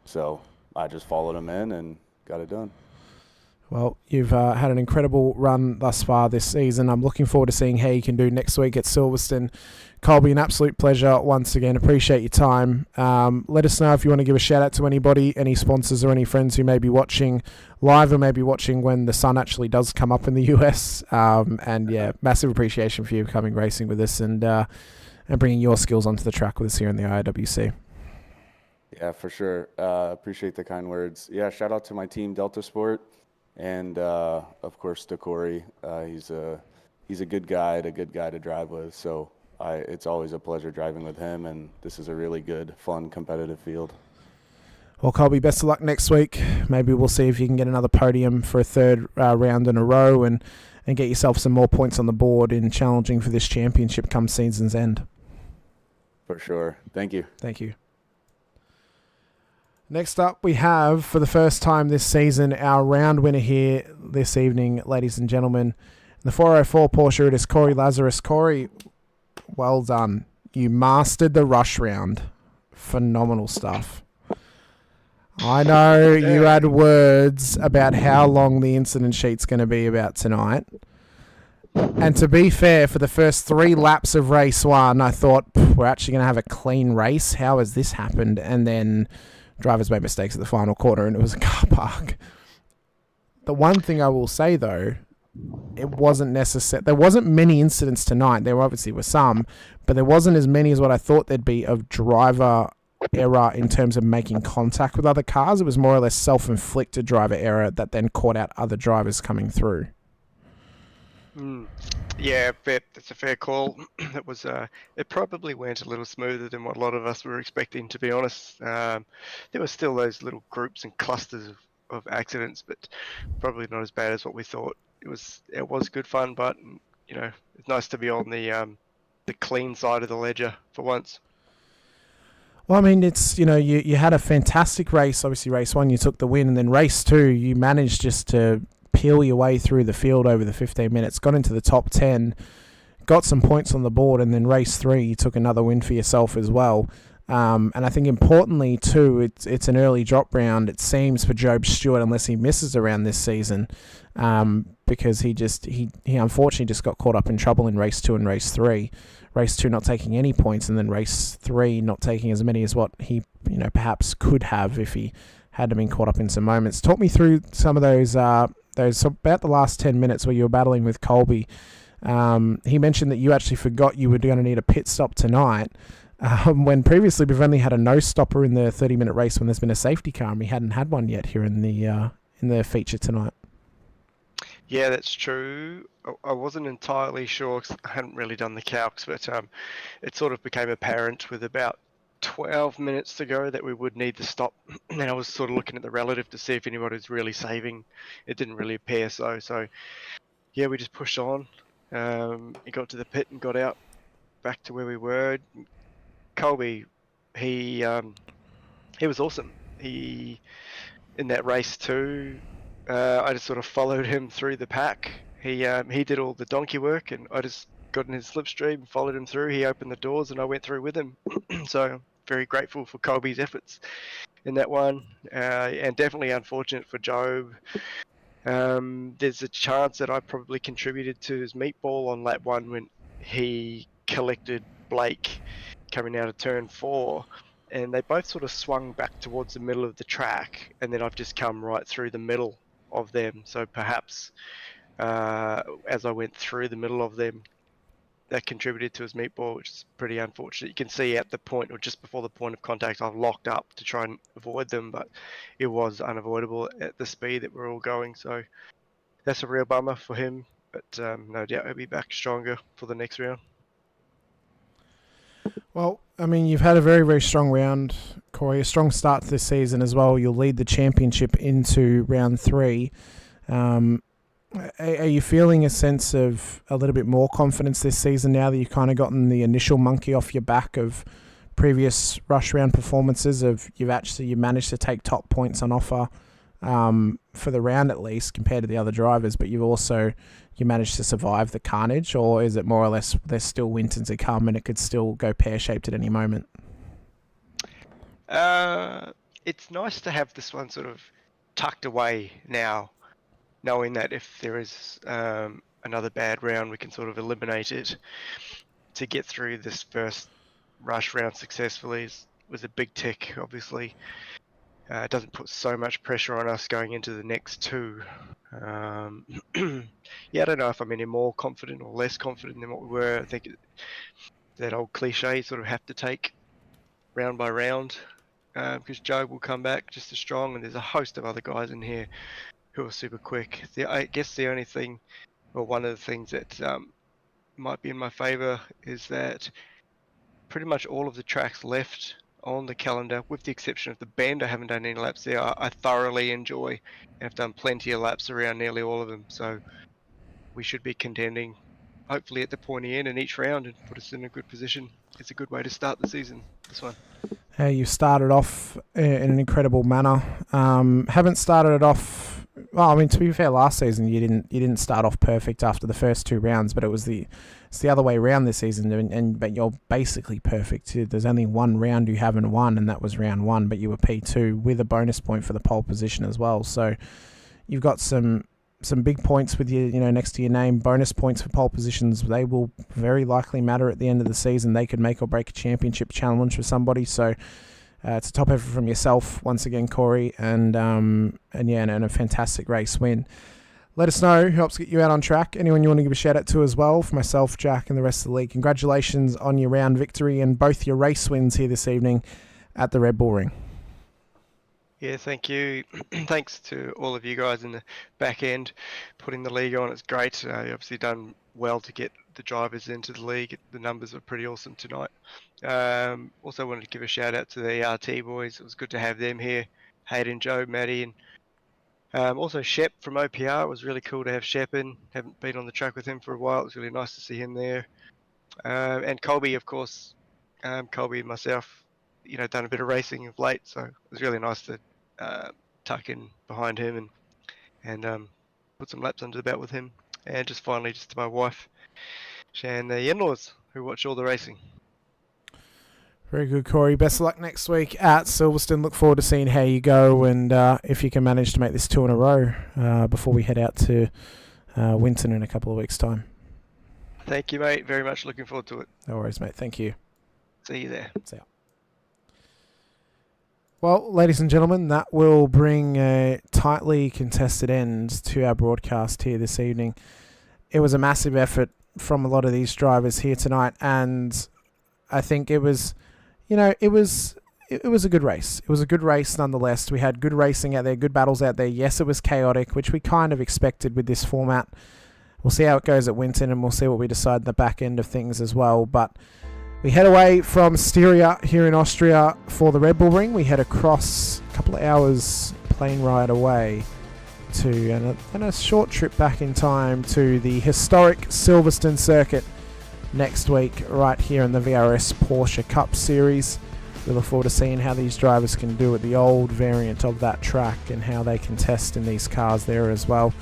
So I just followed him in and got it done. Well, you've had an incredible run thus far this season. I'm looking forward to seeing how you can do next week at Silverstone. Colby, an absolute pleasure once again. Appreciate your time. Let us know if you want to give a shout out to anybody, any sponsors or any friends who may be watching live or maybe watching when the sun actually does come up in the US. And yeah, massive appreciation for you coming racing with us and bringing your skills onto the track with us here in the IRWC. Yeah, for sure. Appreciate the kind words. Yeah, shout out to my team, Delta Sport. And of course to Corey. He's a good guy to drive with. So it's always a pleasure driving with him, and this is a really good, fun, competitive field. Well, Colby, best of luck next week. Maybe we'll see if you can get another podium for a third round in a row and get yourself some more points on the board in challenging for this championship come season's end. For sure. Thank you. Thank you. Next up, we have, for the first time this season, our round winner here this evening, ladies and gentlemen. The 404 Porsche, it is Corey Lazarus. Corey, well done. You mastered the rush round. Phenomenal stuff. I know you had words about how long the incident sheet's going to be about tonight. And to be fair, for the first 3 laps of race 1, I thought, we're actually going to have a clean race. How has this happened? And then drivers made mistakes at the final corner, and it was a car park. The one thing I will say, though, it wasn't necessary. There wasn't many incidents tonight. There obviously were some, but there wasn't as many as what I thought there'd be of driver error in terms of making contact with other cars. It was more or less self-inflicted driver error that then caught out other drivers coming through. Yeah, that's a fair call. It was. It probably went a little smoother than what a lot of us were expecting, to be honest. There were still those little groups and clusters of accidents, but probably not as bad as what we thought. It was good fun, but you know, it's nice to be on the clean side of the ledger for once. Well, I mean, it's, you know, you had a fantastic race. Obviously, race 1 you took the win, and then race 2 you managed just to peel your way through the field over the 15 minutes, got into the top 10, got some points on the board, and then race 3 you took another win for yourself as well. And I think importantly too, it's an early drop round, it seems, for Job Stewart, unless he misses around this season, because he unfortunately just got caught up in trouble in race 2 and race 3. Race 2 not taking any points, and then race 3 not taking as many as what he, you know, perhaps could have if he had been caught up in some moments. Talk me through some of those about the last 10 minutes where you were battling with Colby. He mentioned that you actually forgot you were going to need a pit stop tonight, when previously we've only had a no stopper in the 30-minute race when there's been a safety car, and we hadn't had one yet here in the feature tonight. Yeah, that's true. I wasn't entirely sure 'cause I hadn't really done the calcs, but it sort of became apparent with about 12 minutes to go that we would need to stop. And I was sort of looking at the relative to see if anybody was really saving. It didn't really appear so. So, yeah, we just pushed on. He got to the pit and got out back to where we were. Colby, he was awesome. He in that race too. I just sort of followed him through the pack. He did all the donkey work, and I just got in his slipstream and followed him through. He opened the doors, and I went through with him. So very grateful for Colby's efforts in that one, and definitely unfortunate for Job. There's a chance that I probably contributed to his meatball on lap 1 when he collected Blake coming out of turn 4. And they both sort of swung back towards the middle of the track, and then I've just come right through the middle of them. So perhaps as I went through the middle of them, that contributed to his meatball, which is pretty unfortunate. You can see at the point, or just before the point of contact, I've locked up to try and avoid them, but it was unavoidable at the speed that we're all going. So that's a real bummer for him, but no doubt he'll be back stronger for the next round. Well, I mean, you've had a very, very strong round, Corey. A strong start to this season as well. You'll lead the championship into round 3. Are you feeling a sense of a little bit more confidence this season now that you've kind of gotten the initial monkey off your back of previous rush round performances? Of you managed to take top points on offer for the round at least compared to the other drivers, but you managed to survive the carnage, or is it more or less there's still Winton to come and it could still go pear-shaped at any moment? It's nice to have this one sort of tucked away now, knowing that if there is another bad round, we can sort of eliminate it. To get through this first rush round successfully was a big tick, obviously. It doesn't put so much pressure on us going into the next 2. Yeah, I don't know if I'm any more confident or less confident than what we were. I think that old cliche sort of have to take round by round, because Joe will come back just as strong, and there's a host of other guys in here who are super quick. I guess the only thing, or one of the things that might be in my favour, is that pretty much all of the tracks left on the calendar, with the exception of the Bend, I haven't done any laps there. I thoroughly enjoy, and I've done plenty of laps around nearly all of them, so we should be contending hopefully at the pointy end in each round and put us in a good position. It's a good way to start the season, this one. You started off in an incredible manner. Haven't started it off. Well, I mean, to be fair, last season you didn't start off perfect after the first 2 rounds, but it's the other way around this season. But you're basically perfect. There's only one round you haven't won, and that was round 1. But you were P2 with a bonus point for the pole position as well. So you've got some big points with you next to your name. Bonus points for pole positions. They will very likely matter at the end of the season. They could make or break a championship challenge for somebody. So it's a top effort from yourself once again, Corey, and a fantastic race win. Let us know who helps get you out on track. Anyone you want to give a shout out to as well, for myself, Jack, and the rest of the league. Congratulations on your round victory and both your race wins here this evening at the Red Bull Ring. Yeah, thank you. Thanks to all of you guys in the back end putting the league on. It's great. You obviously done well to get the drivers into the league. The numbers were pretty awesome tonight. Also wanted to give a shout out to the RT boys. It was good to have them here. Hayden, Joe, Maddie, and also Shep from OPR. It was really cool to have Shep in. Haven't been on the track with him for a while. It was really nice to see him there. And Colby, of course. Colby and myself, done a bit of racing of late, so it was really nice to tuck in behind him and put some laps under the belt with him. And just finally, just to my wife and the in-laws who watch all the racing. Very good, Corey. Best of luck next week at Silverstone. Look forward to seeing how you go, and if you can manage to make this 2 in a row before we head out to Winton in a couple of weeks' time. Thank you, mate. Very much looking forward to it. No worries, mate. Thank you. See you there. See ya. Well, ladies and gentlemen, that will bring a tightly contested end to our broadcast here this evening. It was a massive effort from a lot of these drivers here tonight, and I think it was it was a good race. It was a good race nonetheless. We had good racing out there, good battles out there. Yes, it was chaotic, which we kind of expected with this format. We'll see how it goes at Winton, and we'll see what we decide in the back end of things as well. But we head away from Styria here in Austria for the Red Bull Ring. We head across a couple of hours plane ride away to and a short trip back in time to the historic Silverstone circuit next week right here in the VRS Porsche Cup Series. We look forward to seeing how these drivers can do at the old variant of that track and how they can test in these cars there as well.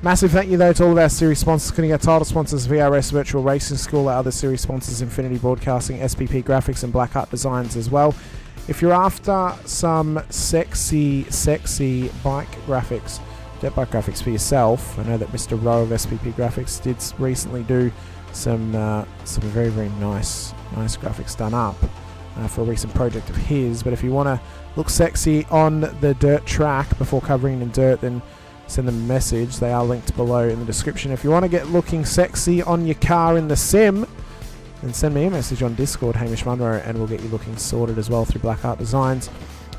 Massive thank you though to all of our series sponsors, including our title sponsors VRS Virtual Racing School, our other series sponsors Infinity Broadcasting, SPP Graphics and Blackheart Designs as well. If you're after some sexy bike graphics, dirt bike graphics for yourself, I know that Mr. Rowe of SPP Graphics did recently do some very nice graphics done up for a recent project of his. But if you want to look sexy on the dirt track before covering in dirt, then send them a message. They are linked below in the description. If you want to get looking sexy on your car in the sim, then send me a message on Discord, Hamish Munro, and we'll get you looking sorted as well through Blackheart Designs.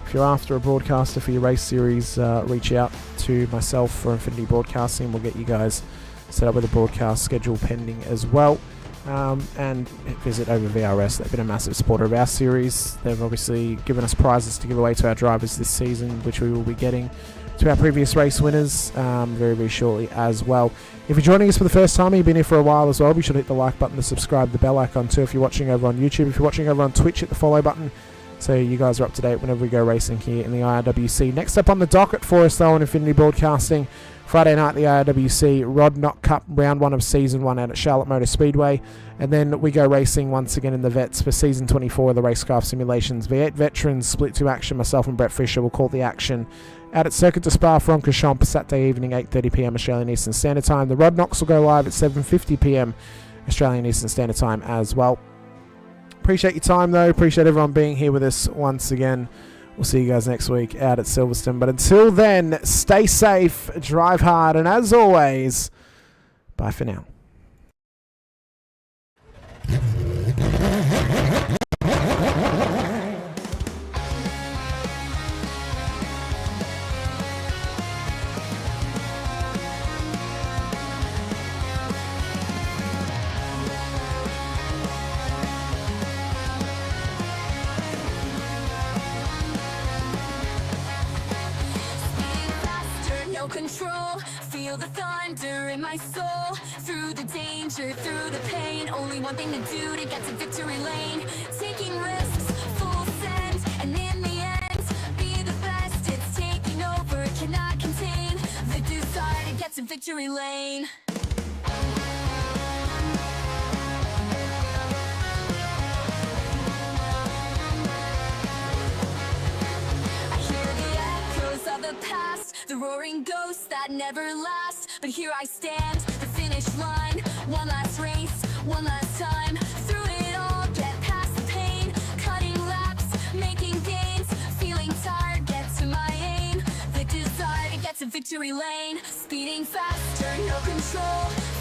If you're after a broadcaster for your race series, reach out to myself for Infinity Broadcasting. We'll get you guys set up with a broadcast schedule pending as well. And visit over VRS. They've been a massive supporter of our series. They've obviously given us prizes to give away to our drivers this season, which we will be getting to our previous race winners very shortly as well. If you're joining us for the first time and you've been here for a while as well, be sure to hit the like button, the subscribe, the bell icon too. If you're watching over on YouTube, if you're watching over on Twitch, hit the follow button so you guys are up to date whenever we go racing here in the IRWC. Next up on the docket for us though on Infinity Broadcasting, Friday night, the IRWC Rod Knock Cup, round 1 of Season 1 out at Charlotte Motor Speedway. And then we go racing once again in the Vets for Season 24 of the Racecraft Simulations. V8 Veterans split to action. Myself and Brett Fisher will call the action out at Circuit de Spa-Francorchamps Saturday evening, 8:30pm Australian Eastern Standard Time. The Rod Knocks will go live at 7:50pm Australian Eastern Standard Time as well. Appreciate your time though. Appreciate everyone being here with us once again. We'll see you guys next week out at Silverstone. But until then, stay safe, drive hard, and as always, bye for now. Control, feel the thunder in my soul. Through the danger, through the pain, only one thing to do to get to victory lane. Taking risks, full send, and in the end, be the best. It's taking over, cannot contain the desire to get to victory lane. Of the past, the roaring ghosts that never last. But here I stand, the finish line. One last race, one last time. Through it all, get past the pain. Cutting laps, making gains. Feeling tired, get to my aim. The desire to get to victory lane. Speeding faster, no control.